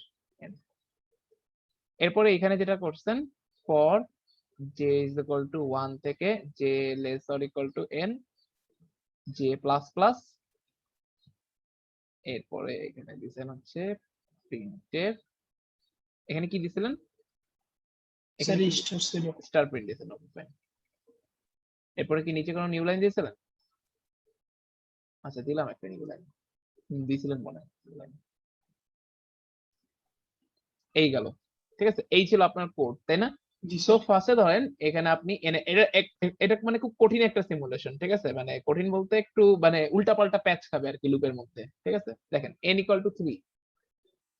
n, এরপরে এখানে যেটা করছেন for j is equal to 1 থেকে j less or equal to n j plus plus, এরপরে এখানে দিয়েছেন হচ্ছে printf এখানে কি দিছিলেন? স্যার স্টার ছিল। স্টার প্রিন্ট দিয়েছেন। এরপরে কি নিচে কোনো নিউ লাইন দিয়েছিলেন? আচ্ছা দিলাম একটা নিউ লাইন, দিয়েছিলেন মনে হয় new line। এই গেল, ঠিক আছে, এই ছিল আপনার কোড, তাই না? জি সো স্যার। ফার্স্টে ধরেন এখানে আপনি এটা মানে খুব কঠিন একটা সিমুলেশন, ঠিক আছে, মানে কঠিন বলতে একটু মানে উল্টাপাল্টা প্যাচ খাবে আর কি লুপের মধ্যে, ঠিক আছে। দেখেন n = 3,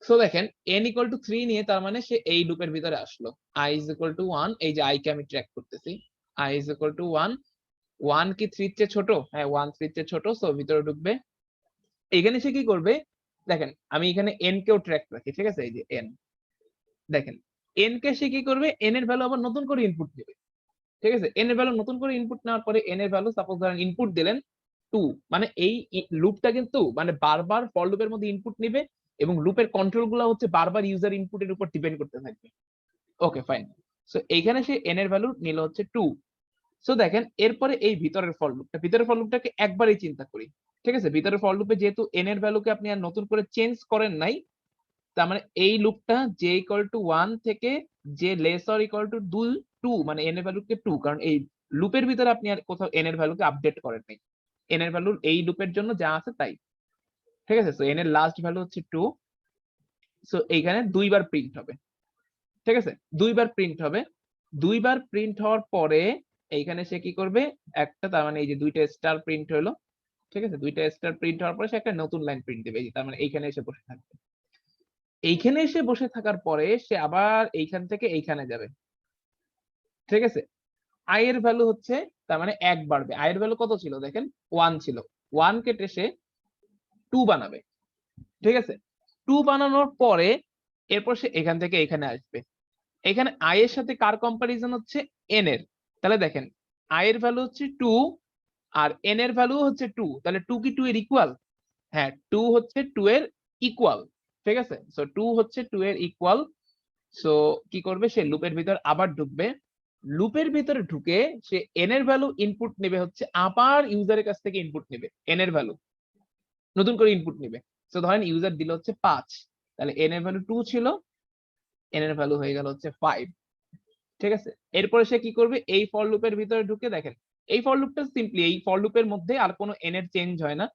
সো দেখেন n = 3 নিয়ে তার মানে সে এই লুপের ভিতরে আসলো। I = 1, এই যে i কে আমি ট্র্যাক করতেছি, I = 1, 1 কি 3 এর চেয়ে ছোট? হ্যাঁ 1 3 এর চেয়ে ছোট, সো ভিতরে ঢুকবে। এখানে সে কি করবে? দেখেন আমি এখানে n কেও ট্র্যাক রাখি, ঠিক আছে, এই যে n, দেখেন n কে সে কি করবে? n এর ভ্যালু আবার নতুন করে ইনপুট নেবে, ঠিক আছে। n এর ভ্যালু নতুন করে ইনপুট নেওয়ার পরে n এর ভ্যালু সাপোজ ধরেন ইনপুট দিলেন 2, মানে এই লুপটা কিন্তু মানে বারবার ফর লুপের মধ্যে ইনপুট নেবে এবং লুপের কন্ট্রোল গুলো হচ্ছে বারবার ইউজার ইনপুটের উপর ডিপেন্ড করতে থাকবে। ওকে ফাইন, সো এইখানে সে n এর ভ্যালু নিল হচ্ছে 2। সো দেখেন এরপরে এই ভিতরের ফর লুপটাকে একবারই চিন্তা করি, ঠিক আছে। ভিতরের ফর লুপে যেহেতু n এর ভ্যালুকে আপনি আর নতুন করে চেঞ্জ করেন নাই, তার মানে এই লুপটা j = 1 থেকে j <= 2, মানে n এর ভ্যালুকে 2, কারণ এই লুপের ভিতরে আপনি আর কোথাও n এর ভ্যালুকে আপডেট করেন নাই। n এর ভ্যালু এই লুপের জন্য যা আছে তাই, ঠিক আছে। সো n এর লাস্ট ভ্যালু হচ্ছে 2, সো এইখানে দুইবার প্রিন্ট হবে, ঠিক আছে, দুইবার প্রিন্ট হবে। দুইবার প্রিন্ট হওয়ার পরে এইখানে সে কি করবে? একটা, তার মানে এই যে দুইটা স্টার প্রিন্ট হলো, ঠিক আছে, দুইটা স্টার প্রিন্ট হওয়ার পরে সে একটা নতুন লাইন প্রিন্ট দেবে, তার মানে এইখানে এসে বসে থাকবে। এইখানে এসে বসে থাকার পরে সে আবার এইখান থেকে এইখানে যাবে, ঠিক আছে। i এর ভ্যালু হচ্ছে তার মানে 1 বাড়বে। i এর ভ্যালু কত ছিল? দেখেন 1 ছিল, 1 কেটে সে 2 বানাবে, ঠিক আছে। 2 বানানোর পরে এরপর সে এখান থেকে এখানে আসবে। এখানে i এর সাথে কার কম্পারিজন হচ্ছে? n এর। তাহলে দেখেন i এর ভ্যালু হচ্ছে 2 আর n এর ভ্যালু হচ্ছে 2, তাহলে 2 কি 2 এর ইকুয়াল? হ্যাঁ 2 হচ্ছে 2 এর ইকুয়াল, ঠিক আছে। সো 2 হচ্ছে 2 এর ইকুয়াল। সো কি করবে? সে লুপের ভিতর আবার ঢুকবে, লুপের ভিতরে ঢুকে সে n এর ভ্যালু ইনপুট নেবে হচ্ছে, আবার ইউজারের কাছ থেকে ইনপুট নেবে n এর ভ্যালু নতুন করে ইনপুট নেবে। সো ধরেন ইউজার দিল হচ্ছে 5, তাহলে n এর ভ্যালু 2 ছিল, n এর ভ্যালু হয়ে গেল হচ্ছে 5, ঠিক আছে। এরপরে সে কি করবে? এই ফর লুপের ভিতরে ঢুকে দেখেন এই ফর লুপটা সিম্পলি এই ফর লুপের মধ্যে আর কোনো n এর চেঞ্জ হয় না,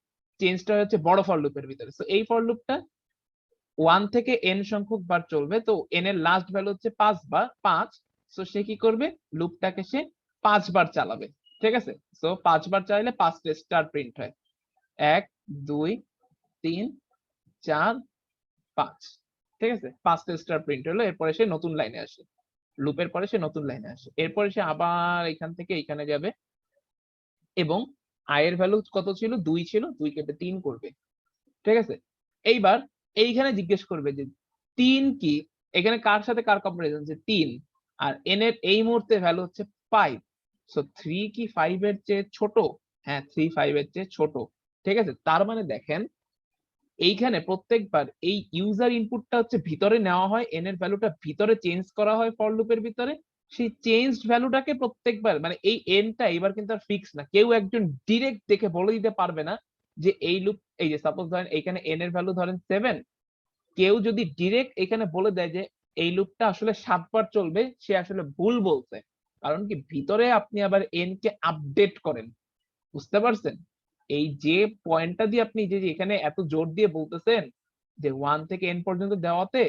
চেঞ্জটা হচ্ছে বড় ফর লুপের ভিতরে। সো এই ফর লুপটা 1 থেকে n সংখ্যক বার চলবে, তো n এর লাস্ট ভ্যালু হচ্ছে 5, সো সে কি করবে? লুপটাকে সে 5 বার চালাবে, ঠিক আছে। সো 5 বার চাইলে 5টা স্টার প্রিন্ট হয়, 1 2 3 4 5, ঠিক আছে, 5টা স্টার প্রিন্ট হলো। এরপরে সে নতুন লাইনে আসে, লুপের পরে সে নতুন লাইনে আসে। এরপরে সে আবার এখান থেকে এইখানে যাবে এবং i এর ভ্যালু কত ছিল? 2 ছিল, 2 কেটে 3 করবে, ঠিক আছে। এইবার এইখানে জিজ্ঞেস করবে যে 3 কি? এখানে কার সাথে কার কম্পারিজন? যে 3 আর n এর এই মুহূর্তে ভ্যালু হচ্ছে 5, সো 3 কি 5 এর চেয়ে ছোট? হ্যাঁ 3 5 এর চেয়ে ছোট, ঠিক আছে। তার মানে দেখেন এইখানে প্রত্যেকবার এই ইউজার ইনপুটটা হচ্ছে ভিতরে নেওয়া হয়, n এর ভ্যালুটা ভিতরে চেঞ্জ করা হয় ফর লুপের ভিতরে, সেই চেঞ্জড ভ্যালুটাকে প্রত্যেকবার মানে এই n টা এবার কিন্তু আর ফিক্স না, কেউ একজন ডিরেক্ট দেখে বলে দিতে পারবে না যে এই লুপ, এই যে সাপোজ ধরেন এখানে n এর ভ্যালু ধরেন 7, কেউ যদি ডিরেক্ট এখানে বলে দেয় যে এই লুপটা আসলে 7 বার চলবে, সে আসলে ভুল বলছে। কারণ কি ভিতরে আপনি আবার n কে আপডেট করেন, বুঝতে পারছেন? এই যে পয়েন্টটা দিয়ে আপনি যে এখানে এত জোর দিয়ে বলতেছেন যে 1 থেকে n পর্যন্ত দেওয়াতে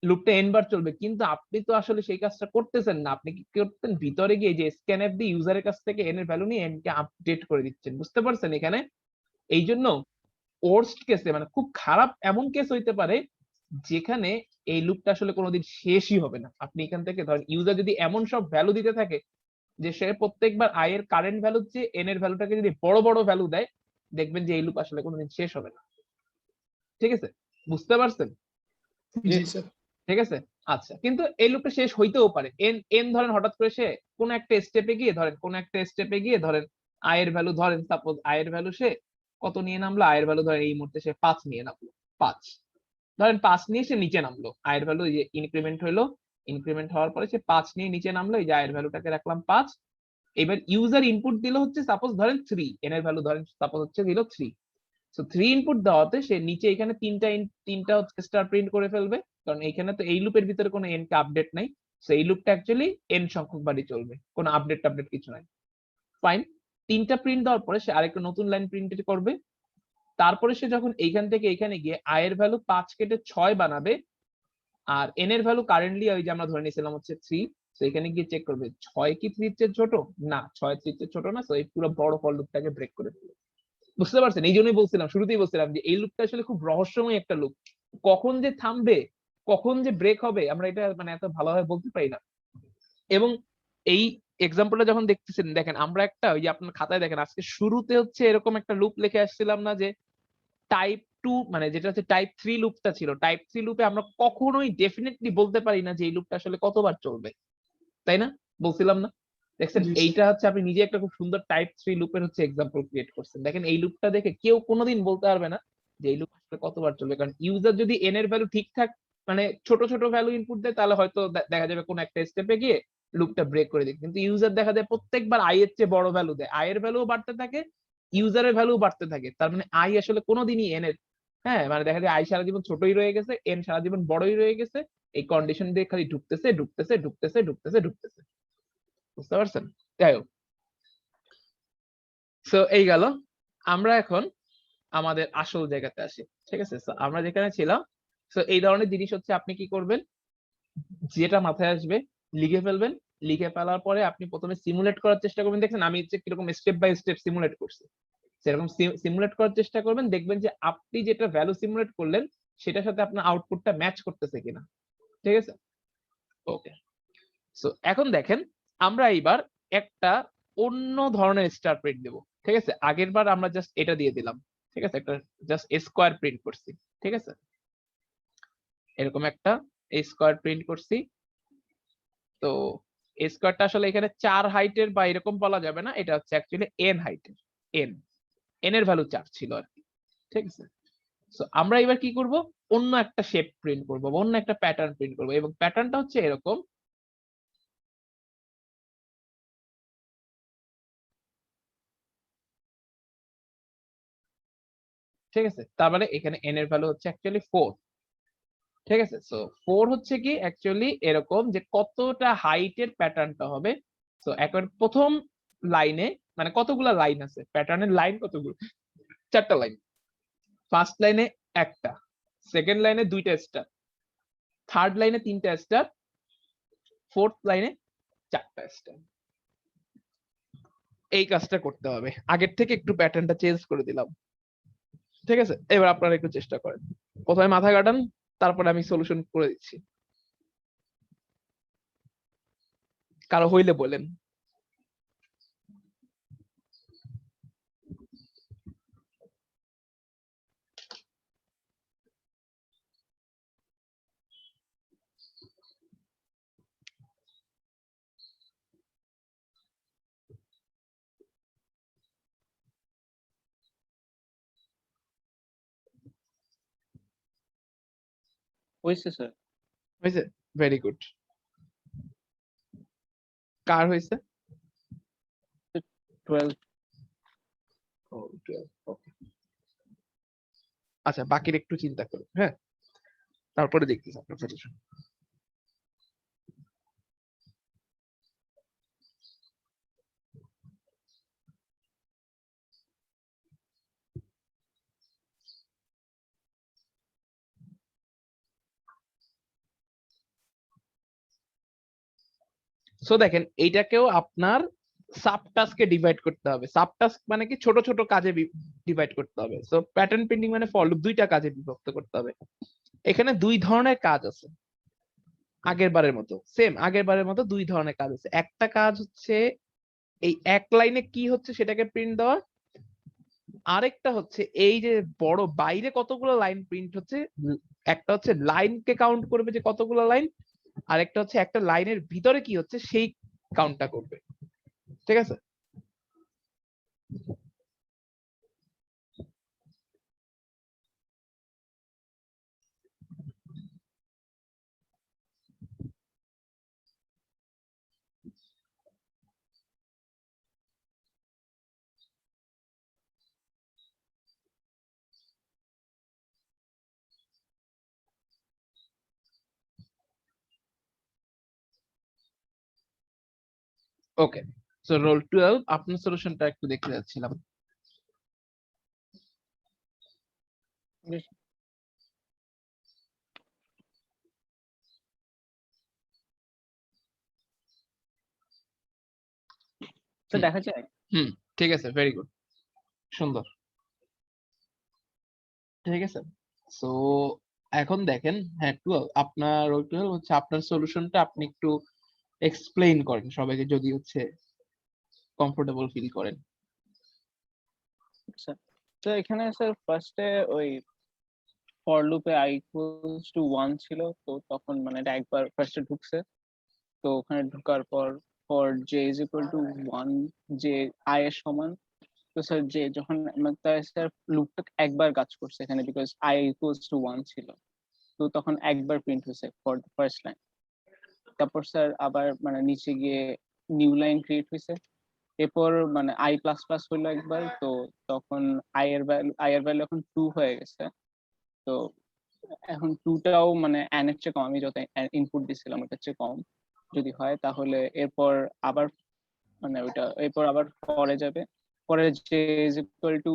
লুপটা n বার চলবে, কিন্তু আপনি তো আসলে সেই কাজটা করতেছেন না। আপনি কি করতেন? ভিতরে গিয়ে যে স্ক্যানএফ দিয়ে ইউজারের কাছ থেকে n এর ভ্যালু নিয়ে n কে আপডেট করে দিচ্ছেন, বুঝতে পারছেন? এখানে এই জন্য ওর্স্ট কেসে মানে খুব খারাপ এমন কেস হইতে পারে যেখানে এই লুপটা আসলে কোনোদিন শেষই হবে না। আপনি এখান থেকে ধরেন ইউজার যদি এমন সব ভ্যালু দিতে থাকে যে সে প্রত্যেকবার i এর কারেন্ট ভ্যালুর চেয়ে n এর ভ্যালুটাকে যদি বড় বড় ভ্যালু দেয়, দেখবেন যে এই লুপ আসলে কোনোদিন শেষ হবে না, ঠিক আছে, বুঝতে পারছেন? জি স্যার। ঠিক আছে, আচ্ছা, কিন্তু এই লুপটা শেষ হইতেও পারে। n ধরেন হঠাৎ করে সে কোন একটা স্টেপে গিয়ে ধরেন i এর ভ্যালু ধরেন সাপোজ i এর ভ্যালু সে কত নিয়ে নামলো? i এর ভ্যালু ধরেন এই মুহূর্তে সে 5 নিয়ে নামলো, 5 ধরেন 5 নিয়ে সে নিচে নামলো, i এর ভ্যালু এই যে ইনক্রিমেন্ট হলো, ইনক্রিমেন্ট হওয়ার পরে সে 5 নিয়ে নিচে নামলো, এই যে i এর ভ্যালুটাকে রাখলাম 5। এবার ইউজার ইনপুট দিল হচ্ছে সাপোজ ধরেন 3, n এর ভ্যালু ধরেন সাপোজ হচ্ছে দিল 3, সো 3 ইনপুট দেওয়াতে সে নিচে এখানে তিনটা হচ্ছে স্টার প্রিন্ট করে ফেলবে, কারণ এইখানে তো এই লুপের ভিতরে কোনো n কে আপডেট নাই, সো এই লুপটা অ্যাকচুয়ালি n সংখ্যক বারই চলবে, কোনো আপডেট কিছু নাই। ফাইন, 3টা প্রিন্ট দেওয়ার পরে সে আরেকটা নতুন লাইন প্রিন্ট করবে। তারপরে সে যখন এইখান থেকে এখানে গিয়ে i এর ভ্যালু 5 কেটে 6 বানাবে, আর n এর ভ্যালু কারেন্টলি ওই যে আমরা ধরে নিয়েছিলাম হচ্ছে 3, তো এখানে গিয়ে চেক করবে 6 কি 3 এর চেয়ে ছোট, না 6 3 এর চেয়ে ছোট না, সো এই পুরো বড় ফর লুপটাকে ব্রেক করে দিবে। বুঝতে পারছেন? এই জন্যই বলছিলাম, শুরুতেই বলছিলাম যে এই লুপটা আসলে খুব রহস্যময় একটা লুপ, কখন যে থামবে কখন যে ব্রেক হবে আমরা এটা মানে এত ভালোভাবে বলতে পারি না। এবং এই এক্সাম্পলটা যখন দেখতেছেন, দেখেন আমরা একটা ওই যে আপনার খাতায় দেখেন আজকে শুরুতে হচ্ছে এরকম একটা লুপ লিখে আসছিলাম না, যে টাইপ 2 মানে যেটা হচ্ছে টাইপ 3 লুপটা ছিল, টাইপ 3 লুপে আমরা কখনোই ডেফিনেটলি বলতে পারি না যে এই লুপটা আসলে কতবার চলবে, তাই না? বলছিলাম না? দেখছেন, জি, স্যার। এইটা হচ্ছে আপনি নিজে একটা খুব সুন্দর টাইপ 3 লুপের হচ্ছে এক্সাম্পল ক্রিয়েট করছেন। দেখেন এই লুপটা দেখে কেউ কোনোদিন বলতে পারবে না যে এই লুপ আসলে কতবার চলবে, কারণ ইউজার যদি n এর ভ্যালু ঠিকঠাক মানে ছোট ছোট ভ্যালু ইনপুট দেয় তাহলে হয়তো দেখা যাবে কোন একটা স্টেপে গিয়ে লুপটা ব্রেক করে দিবে, কিন্তু ইউজার দেখা যায় প্রত্যেকবার i এর চেয়ে বড় ভ্যালু দেয়, i এর ভ্যালুও বাড়তে থাকে, ইউজারের ভ্যালু বাড়তে থাকে, তার মানে i আসলে কোনোদিনই n এর, হ্যাঁ মানে দেখা যায় i সারা জীবন ছোটই রয়ে গেছে, n সারা জীবন বড়ই রয়ে গেছে, এই কন্ডিশন দিয়ে খালি ঢুকতেছে ঢুকতেছে ঢুকতেছে ঢুকতেছে ঢুকতেছে। বুঝতে পারছেন? যাই হোক, সো এই গেল, আমরা এখন আমাদের আসল জায়গাতে আসি। ঠিক আছে, সো আমরা যেখানে ছিলাম, সো এই ধরনের জিনিস হচ্ছে আপনি কি করবেন, যেটা মাথায় আসবে লিখে ফেলবেন, লিখে ফেলার পরে আপনি প্রথমে সিমুলেট করার চেষ্টা করবেন। দেখছেন আমি হচ্ছে কিরকম স্টেপ বাই স্টেপ সিমুলেট করছি, সেরকম সিমুলেট করার চেষ্টা করবেন, দেখবেন যে আপনি যেটা ভ্যালু সিমুলেট করলেন সেটার সাথে আপনার আউটপুটটা ম্যাচ করতেছে কিনা। ঠিক আছে, ওকে। সো এখন দেখেন আমরা এইবার একটা অন্য ধরনের স্টার প্রিন্ট দেবো। ঠিক আছে, আগের বার আমরা জাস্ট এটা দিয়ে দিলাম, ঠিক আছে, একটা জাস্ট স্কোয়ার প্রিন্ট করছি। ঠিক আছে, এরকম একটা স্কোয়ার প্রিন্ট করছি। তো স্কোয়ারটা আসলে এখানে 4 হাইটের বা এরকম বলা যাবে না, এটা হচ্ছে অ্যাকচুয়ালি n হাইটের, n n এর ভ্যালু 4 ছিল আর কি। ঠিক আছে, সো আমরা এবার কি করব, অন্য একটা শেপ প্রিন্ট করব, অন্য একটা প্যাটার্ন প্রিন্ট করব, এবং প্যাটার্নটা হচ্ছে এরকম। ঠিক আছে, তার মানে এখানে n এর ভ্যালু হচ্ছে অ্যাকচুয়ালি 4। ঠিক আছে, সো 4 হচ্ছে কি অ্যাকচুয়ালি এরকম যে কতটা হাইটের প্যাটার্নটা হবে। সো এখন প্রথম লাইনে মানে কতগুলা লাইন আছে, প্যাটার্নের লাইন কতগুলো, 4টা লাইন। ফার্স্ট লাইনে একটা, সেকেন্ড লাইনে 2টা স্টার, থার্ড লাইনে 3টা স্টার, ফোর্থ লাইনে 4টা স্টার। এই কাজটা করতে হবে, আগের থেকে একটু প্যাটার্নটা চেঞ্জ করে দিলাম। ঠিক আছে, এবার আপনারা একটু চেষ্টা করেন, প্রথমে মাথা কাটান, তারপরে আমি সলিউশন করে দিচ্ছি, কারো হইলে বলেন। হয়েছে স্যার। হয়েছে, ভেরি গুড। কার হয়েছে? 12। ও, 12, okay. আচ্ছা, বাকির একটু চিন্তা করুন, হ্যাঁ, তারপরে দেখতেছি আপনার সলিউশন। সো দেখেন এইটাকেও আপনার সাব টাস্কে ডিভাইড করতে হবে। সাব টাস্ক মানে কি, ছোট ছোট কাজে ডিভাইড করতে হবে। সো প্যাটার্ন প্রিন্টিং মানে ফর লুপ 2টা কাজে বিভক্ত করতে হবে। এখানে 2 ধরনের কাজ আছে, আগের বারের মতো সেম, আগের বারের মতো 2 ধরনের কাজ আছে। একটা কাজ হচ্ছে এই এক লাইনে কি হচ্ছে সেটাকে প্রিন্ট দেওয়া, আরেকটা হচ্ছে এই যে বড় বাইরে কতগুলো লাইন প্রিন্ট হচ্ছে, একটা হচ্ছে লাইনকে কাউন্ট করবে যে কতগুলো লাইন, আরেকটা হচ্ছে একটা লাইনের ভিতরে কি হচ্ছে সেই কাউন্টটা করবে। ঠিক আছে, ওকে, সো রোল 12 আপনার সলিউশনটা একটু দেখতে যাচ্ছিলাম। তো দেখা যায় ঠিক আছে, ভেরি গুড, সুন্দর। ঠিক আছে, সো এখন দেখেন, হ্যাঁ 12 আপনার রোল 12 হচ্ছে আপনার সলিউশনটা আপনি একটু এক্সপ্লেইন করেন সবাইকে, যদি হচ্ছে কমফোর্টেবল ফিল করেন। আচ্ছা, তো এখানে স্যার ফার্স্টে ওই ফর লুপে i ইকুয়ালস টু 1 ছিল, তো তখন মানে এটা একবার ফার্স্টে ঢুকছে, তো ওখানে ঢোকার পর for j is equal to 1, যে i এর সমান। তো স্যার যে যখন তাই স্যার লুপটা একবার কাজ করছে এখানে, বিকজ i ইকুয়ালস টু 1 ছিল, তো তখন একবার প্রিন্ট হয়েছে ফর দ্য ফার্স্ট লাইন। তারপর স্যার আবার মানে নিচে গিয়ে নিউ লাইন ক্রিয়েট হয়েছে, এরপর মানে i প্লাস প্লাস হইলো একবার, তো তখন i এর ভ্যালু এখন 2 হয়ে গেছে। তো এখন 2টাও মানে n এর চেয়ে কম, আমি যত ইনপুট দিছিলাম ওটার চেয়ে কম যদি হয়, তাহলে এরপর আবার মানে ওইটা এরপর আবার পরে যাবে, পরে j ইজ ইকুয়াল টু,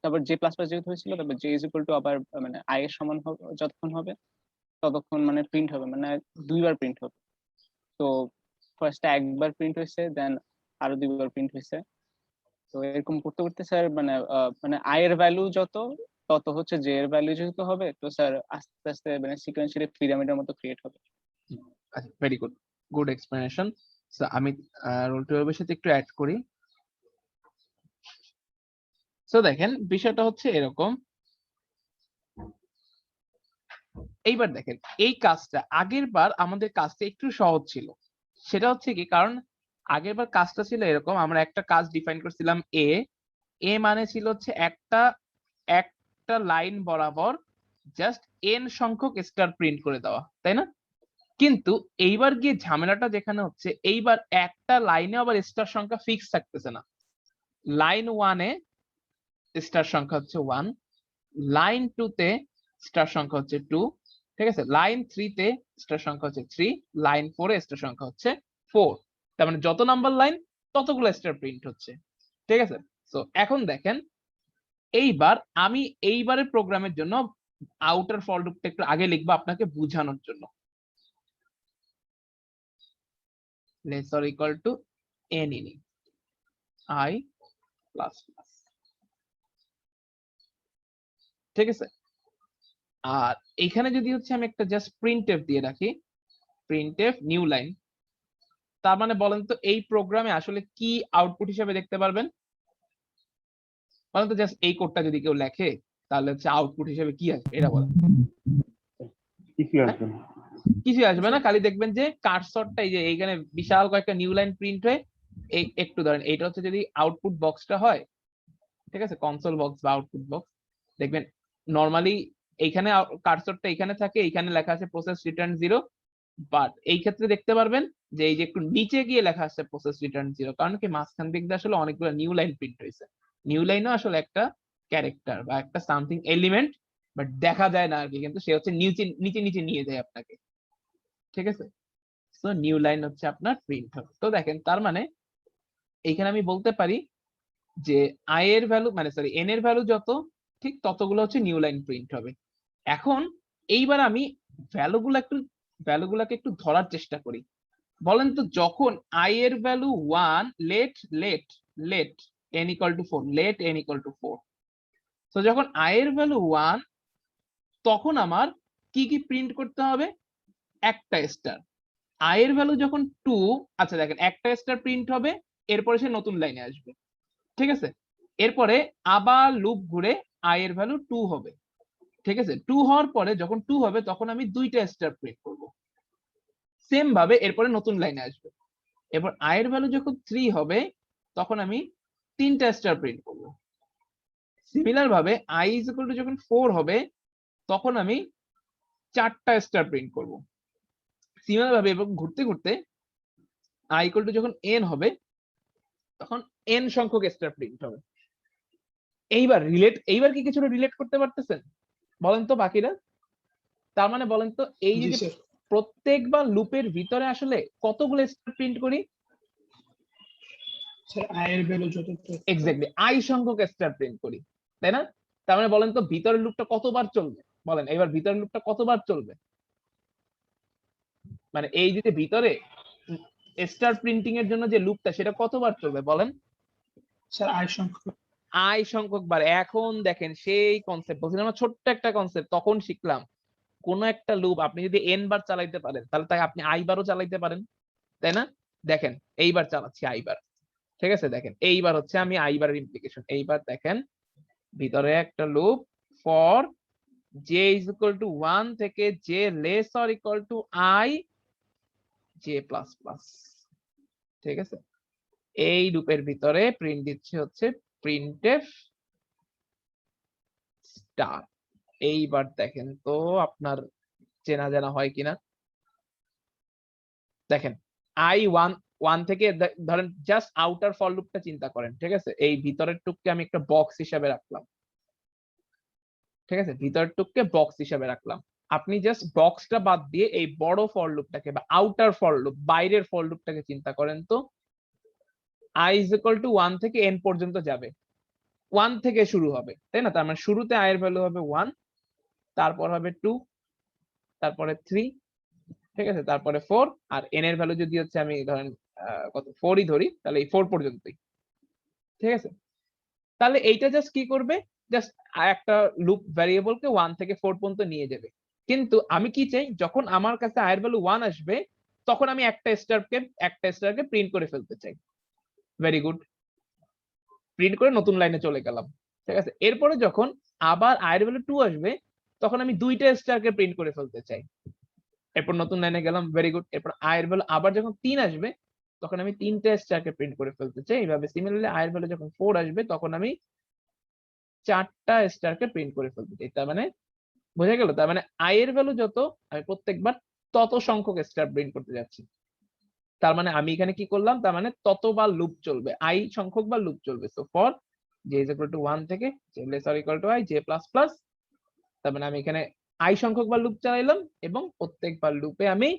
তারপর j প্লাস প্লাস যেহেতু হয়েছিল, তারপর j ইজ ইকুয়াল টু আবার মানে i এর সমান হবে, যতক্ষণ হবে ততক্ষণ মানে প্রিন্ট হবে, মানে 2বার প্রিন্ট হবে। তো ফার্স্টে একবার প্রিন্ট হয়েছে, দেন আরো 2বার প্রিন্ট হয়েছে। তো এরকম করতে করতে স্যার মানে মানে i এর ভ্যালু যত, তত হচ্ছে j এর ভ্যালু যেহেতু হবে, তো স্যার আস্তে আস্তে মানে সিকোয়েন্সিয়ালি পিরামিডের মতো ক্রিয়েট হবে। আচ্ছা, very good, good explanation. So আমি রোল 12 এর সাথে একটু অ্যাড করি। সো দেখেন বিষয়টা হচ্ছে এরকম, এইবার দেখেন এই কাজটা আগের বার আমাদের কাজটা একটু সহজ ছিল। সেটা হচ্ছে কি, কারণ আগের বার কাজটা ছিল এরকম, আমরা একটা কাজ ডিফাইন করছিলাম এ মানে ছিল হচ্ছে একটা লাইন বরাবর জাস্ট n সংখ্যক স্টার প্রিন্ট করে দেওয়া, তাই না? কিন্তু এইবার গিয়ে ঝামেলাটা যেখানে হচ্ছে, এইবার একটা লাইনে আবার স্টার সংখ্যা ফিক্স থাকতেছে না। লাইন 1 এ স্টার সংখ্যা হচ্ছে 1, লাইন 2 তে স্টার সংখ্যা হচ্ছে 2, ঠিক আছে, লাইন 3 তে স্টার সংখ্যা হচ্ছে 3, লাইন 4 এ স্টার সংখ্যা হচ্ছে 4। তার মানে যত নাম্বার লাইন ততগুলো স্টার প্রিন্ট হচ্ছে, ঠিক আছে। তো এখন দেখেন এইবার আমি এইবারের প্রোগ্রামের জন্য আউটার ফর লুপটা একটু আগে লিখবো আপনাকে বোঝানোর জন্য। Less or equal to n in i plus plus, ঠিক আছে। আর এখানে যদি হচ্ছে আমি একটা জাস্ট প্রিন্টএফ দিয়ে রাখি, প্রিন্টএফ নিউ লাইন, তার মানে বলেন তো এই প্রোগ্রামে আসলে কি আউটপুট হিসেবে দেখতে পারবেন? বলেন তো, জাস্ট এই কোডটা যদি কেউ লেখে তাহলে হচ্ছে আউটপুট হিসেবে কি আসবে এটা বলেন। কিছু আসবে না, খালি দেখবেন যে কার্সরটা এই যে এইখানে বিশাল কয়েকটা নিউ লাইন প্রিন্ট হয়ে, এই একটু ধরেন এইটা হচ্ছে যদি আউটপুট বক্সটা হয়, ঠিক আছে, কনসোল বক্স বা আউটপুট বক্স, দেখবেন নরমালি এইখানে কার্সরটা এখানে থাকে, এইখানে লেখা আছে প্রসেস রিটার্ন 0, বাট এই ক্ষেত্রে দেখতে পারবেন যে এই যে একটু নিচে গিয়ে লেখা আছে প্রসেস রিটার্ন 0, কারণ কি মাঝখান দিক দিয়ে আসলে অনেকগুলো নিউ লাইন প্রিন্ট হয়েছে। নিউ লাইনও আসলে একটা ক্যারেক্টার বা একটা সামথিং এলিমেন্ট, বাট দেখা যায় না আর কি, কিন্তু সে হচ্ছে নিচে নিচে নিচে নিয়ে যায় আপনাকে, ঠিক আছে। সো নিউ লাইন হচ্ছে আপনার প্রিন্ট হবে। তো দেখেন তার মানে এইখানে আমি বলতে পারি যে i এর ভ্যালু মানে সরি n এর ভ্যালু যত, ঠিক ততগুলো হচ্ছে নিউ লাইন প্রিন্ট হবে। এখন এইবার আমি ভ্যালুগুলোকে একটু ধরার চেষ্টা করি। বলেন তো, যখন i এর value 1, let n equal to 4, let n equal to 4, তো যখন i এর ভ্যালু 1 তখন আমার কি কি প্রিন্ট করতে হবে? একটা স্টার। i এর ভ্যালু যখন 2, আচ্ছা দেখেন একটা স্টার প্রিন্ট হবে, এরপরে সে নতুন লাইনে আসবে, ঠিক আছে। এরপরে আবার লুপ ঘুরে i এর ভ্যালু 2 হবে, ঠিক আছে। 2 হওয়ার পরে যখন 2 হবে তখন আমি দুইটা স্টার প্রিন্ট করব, সেম ভাবে এরপরে নতুন লাইনে আসবে। এবার i এর ভ্যালু যখন 3 হবে তখন আমি তিনটা স্টার প্রিন্ট করব। সিমিলার ভাবে i ইজ ইকুয়াল টু যখন 4 হবে তখন আমি চারটা স্টার প্রিন্ট করব। সিমিলার ভাবে এবং ঘুরতে ঘুরতে i ইকুয়াল টু যখন n হবে তখন n সংখ্যক স্টার প্রিন্ট হবে। এইবার কি কিছুটা রিলেট করতে পারতেছেন বলেন তো বাকিরা? তার মানে বলেন তো, এই জি যে স্যার। প্রত্যেকবার লুপের ভিতরে আসলে কতগুলো স্টার প্রিন্ট করি? স্যার আই এর ভ্যালু যত এক্স্যাক্টলি আই সংখ্যক স্টার প্রিন্ট করি, তাই না? তার মানে বলেন তো ভিতরের লুপটা কতবার চলবে, বলেন এবার ভিতরের লুপটা কতবার চলবে, মানে এই যে ভিতরে স্টার প্রিন্টিং এর জন্য যে লুপটা সেটা কতবার চলবে বলেন? স্যার আই সংখ্যক। আই সংখ্যক বার। এখন দেখেন সেই কনসেপ্ট বলছিলাম না, ছোট্ট একটা কনসেপ্ট তখন শিখলাম, কোন একটা লুপ আপনি যদি এন বার চালাইতে পারেন তাহলে তাকে আপনি আই বারও চালাইতে পারেন, তাই না? দেখেন এইবার চালাচ্ছি আই বার, ঠিক আছে? দেখেন এইবার হচ্ছে আমি আই বারের ইমপ্লিকেশন, এইবার দেখেন ভিতরে একটা loop for J is equal to 1 থেকে J less or equal two I J plus plus, ঠিক আছে? এই লুপের ভিতরে প্রিন্ট দিচ্ছে হচ্ছে প্রিন্টএফ স্টার। এইবার দেখেন তো আপনার চেনা জানা হয় কিনা, দেখেন আই ওয়ান থেকে ধরেন জাস্ট আউটার ফর লুপটা চিন্তা করেন, ঠিক আছে? এই ভিতরের টুককে আমি একটা বক্স হিসাবে রাখলাম, ঠিক আছে? ভিতরের টুককে বক্স হিসাবে রাখলাম। আপনি জাস্ট বক্সটা বাদ দিয়ে এই বড় ফর লুপটাকে বা আউটার ফর লুপ বাইরের ফর লুপটাকে চিন্তা করেন তো, আই ইজ ইকুয়াল টু 1 থেকে এন পর্যন্ত যাবে, 1 থেকে শুরু হবে, তাই না? তার মানে শুরুতে আই এর ভ্যালু হবে 1, তারপর হবে 2, তারপরে 3, ঠিক আছে? তারপরে 4, আর এন এর ভ্যালু যদি হচ্ছে আমি ধরেন কত 4ই ধরি তাহলে এই 4 পর্যন্তই, ঠিক আছে? তাহলে এইটা জাস্ট কি করবে, জাস্ট একটা লুপ ভ্যারিয়েবলকে 1 থেকে 4 পর্যন্ত নিয়ে যাবে। কিন্তু আমি কি চাই, যখন আমার কাছে আই এর ভ্যালু 1 আসবে তখন আমি একটা স্টারকে প্রিন্ট করে ফেলতে চাই। ভেরি গুড, প্রিন্ট করে নতুন লাইনে চলে গেলাম, ঠিক আছে? এরপরে যখন আবার আই এর ভ্যালু 2 আসবে তখন আমি দুইটা স্টারকে প্রিন্ট করে ফেলতে চাই, এরপর নতুন লাইনে গেলাম, ভেরি গুড। এরপর আই এর ভ্যালু আবার যখন 3 আসবে তখন আমি তিনটা স্টারকে প্রিন্ট করে ফেলতে চাই। এইভাবে সিমিলারলি আই এর ভ্যালু যখন 4 আসবে তখন আমি 4টা স্টারকে প্রিন্ট করে ফেলতে চাই। তার মানে বোঝা গেল? তার মানে আই এর ভ্যালু যত আমি প্রত্যেকবার তত সংখ্যক স্টার প্রিন্ট করতে যাচ্ছি। তার মানে আমি এখানে কি করলাম, তার মানে ততবার লুপ চলবে, আই সংখ্যক বার লুপ চলবে। So for J is equal to 1 থেকে J less or equal two I J plus plus, তার মানে আমি এখানে আই সংখ্যক বার লুপ চালাইলাম এবং প্রত্যেকবার লুপে আমি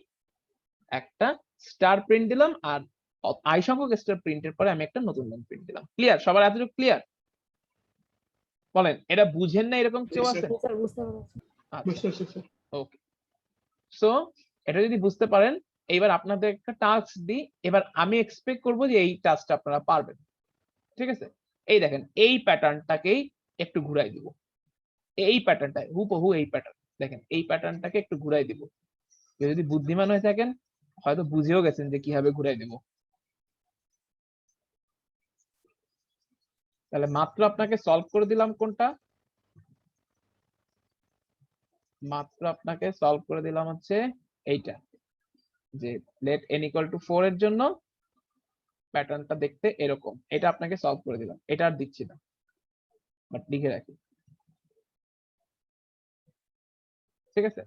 একটা স্টার প্রিন্ট দিলাম, আর আই সংখ্যক স্টার প্রিন্টের পরে আমি একটা নতুন লাইন প্রিন্ট দিলাম। ক্লিয়ার? সবার এতটুকু ক্লিয়ার? বলেন এটা বুঝেন না এরকম কেউ Yes, আছে? sir. স্যার বুঝতে পারছি। আচ্ছা, বুঝতে পারছি স্যার। ওকে। সো এটা যদি বুঝতে পারেন, এইবার আপনাদের একটা টাস্ক দিই, এবার আমি এক্সপেক্ট করব যে এই টাস্কটা আপনারা পারবেন, ঠিক আছে? এই দেখেন এই প্যাটার্নটাকেই একটু ঘুরাই দিব, এই প্যাটার্নটা হুবহু এই প্যাটার্ন, দেখেন এই প্যাটার্নটাকে একটু ঘুরাই দিব। কেউ যদি বুদ্ধিমান হয়ে থাকেন হয়তো বুঝেও গেছেন যে কিভাবে ঘুরাই দিব। তাহলে মাত্র আপনাকে সলভ করে দিলাম কোনটা, মাত্র আপনাকে সলভ করে দিলাম হচ্ছে এইটা, যে লেট n ইকুয়াল টু 4 এর জন্য প্যাটার্নটা দেখতে এরকম, এটা আপনাকে সলভ করে দিলাম, এটা আর দিচ্ছি না, বাট লিখে রাখি, ঠিক আছে?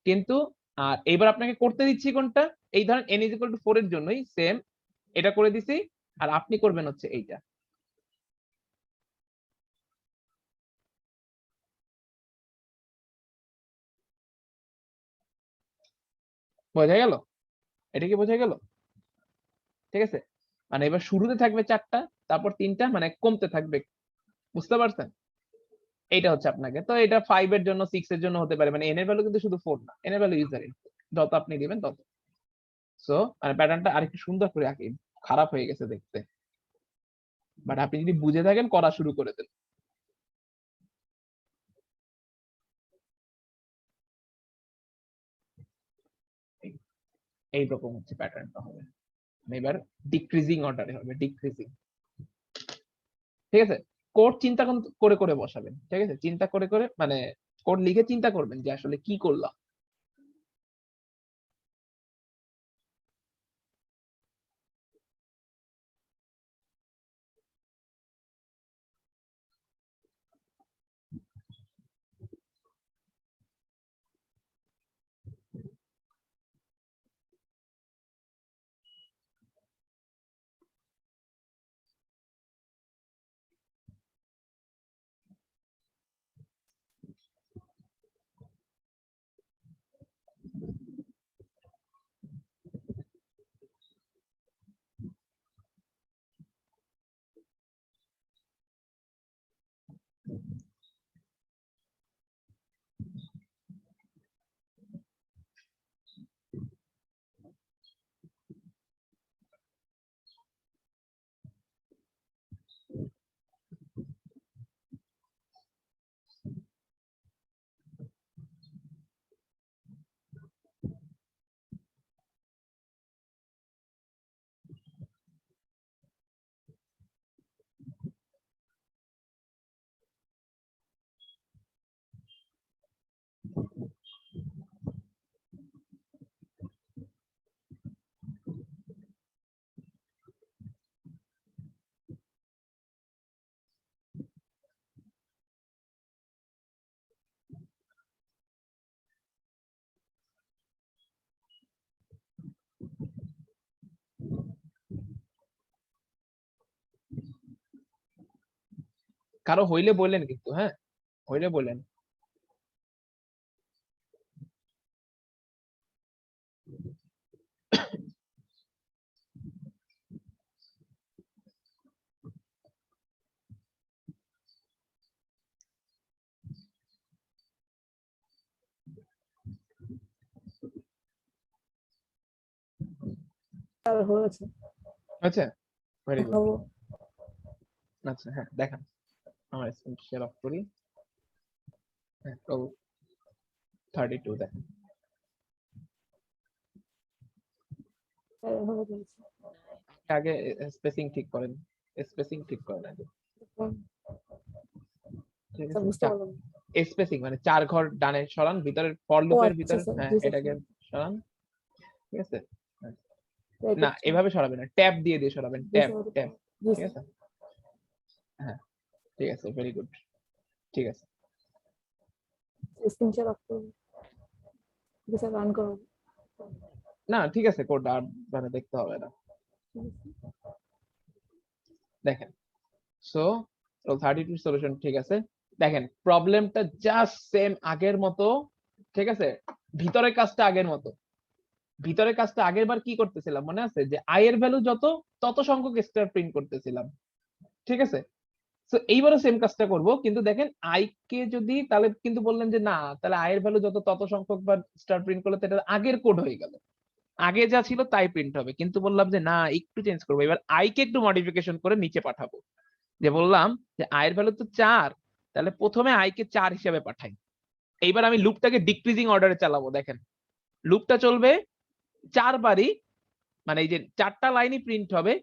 কিন্তু আর এবার আপনাকে করতে দিচ্ছি কোনটা, এই ধরেন n ইজ ইকুয়াল টু 4 এর জন্যই সেম এটা করে দিছি, আর আপনি করবেন হচ্ছে এইটা। বোঝা গেল? এটা কি বোঝা গেল? ঠিক আছে, মানে এবার শুরুতে থাকবে 4টা, তারপর 3টা, মানে কমতে থাকবে, বুঝতে পারছেন? এইটা হচ্ছে আপনাকে, তো এটা 5 এর জন্য 6 এর জন্য হতে পারে, মানে n এর ভ্যালু কিন্তু শুধু 4 না, n এর ভ্যালু ইউজার ইনপুট, যত আপনি দিবেন তত। সো মানে প্যাটার্নটা আরেকটু সুন্দর করে আঁকি, খারাপ হয়ে গেছে দেখতে, বাট আপনি যদি বুঝে থাকেন করা শুরু করে দেন। এইরকম হচ্ছে প্যাটার্নটা হবে, মানে এবার ডিক্রিজিং অর্ডারে হবে, ডিক্রিজিং, ঠিক আছে? কোড চিন্তা করে করে বসাবেন, ঠিক আছে? চিন্তা করে করে মানে কোড লিখে চিন্তা করবেন যে আসলে কি করলাম। কারো হইলে বললেন কিন্তু, হ্যাঁ হইলে বললেন। স্যার হয়েছে। আচ্ছা ভেরি গুড। হবো। আচ্ছা হ্যাঁ দেখান, আমার স্ক্রিন শেয়ার অফ করি। হ্যাঁ 32 দেখেন। স্যার এভাবে বলেছে। আগে স্পেসিং ঠিক করেন, স্পেসিং ঠিক করেন আগে। ঠিক স্যার আছে, বুঝতে পারলাম না। স্পেসিং মানে 4 ঘর ডানে সরান, ভিতরের ফর ও লুপের আচ্ছা ভিতরে, স্যার, হ্যাঁ জি স্যার, এটাকে সরান। ঠিক আছে, তাই না করছি। এভাবে সরাবেন না, ট্যাব দিয়ে দিয়ে সরাবেন, জি ট্যাব স্যার, ট্যাব। জি ঠিক স্যার। আছে, হ্যাঁ ঠিক আছে ভেরি গুড। ঠিক আছে, স্ক্রিন শেয়ার অফ করুন। জি স্যার, রান করুন। না ঠিক আছে কোড আর মানে দেখতে হবে না। দেখেন সো 32 সলিউশন ঠিক আছে। দেখেন প্রবলেমটা জাস্ট সেম আগের মতো, ঠিক আছে। ভিতরের কাজটা আগের মতো, ভিতরের কাজটা আগের বার কি করতেছিলাম মনে আছে, যে আই এর ভ্যালু যত তত সংখ্যক স্টার প্রিন্ট করতেছিলাম, ঠিক আছে। তো এইবারও সেম কাজটা করব, কিন্তু দেখেন আই কে যদি তাহলে কিন্তু বললেন যে না তাহলে আই এর ভ্যালু যত তত সংখ্যক বার স্টার প্রিন্ট করলে তো এটা আগের কোড হয়ে গেল, আগে যা ছিল তাই প্রিন্ট হবে। কিন্তু বললাম যে না একটু চেঞ্জ করবো, এবার আই কে একটু মডিফিকেশন করে নিচে পাঠাবো। যে বললাম যে আই এর ভ্যালু তো 4, তাহলে প্রথমে আই কে 4 হিসেবে পাঠাই। এইবার আমি লুপটাকে ডিক্রিজিং অর্ডারে চালাবো। দেখেন লুপটা চলবে 4 বারই, মানে এই যে 4টা লাইনই প্রিন্ট হবে,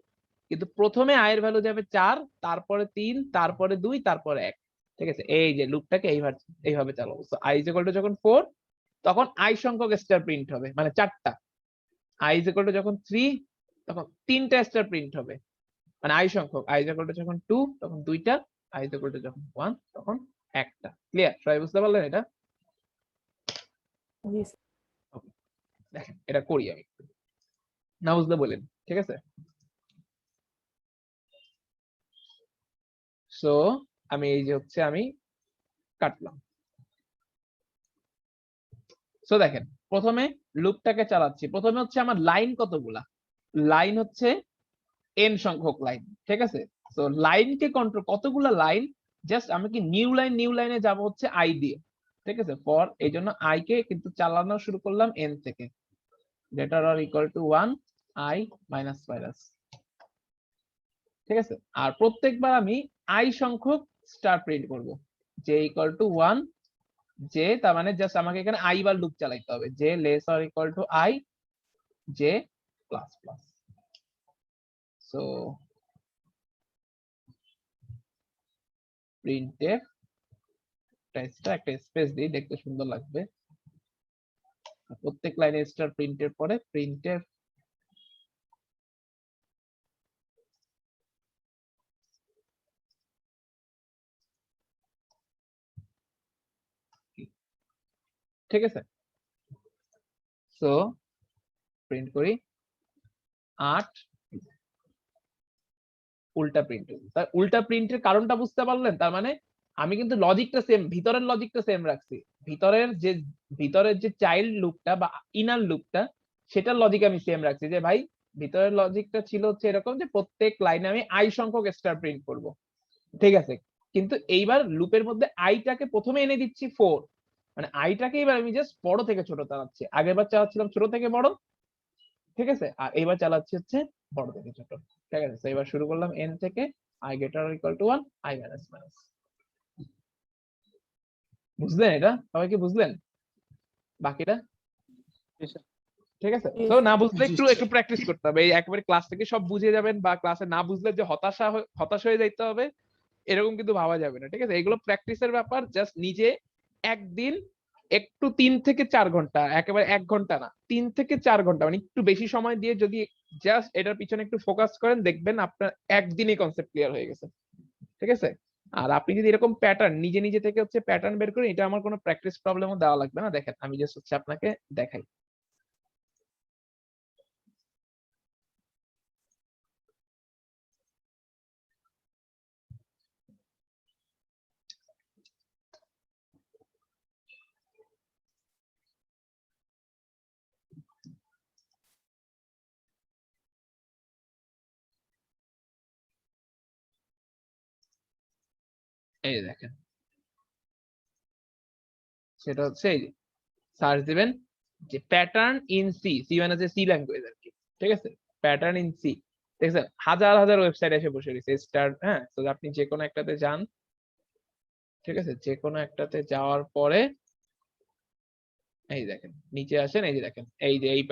কিন্তু প্রথমে আই এর ভ্যালু যাবে 4, তারপরে 3, তারপরে 2, তারপরে 1। ঠিক আছে, এই যে লুপটাকে এইভাবে চালাবো। So I is equal to যখন 4 তখন আই সংখ্যক স্টার প্রিন্ট হবে, মানে 4টা। আই ইজ ইকুয়াল টু যখন 3 তখন 3টা স্টার প্রিন্ট হবে, মানে আই সংখ্যক। আই ইজ ইকুয়াল টু যখন 2 তখন 2টা, আই ইজ ইকুয়াল টু যখন 1 তখন 1টা। ক্লিয়ার? সবাই বুঝতে পারলেন এটা? জি স্যার। Okay, দেখেন এটা করি আমি, না বুঝলে বলেন, ঠিক আছে। সো আমি এই যে হচ্ছে আমি কাটলাম। সো দেখেন প্রথমে লুপটাকে চালাচ্ছি, প্রথমে হচ্ছে আমার লাইন কতগুলা, লাইন হচ্ছে n সংখ্যক লাইন, ঠিক আছে। তো লাইনকে কন্ট্রোল, কতগুলা লাইন, জাস্ট আমি কি নিউ লাইনে যাব হচ্ছে আই দিয়ে, ঠিক আছে। ফর এই জন্য আই কে কিন্তু চালানো শুরু করলাম n থেকে, greater or equal two 1 i minus minus, ঠিক আছে। আর প্রত্যেকবার আমি আই সংখ্যক স্টার প্রিন্ট করব, যে ইকুয়াল টু 1, যে তার মানে জাস্ট আমাকে এখানে আই বার লুপ চালাইতে হবে, যে less or equal two I, যে প্লাস প্লাস। সো প্রিন্টএফ টেক্সটটা একটা স্পেস দিই, দেখতে সুন্দর লাগবে। প্রত্যেক লাইনে স্টার প্রিন্টের পরে প্রিন্টএফ ঠিক আছে। সো প্রিন্ট করি 8, উল্টা প্রিন্ট। তার উল্টা প্রিন্টের কারণটা বুঝতে পারলেন? তার মানে আমি কিন্তু লজিকটা সেম, ভিতরের লজিকটা সেম রাখছি, ভিতরের যে চাইল্ড লুপটা বা ইনার লুপটা, সেটার লজিক আমি সেম রাখছি। যে ভাই ভিতরের লজিকটা ছিল হচ্ছে এরকম যে প্রত্যেক লাইনে আমি আই সংখ্যক স্টার প্রিন্ট করব, ঠিক আছে। কিন্তু এইবার লুপের মধ্যে আইটাকে প্রথমে এনে দিচ্ছি 4, মানে আইটাকে এবার আমি জাস্ট বড় থেকে ছোট চালাচ্ছি। আগেরবার চালাচ্ছিলাম ছোট থেকে বড়, ঠিক আছে, আর এইবার চালাচ্ছি হচ্ছে বড় থেকে ছোট, ঠিক আছে। তো এবার শুরু করলাম n থেকে i greater or equal to 1, i minus minus। বুঝলেন এটা? সবাই কি বুঝলেন বাকিটা? ঠিক আছে। তো না বুঝলে জি একটু স্যার। একটু প্র্যাকটিস করতে হবে। এই একবারে ক্লাস থেকে সব বুঝে যাবেন বা ক্লাসে না বুঝলে যে হতাশ হয়ে যাইতে হবে এরকম কিন্তু ভাবা যাবে না, ঠিক আছে। এগুলো প্র্যাকটিসের ব্যাপার, জাস্ট নিজে একদিন একটু 3 থেকে 4 ঘন্টা, একেবারে 1 ঘন্টা না, 3 থেকে 4 ঘন্টা মানে একটু বেশি সময় দিয়ে যদি জাস্ট এটার পিছনে একটু ফোকাস করেন, দেখবেন আপনার একদিনই কনসেপ্ট ক্লিয়ার হয়ে গেছে, ঠিক আছে। আর আপনি যদি এরকম প্যাটার্ন নিজে নিজে থেকে হচ্ছে প্যাটার্ন বের করেন, এটা আমার কোনো প্র্যাকটিস প্রবলেমও দেওয়া লাগবে না। দেখেন আমি জাস্ট হচ্ছে আপনাকে দেখাই। এই যে দেখেন, সেটা হচ্ছে এই যে সার্চ দিবেন যে প্যাটার্ন ইন সি, সি মানে হচ্ছে সি ল্যাঙ্গুয়েজ আর কি, ঠিক আছে, প্যাটার্ন ইন সি। ঠিক আছে, হাজার হাজার ওয়েবসাইট এসে বসে রয়েছে স্টার, হ্যাঁ, তো আপনি যে কোনো একটাতে যান, ঠিক আছে, যে কোনো একটাতে যাওয়ার পরে এই দেখেন নিচে আসেন, এই যে দেখেন এই যে এই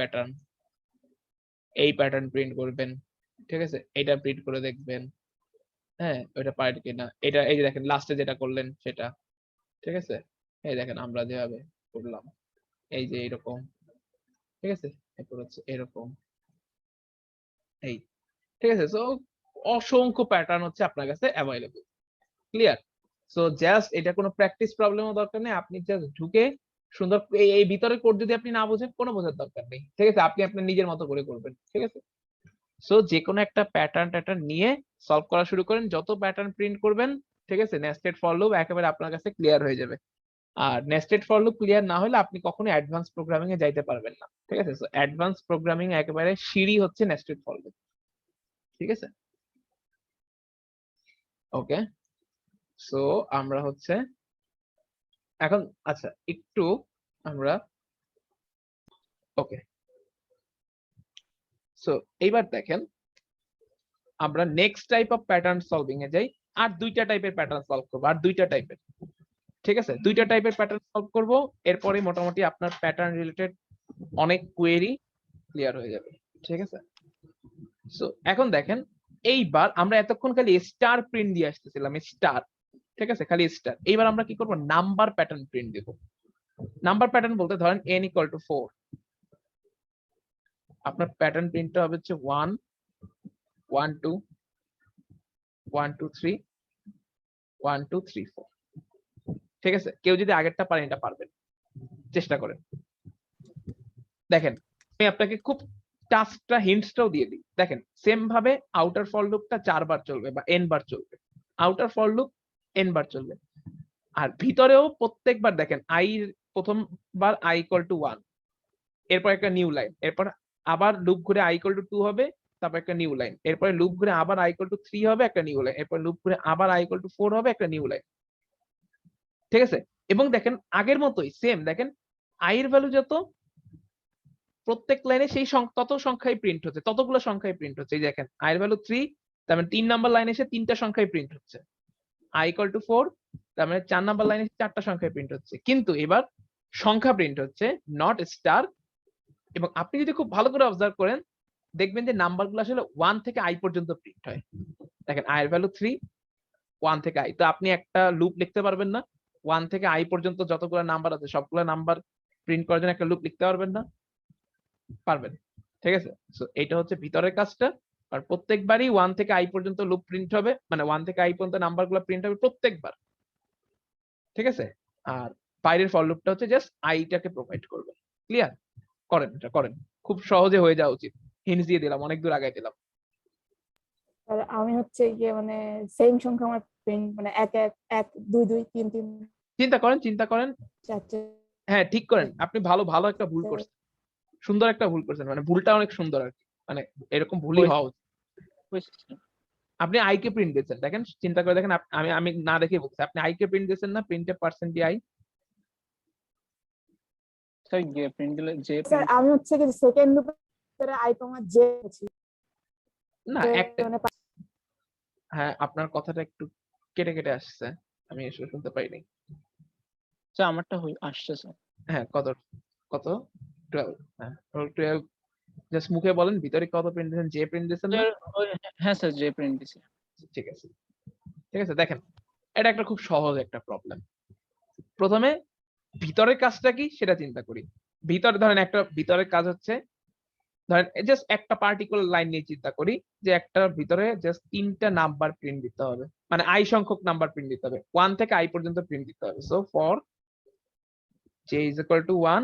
প্যাটার্ন প্রিন্ট করবেন, ঠিক আছে, এটা প্রিন্ট করে দেখবেন, হ্যাঁ ওটা পারেন কিনা, এটা এই যে দেখেন লাস্টে যেটা করলেন সেটা, ঠিক আছে, এই দেখেন আমরা যেভাবে করলাম এই যে এরকম, ঠিক আছে, এরপর হচ্ছে এরকম, এই, ঠিক আছে। সো অসংখ্য প্যাটার্ন হচ্ছে আপনার কাছে অ্যাভেলেবল, ক্লিয়ার। সো জাস্ট এটা কোনো প্র্যাকটিস প্রবলেমও দরকার নেই, আপনি জাস্ট ঢুকে সুন্দর এই ভিতরে কোড যদি আপনি না বোঝেন কোনো বোঝার দরকার নেই, ঠিক আছে, আপনি আপনার নিজের মতো করে করবেন, ঠিক আছে। সো যে কোনো একটা প্যাটার্ন নিয়ে সলভ করা শুরু করেন, যত প্যাটার্ন প্রিন্ট করবেন, ঠিক আছে, নেস্টেড ফর লুপ একেবারে আপনার কাছে ক্লিয়ার হয়ে যাবে। আর নেস্টেড ফর লুপ ক্লিয়ার না হলে আপনি কখনো অ্যাডভান্স প্রোগ্রামিং এ যাইতে পারবেন না, ঠিক আছে। সো অ্যাডভান্স প্রোগ্রামিং একেবারে সিঁড়ি হচ্ছে নেস্টেড ফর লুপ, ঠিক আছে। ওকে, সো আমরা হচ্ছে এখন, আচ্ছা একটু আমরা, ওকে, সো এইবার দেখেন আমরা next type of pattern solving এ যাই, আর দুইটা টাইপের প্যাটার্ন সলভ করবো, আর দুইটা টাইপের, ঠিক আছে, দুইটা টাইপের প্যাটার্ন সলভ করব, এরপরে মোটামুটি আপনার প্যাটার্ন রিলেটেড অনেক কোয়েরি ক্লিয়ার হয়ে যাবে, ঠিক আছে। সো এখন দেখেন এইবার আমরা এতক্ষণ খালি স্টার প্রিন্ট দিয়ে আসতেছিলাম, স্টার, ঠিক আছে, খালি স্টার। এইবার আমরা কি করব, নাম্বার প্যাটার্ন প্রিন্ট দেব। নাম্বার প্যাটার্ন বলতে ধরেন n = 4, আপনার প্যাটার্ন প্রিন্টটা হবে হচ্ছে 1 1 2 1 2 3 1 2 3 4, ঠিক আছে। কেউ যদি আগেরটা পারেন এটা পারবেন, চেষ্টা করেন। দেখেন আমি আপনাকে খুব টাস্কটা হিন্টসটাও দিয়ে দিই, দেখেন সেম ভাবে আউটার ফর লুপটা 4 বার চলবে বা n বার চলবে, আউটার ফর লুপ n বার চলবে, আর ভিতরেও প্রত্যেকবার দেখেন i প্রথমবার i = 1, এরপর একটা নিউ লাইন, এরপর আবার লুপ ঘুরে i = 2 হবে, তারপর একটা নিউ লাইন, এরপরে লুপ ঘুরে আবার i = 3 হবে, একটা নিউ লাইন, এরপর লুপ ঘুরে আবার i = 4 হবে, একটা নিউ লাইন, ঠিক আছে। এবং দেখেন আগের মতোই সেম, দেখেন i এর ভ্যালু যত, প্রত্যেক লাইনে সেই তত সংখ্যায় প্রিন্ট হচ্ছে, ততগুলো সংখ্যায় প্রিন্ট হচ্ছে। এই দেখেন i এর ভ্যালু 3, তার মানে 3 নাম্বার লাইনে এসে 3টা সংখ্যায় প্রিন্ট হচ্ছে, i = 4, তার মানে 4 নাম্বার লাইনে 4টা সংখ্যায় প্রিন্ট হচ্ছে, কিন্তু এবার সংখ্যা প্রিন্ট হচ্ছে, নট স্টার। এবং আপনি যদি খুব ভালো করে অবজার্ভ করেন দেখবেন যে নাম্বারগুলো আসলে 1 থেকে i পর্যন্ত প্রিন্ট হয়। দেখেন i এর ভ্যালু 3, 1 থেকে i, তো আপনি একটা লুপ লিখতে পারবেন না 1 থেকে i পর্যন্ত যতগুলো নাম্বার আছে সবগুলো নাম্বার প্রিন্ট করার জন্য একটা লুপ লিখতে পারবেন না? পারবেন, ঠিক আছে। সো এটা হচ্ছে ভিতরের কাজটা, আর প্রত্যেকবারই 1 থেকে i পর্যন্ত লুপ প্রিন্ট হবে, মানে 1 থেকে i পর্যন্ত নাম্বারগুলো প্রিন্ট হবে প্রত্যেকবার, ঠিক আছে। আর বাইরের ফর লুপটা হচ্ছে জাস্ট i টাকে প্রোভাইড করবে, ক্লিয়ার। করেন, এটা করেন, খুব সহজে হয়ে যাওয়া উচিত। হিন্টস দিয়ে দিলাম, অনেক দূর আগাই দিলাম। আর আমি হচ্ছে গিয়ে মানে সেম সংখ্যা আমার প্রিন্ট মানে 1 1 1 2 2 3 3 চিন্তা করেন 4 হ্যাঁ ঠিক করেন, আপনি ভালো একটা ভুল করছেন, সুন্দর একটা ভুল করছেন, মানে ভুলটা অনেক সুন্দর আর কি, মানে এরকম ভুলই হওয়া উচিত। আপনি i কে প্রিন্ট দিয়েছেন, দেখেন চিন্তা করে দেখেন, আমি না দেখে বলছি, আপনি i কে প্রিন্ট দিয়েছেন না, প্রিন্টে %i, স্যার গিয়ে প্রিন্ট দিলে যে স্যার আমি হচ্ছে কি সেকেন্ড লুপের i j ছিল না যে একটা, মানে হ্যাঁ আপনার কথাটা একটু কেটে কেটে আসছে, আমি আসলে শুনতে পাইনি। স্যার আমারটা আসছে স্যার। হ্যাঁ কত কত 12, হ্যাঁ 12, জাস্ট মুখে বলেন ভিতরে কত প্রিন্ট দিয়েছেন, যে প্রিন্ট দিয়েছেন না? হ্যাঁ স্যার যে প্রিন্ট দিছি। ঠিক আছে, ঠিক আছে। দেখেন এটা একটা খুব সহজ একটা প্রবলেম। প্রথমে ভিতরের কাজটা কি সেটা চিন্তা করি। ভিতরে ধরেন একটা ভিতরের কাজ হচ্ছে, ধরেন জাস্ট একটা পার্টিকুলার লাইন নিয়ে চিন্তা করি যে একটা ভিতরে জাস্ট 3টা নাম্বার প্রিন্ট দিতে হবে, মানে i সংখ্যক নাম্বার প্রিন্ট দিতে হবে, 1 থেকে i পর্যন্ত প্রিন্ট দিতে হবে। So for j = 1,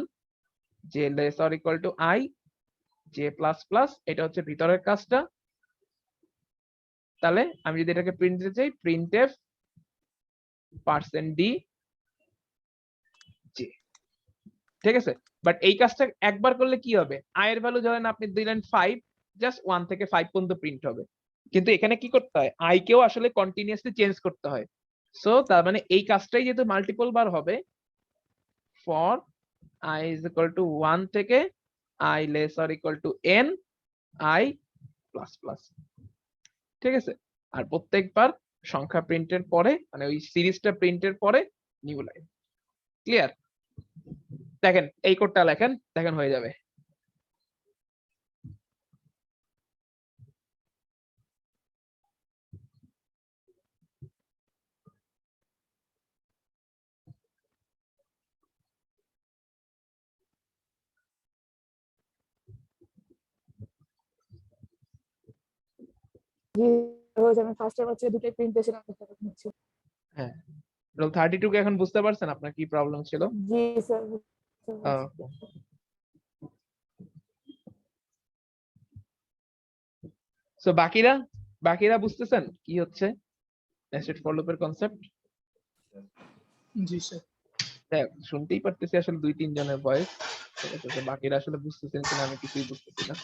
j <= i, j++, এটা হচ্ছে ভিতরের কাজটা। তাহলে আমি যদি এটাকে প্রিন্ট দিতে চাই, printf %d j, ঠিক আছে। বাট এই কাজটা একবার করলে কি হবে, i এর ভ্যালু ধরেন আপনি দিলেন 5, জাস্ট 1 থেকে 5 পর্যন্ত প্রিন্ট হবে, কিন্তু এখানে কি করতে হয়, i কেও আসলে কন্টিনিউয়াসলি চেঞ্জ করতে হয়। সো তার মানে এই কাজটাই যেহেতু মাল্টিপল বার হবে, for i is equal to 1 থেকে i less or equal to n i plus plus, ঠিক আছে। আর প্রত্যেকবার সংখ্যা প্রিন্টের পরে মানে ওই সিরিজটা প্রিন্টের পরে নিউ লাইন। ক্লিয়ার? দেখেন এই কোডটা লেখেন, দেখেন হয়ে যাবে। জি রোজ আমি ফার্স্ট টাইম হচ্ছে দুটোই প্রিন্ট দিয়েছিলাম হচ্ছে। হ্যাঁ, 32 কে এখন বুঝতে পারছেন আপনার কি প্রবলেম ছিল? জি স্যার। সো বাকিরা বাকিরা বুঝতেছেন কি হচ্ছে নেস্টেড ফর লুপের কনসেপ্ট? জি স্যার। দেখ শুনতেই পারতেছি আসলে 2-3 জনের ভয়েস, ঠিক আছে। তো বাকিরা আসলে বুঝতেছেন কিনা আমি কিছুই বুঝতেছি না।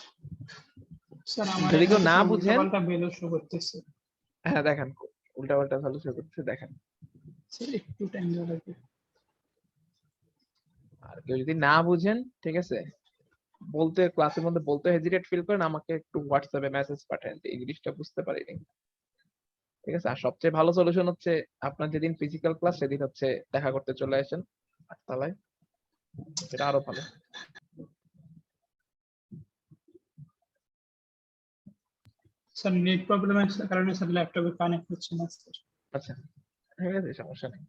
স্যার আমার যদি কেউ এখানে না কিছু বুঝেন, উল্টাপাল্টা ভ্যালু শো করতেছে। হ্যাঁ দেখেন উল্টা পাল্টা ভালো শুরু করছে, দেখেন। স্যার একটু টাইম দেওয়া লাগবে। আর কেউ যদি না বুঝেন, ঠিক আছে, বলতে ক্লাসের মধ্যে বলতে হেজিটেট ফিল করেন, আমাকে একটু হোয়াটসঅ্যাপে মেসেজ পাঠান এই জিনিসটা বুঝতে পারিনি, ঠিক আছে। আর সবচেয়ে ভালো সলিউশন হচ্ছে আপনার যেদিন ফিজিক্যাল ক্লাস সেদিন হচ্ছে দেখা করতে চলে আসেন আটতলায়, এটা আরো ভালো। স্যার নেট প্রবলেমের কারণে স্যার ল্যাপটপে কানেক্ট হচ্ছে না স্যার। আচ্ছা ঠিক আছে, সমস্যা নেই।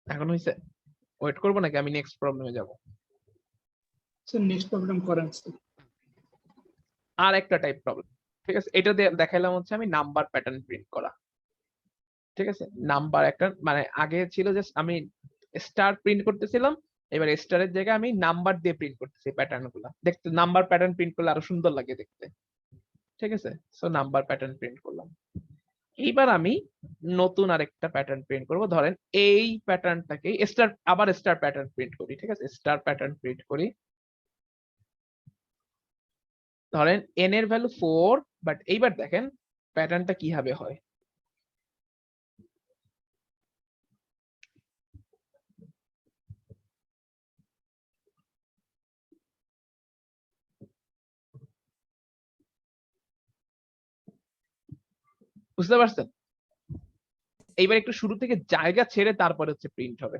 এখন হইছে? ওয়েট করবো নাকি আমি নেক্সট প্রবলেমে যাব? স্যার নেক্সট প্রবলেম করেন স্যার। আর একটা টাইপ প্রবলেম, ঠিক আছে, এটা দেখাইলাম হচ্ছে আমি নাম্বার প্যাটার্ন প্রিন্ট করা, ঠিক আছে। নাম্বার একটা মানে আগে ছিল যে আমি স্টার প্রিন্ট করতেছিলাম, এবার স্টারের জায়গায় আমি নাম্বার দিয়ে প্রিন্ট করতেছি প্যাটার্ন গুলা, দেখতে নাম্বার প্যাটার্ন প্রিন্ট করলে আরো সুন্দর লাগে দেখতে, ঠিক আছে। সো নাম্বার প্যাটার্ন প্রিন্ট করলাম। এইবার আমি নতুন আরেকটা প্যাটার্ন প্রিন্ট করব, ধরেন এই প্যাটার্নটাকে স্টার, আবার স্টার প্যাটার্ন প্রিন্ট করি, ঠিক আছে। স্টার প্যাটার্ন প্রিন্ট করি, ধরেন n এর ভ্যালু 4, বাট এইবার দেখেন প্যাটার্নটা কিভাবে হয়। বুঝতে পারছেন? এইবার একটু শুরু থেকে জায়গা ছেড়ে তারপরে হচ্ছে প্রিন্ট হবে।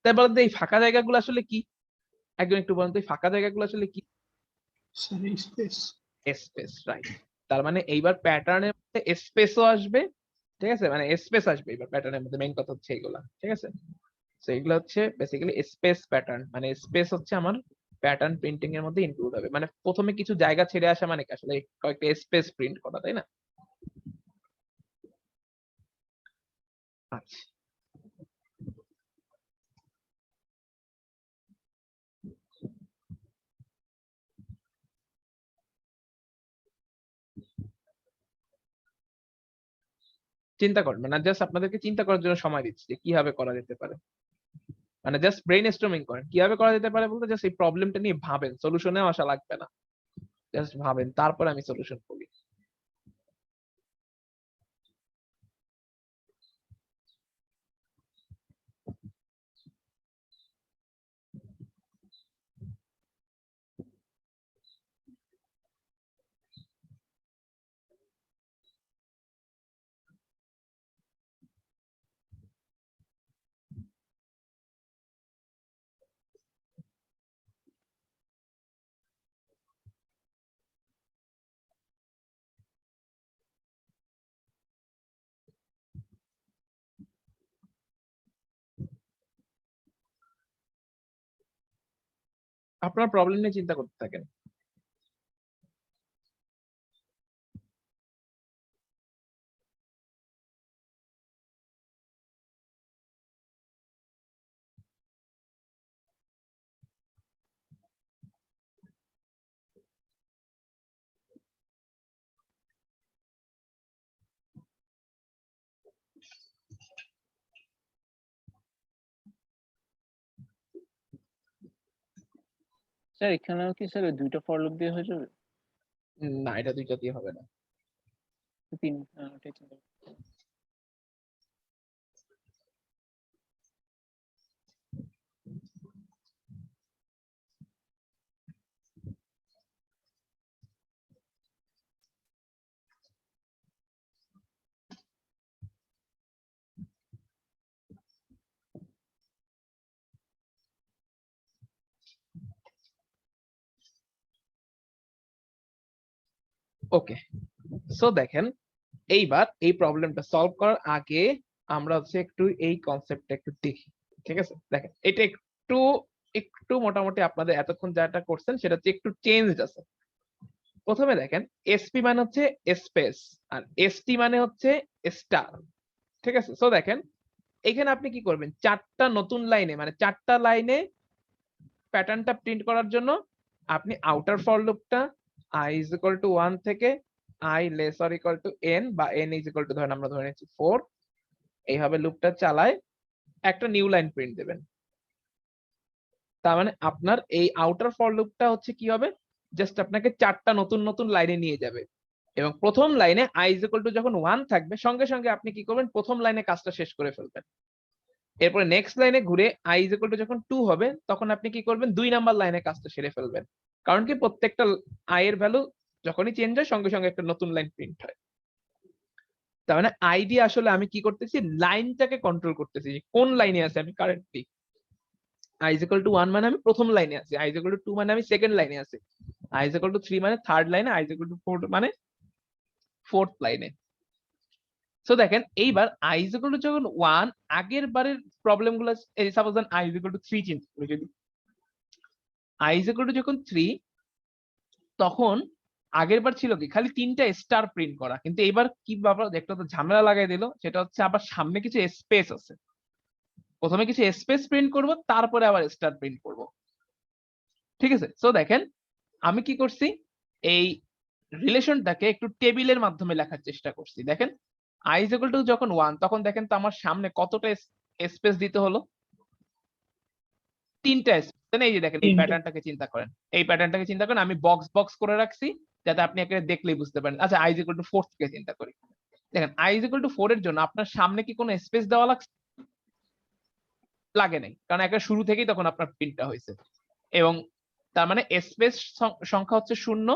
তাই বলেন তো এই ফাঁকা জায়গাগুলো আসলে কি? একজন একটু বলেন তো এই ফাঁকা জায়গাগুলো আসলে কি? Sir space. Space, right. তার মানে এইবার প্যাটার্নের মধ্যে স্পেসও আসবে, ঠিক আছে, মানে স্পেস আসবে এইবার প্যাটার্নের মধ্যে, মেইন কথা হচ্ছে এইগুলা, ঠিক আছে। তো এগুলো হচ্ছে বেসিক্যালি স্পেস প্যাটার্ন, মানে স্পেস হচ্ছে আমার প্যাটার্ন প্রিন্টিং এর মধ্যে ইনক্লুড হবে। মানে প্রথমে কিছু জায়গা ছেড়ে আসা মানে কি আসলে কয়েকটা স্পেস প্রিন্ট করা, তাই না? আচ্ছা, চিন্তা করেন, মানে জাস্ট আপনাদেরকে চিন্তা করার জন্য সময় দিচ্ছি যে কিভাবে করা যেতে পারে। মানে জাস্ট ব্রেন স্টর্মিং করেন কিভাবে করা যেতে পারে বলতে, জাস্ট এই প্রবলেমটা নিয়ে ভাবেন, সলিউশনেও আসা লাগবে না, জাস্ট ভাবেন, তারপর আমি সলিউশন বলি। আপনার প্রবলেম নিয়ে চিন্তা করতে থাকেন। স্যার এখানেও কি স্যার দুইটা ফর লুপ দিয়ে হয়ে যাবে? না, এটা দুইটা দিয়ে হবে না। তিন ওটাই চিন্তা করছি। ওকে, সো দেখেন এইবার এই প্রবলেমটা সলভ করার আগে আমরা হচ্ছে একটু এই কনসেপ্টটা একটু দেখি। ঠিক আছে, দেখেন এটা একটু একটু মোটামুটি আপনাদের এতক্ষণ যেটা করছেন সেটা হচ্ছে একটু চেঞ্জ আছে। প্রথমে দেখেন এসপি মানে হচ্ছে স্পেস আর এসটি মানে হচ্ছে স্টার। ঠিক আছে, সো দেখেন এখানে আপনি কি করবেন, চারটা নতুন লাইনে মানে চারটা লাইনে প্যাটার্নটা প্রিন্ট করার জন্য আপনি আউটার ফর লুপটা i is equal to 1 থেকে i less or equal to n বা n is equal to ধরেন আমরা ধরে নিচ্ছি 4, এইভাবে লুপটা চালায় একটা নিউ লাইন প্রিন্ট দেবেন। তার মানে আপনার এই আউটার ফর লুপটা হচ্ছে কি হবে, জাস্ট আপনাকে চারটা নতুন নতুন লাইনে নিয়ে যাবে এবং প্রথম লাইনে i is equal to যখন 1 থাকবে সঙ্গে সঙ্গে আপনি কি করবেন, প্রথম লাইনে কাজটা শেষ করে ফেলবেন। এরপরে নেক্সট লাইনে ঘুরে i is equal to যখন 2 হবে তখন আপনি কি করবেন, 2 নাম্বার লাইনে কাজটা সেরে ফেলবেন। কারণ কি প্রত্যেকটা i এর ভ্যালু যখনই চেঞ্জ হয় সঙ্গে সঙ্গে একটা নতুন লাইন প্রিন্ট হয়। তার মানে i দিয়ে আসলে আমি কি করতেছি, লাইনটাকে কন্ট্রোল করতেছি যে কোন লাইনে আছে আমি currently. i is equal to 1 মানে আমি প্রথম লাইনে আছি, i is equal to 2 মানে আমি সেকেন্ড লাইনে আছি, i is equal to 3 মানে থার্ড লাইনে, i is equal to 4 মানে ফোর্থ লাইনে। সো দেখেন এইবার i is equal to যখন 1 আগের বারের প্রবলেম গুলো, এই suppose i is equal to 3 চিন্তা করি, যদি i is equal to যখন 3 তখন আগের বার ছিল কি খালি 3টা স্টার প্রিন্ট করা, কিন্তু এবার কি ব্যাপার একটা তো ঝামেলা লাগাই দিল, সেটা হচ্ছে আবার সামনে কিছু স্পেস আছে, প্রথমে কিছু স্পেস প্রিন্ট করব তারপরে আবার স্টার প্রিন্ট করব। ঠিক আছে, সো দেখেন আমি কি করছি, এই রিলেশনটাকে একটু টেবিলের মাধ্যমে লেখার চেষ্টা করছি। দেখেন i is equal to যখন 1 তখন দেখেন তো আমার সামনে কতটা স্পেস দিতে হলো, 3টা স্পেস। এই যে দেখেন এই 3টা। প্যাটার্নটাকে চিন্তা করেন, এই প্যাটার্নটাকে চিন্তা করেন, আমি বক্স বক্স করে রাখছি যাতে আপনি একে দেখলেই বুঝতে পারেন। আচ্ছা i is equal to 4 থেকে চিন্তা করি, দেখেন i is equal to 4 এর জন্য আপনার সামনে কি কোনো স্পেস দেওয়া লাগছে? লাগে নাই, কারণ একটা শুরু থেকেই তখন আপনার প্রিন্টটা হয়েছে এবং তার মানে স্পেস সংখ্যা হচ্ছে 0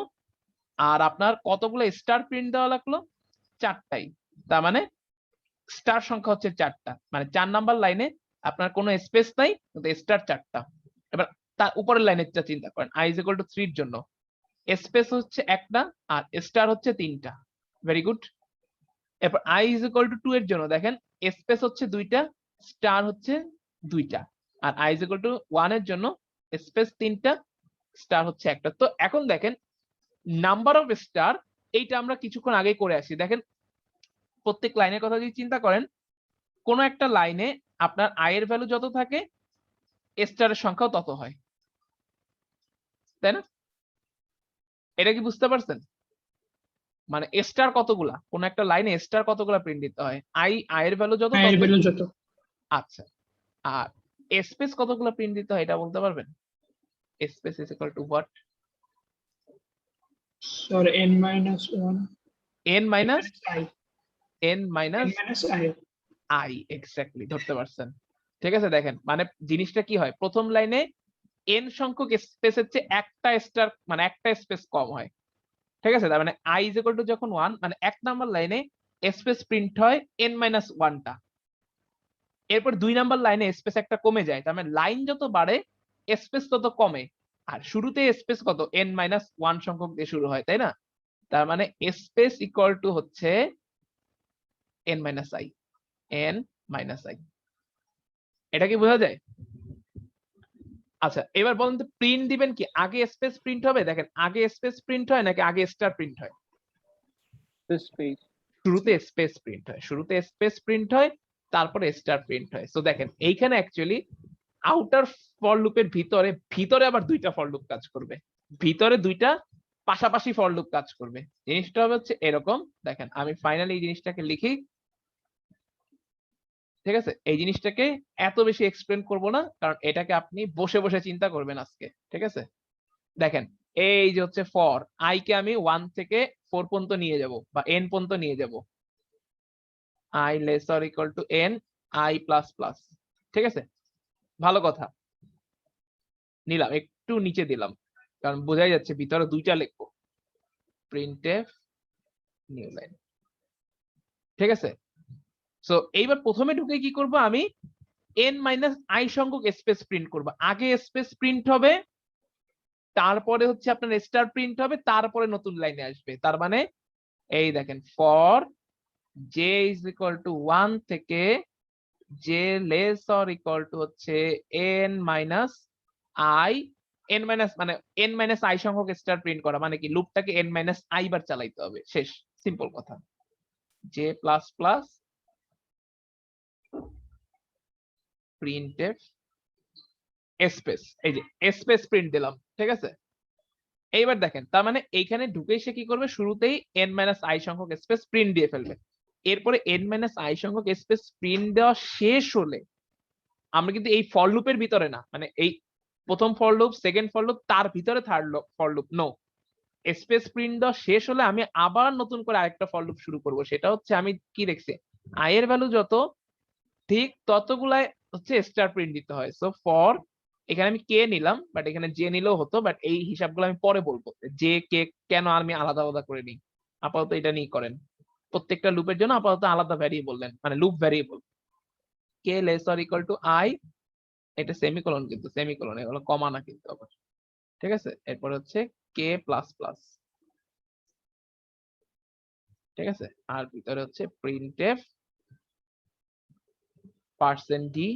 আর আপনার কতগুলো স্টার প্রিন্ট দেওয়া লাগলো, 4টাই। তার মানে স্টার সংখ্যা হচ্ছে 4টা, মানে 4 নাম্বার লাইনে আপনার কোনো স্পেস নাই কিন্তু স্টার 4টা। এবার তার উপরের লাইনেরটা চিন্তা করেন, i is equal to 3 এর জন্য স্পেস হচ্ছে 1টা আর স্টার হচ্ছে 3টা। Very good. এরপর i is equal to 2 এর জন্য দেখেন স্পেস হচ্ছে 2টা, স্টার হচ্ছে 2টা, আর i is equal to 1 এর জন্য স্পেস 3টা, স্টার হচ্ছে 1টা। তো এখন দেখেন নাম্বার অফ স্টার, এইটা আমরা কিছুক্ষণ আগেই করে আসি। দেখেন প্রত্যেক লাইনের কথা যদি চিন্তা করেন, কোন একটা লাইনে আপনার i এর ভ্যালু যত থাকে স্টারের সংখ্যাও তত হয়, তাই না? এটা কি বুঝতে পারছেন? মানে স্টার কতগুলা, কোন একটা লাইনে স্টার কতগুলা প্রিন্ট দিতে হয়, i এর ভ্যালু যত এর তত। ভ্যালু যত। আচ্ছা, আর স্পেস কতগুলা প্রিন্ট দিতে হয় এটা বলতে পারবেন? Space is equal to what? Sir n minus 1 n minus i, n minus n minus i। i, exactly ধরতে পারছেন। ঠিক আছে, দেখেন মানে জিনিসটা কি হয়, প্রথম লাইনে n সংখ্যক স্পেসের চেয়ে একটা স্টার মানে একটা স্পেস কম হয়। ঠিক আছে, তার মানে i is equal to যখন 1 মানে 1 নাম্বার লাইনে স্পেস প্রিন্ট হয় n মাইনাস 1টা, এরপর 2 নাম্বার লাইনে স্পেস একটা কমে যায়, তার মানে লাইন যত বাড়ে স্পেস তত কমে, আর শুরুতে স্পেস কত n মাইনাস 1 সংখ্যক দিয়ে শুরু হয়, তাই না? তার মানে স্পেস ইকুয়াল টু হচ্ছে n minus i, n minus i। এটা কি বোঝা যায়? আচ্ছা এবার বলুন তো প্রিন্ট দিবেন কি আগে স্পেস প্রিন্ট হবে? দেখেন আগে স্পেস প্রিন্ট হয় নাকি আগে স্টার প্রিন্ট হয়? স্পেস। শুরুতে স্পেস প্রিন্ট হয়, শুরুতে স্পেস প্রিন্ট হয় তারপরে স্টার প্রিন্ট হয়। সো দেখেন এইখানে অ্যাকচুয়ালি আউটার ফর লুপের ভিতরে ভিতরে আবার 2টা ফর লুপ কাজ করবে, ভিতরে 2টা পাশাপাশি ফর লুপ কাজ করবে। জিনিসটা হবে হচ্ছে এরকম, দেখেন আমি ফাইনালি এই জিনিসটাকে লিখি। ঠিক আছে, এই জিনিসটাকে এত বেশি এক্সপ্লেন করব না কারণ এটাকে আপনি বসে বসে চিন্তা করবেন আজকে। ঠিক আছে, দেখেন এই যে হচ্ছে ফর আই কে আমি 1 থেকে 4 পর্যন্ত নিয়ে যাব বা n পর্যন্ত নিয়ে যাব, i less or equal to n i plus plus. ঠিক আছে, ভালো কথা, নিলাম একটু নিচে দিলাম কারণ বোঝাই যাচ্ছে ভিতরে দুইটা লিখবো, printf নিউ লাইন। ঠিক আছে, সো এইবার প্রথমে ঢুকে কি করব, আমি n মাইনাস i সংখ্যক স্পেস প্রিন্ট করব। আগে স্পেস প্রিন্ট হবে, তারপরে হচ্ছে আপনার স্টার প্রিন্ট হবে, তারপরে নতুন লাইনে আসবে। তার মানে এই দেখেন for j is equal to 1 থেকে j less or equal two হচ্ছে n minus i, n minus মানে n মাইনাস i সংখ্যক স্টার প্রিন্ট করা মানে কি লুপটাকে n মাইনাস i বার চালাইতে হবে, শেষ, সিম্পল কথা। j plus plus printf space, এই যে স্পেস প্রিন্ট দিলাম। ঠিক আছে, এইবার দেখেন তার মানে এইখানে ঢুকে সে কি করবে, শুরুতেই n মাইনাস i সংখ্যক স্পেস প্রিন্ট দিয়ে ফেলবে। এরপরে n মাইনাস i সংখ্যক স্পেস প্রিন্ট দেওয়া শেষ হলে আমরা কিন্তু এই ফর লুপের ভিতরে না, মানে এই প্রথম for loop, second for loop, তার ভিতরে third for loop, no, space print দেওয়া শেষ হলে আমি আবার নতুন করে আরেকটা ফর লুপ শুরু করব। সেটা হচ্ছে আমি কি দেখছি, i এর ভ্যালু যত ঠিক ততগুলাই হচ্ছে স্টার প্রিন্ট দিতে হয়। সো ফর, এখানে আমি কে নিলাম, বাট এখানে জে নিলেও হতো, বাট এই হিসাবগুলো আমি পরে বলবো যে কে কেন আমি আলাদা আলাদা করে নিই। আপাতত এটা নিয়ে করেন, প্রত্যেকটা লুপের জন্য আপাতত আলাদা ভ্যারিয়েবল দেন, মানে loop variable. K less or equal two I, এটা সেমিকোলন, কিন্তু সেমিকোলন এগুলো কমা না কিন্তু আবার। ঠিক আছে, এরপর হচ্ছে কে প্লাস প্লাস। ঠিক আছে, আর ভিতরে হচ্ছে printf percent D,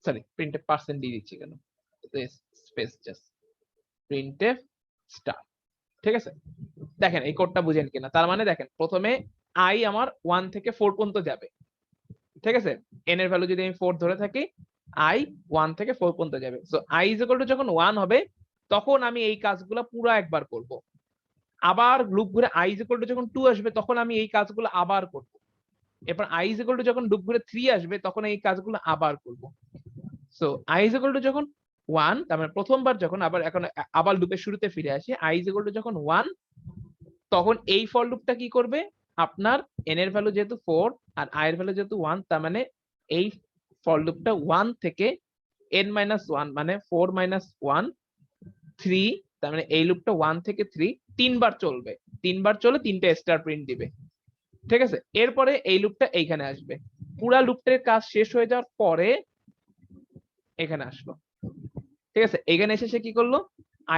sorry printf percent D দিচ্ছি কেন, স্পেস জাস্ট printf স্টার। ঠিক আছে, দেখেন এই কোডটা বুঝেন কিনা। তার মানে দেখেন প্রথমে i আমার 1 থেকে 4 পর্যন্ত যাবে। ঠিক আছে, n এর ভ্যালু যদি আমি 4 ধরে থাকি, i 1 থেকে 4 পর্যন্ত যাবে। So i is equal to যখন 1 হবে তখন আমি এই কাজগুলো পুরো একবার করব। আবার লুপ ঘুরে i ইজ ইকুয়াল টু যখন 2 আসবে তখন আমি এই কাজগুলো আবার করব। এরপর i ইজ ইকুয়াল টু যখন লুপ ঘুরে 3 আসবে তখন এই কাজগুলো আবার করব। So i is equal to যখন 1, তার মানে প্রথমবার যখন আবার এখন আবার লুপের শুরুতে ফিরে আসি, i ইজ ইকুয়াল টু যখন 1, তখন এই ফর লুপটা কি করবে, আপনার n এর ভ্যালু যেহেতু 4 আর i এর ভ্যালু যেহেতু 1, তার মানে এই ফর লুপটা 1 থেকে n মাইনাস 1 মানে 4 মাইনাস 1 3, তার মানে এই লুপটা 1 থেকে 3 তিনবার চলবে, তিনবার চলে তিনটা স্টার প্রিন্ট দিবে। ঠিক আছে, এরপরে এই লুপটা এইখানে আসবে, পুরা লুপটার কাজ শেষ হয়ে যাওয়ার পরে এখানে আসলো। ঠিক আছে, এখানে এসে সে কি করলো,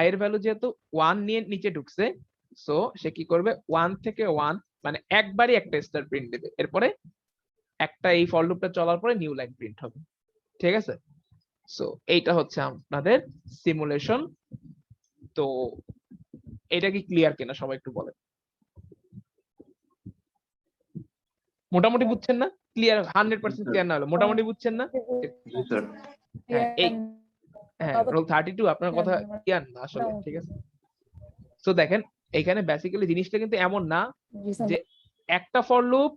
i এর ভ্যালু যেহেতু 1 নিয়ে নিচে ঢুকছে, সো সে কি করবে 1 থেকে 1 মানে একবারই একটা স্টার প্রিন্ট দেবে। এরপরে একটা এই ফর লুপটা চলার পরে নিউ লাইন প্রিন্ট হবে। ঠিক আছে, সো এইটা হচ্ছে আপনাদের সিমুলেশন। তো এটা কি ক্লিয়ার কিনা সবাই একটু বলেন, মোটামুটি বুঝছেন না? ক্লিয়ার 100% ক্লিয়ার না হলো মোটামুটি বুঝছেন না? হ্যাঁ, এই হ্যাঁ রোল 32 আপনার কথা ক্লিয়ার না আসলে। ঠিক আছে, তো দেখেন এখানে বেসিক্যালি জিনিসটা কিন্তু এমন না যে একটা ফর লুপ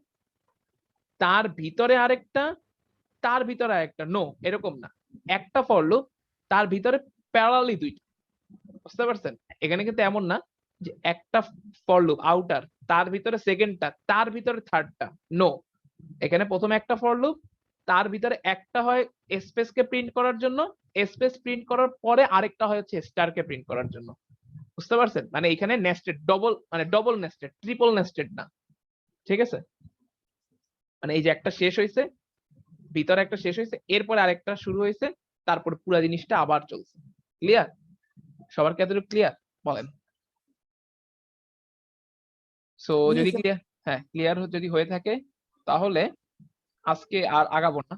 তার ভিতরে আরেকটা, তার ভিতরে আরেকটা, নো, এরকম না। একটা ফর লুপ তার ভিতরে প্যারালালি দুইটা, বুঝতে পারছেন? এখানে কিন্তু এমন না যে একটা ফর লুপ আউটার, তার ভিতরে সেকেন্ডটা, তার ভিতরে থার্ডটা, নো। এখানে প্রথমে একটা ফর লুপ, তার ভিতরে একটা হয় স্পেস কে প্রিন্ট করার জন্য, স্পেস প্রিন্ট করার পরে আরেকটা হয় হচ্ছে স্টার কে প্রিন্ট করার জন্য। বুঝতে পারছেন? মানে এখানে নেস্টেড, ডবল মানে ডবল নেস্টেড, ট্রিপল নেস্টেড না। ঠিক আছে, মানে এই যে একটা শেষ হয়েছে, ভিতরে একটা শেষ হয়েছে, এরপরে আরেকটা শুরু হয়েছে, তারপর পুরো জিনিসটা আবার চলছে। ক্লিয়ার? সবার কি এতটুকু ক্লিয়ার বলেন? সো যদি ক্লিয়ার, হ্যাঁ ক্লিয়ার যদি হয়ে থাকে তাহলে আজকে আর আগাবো না।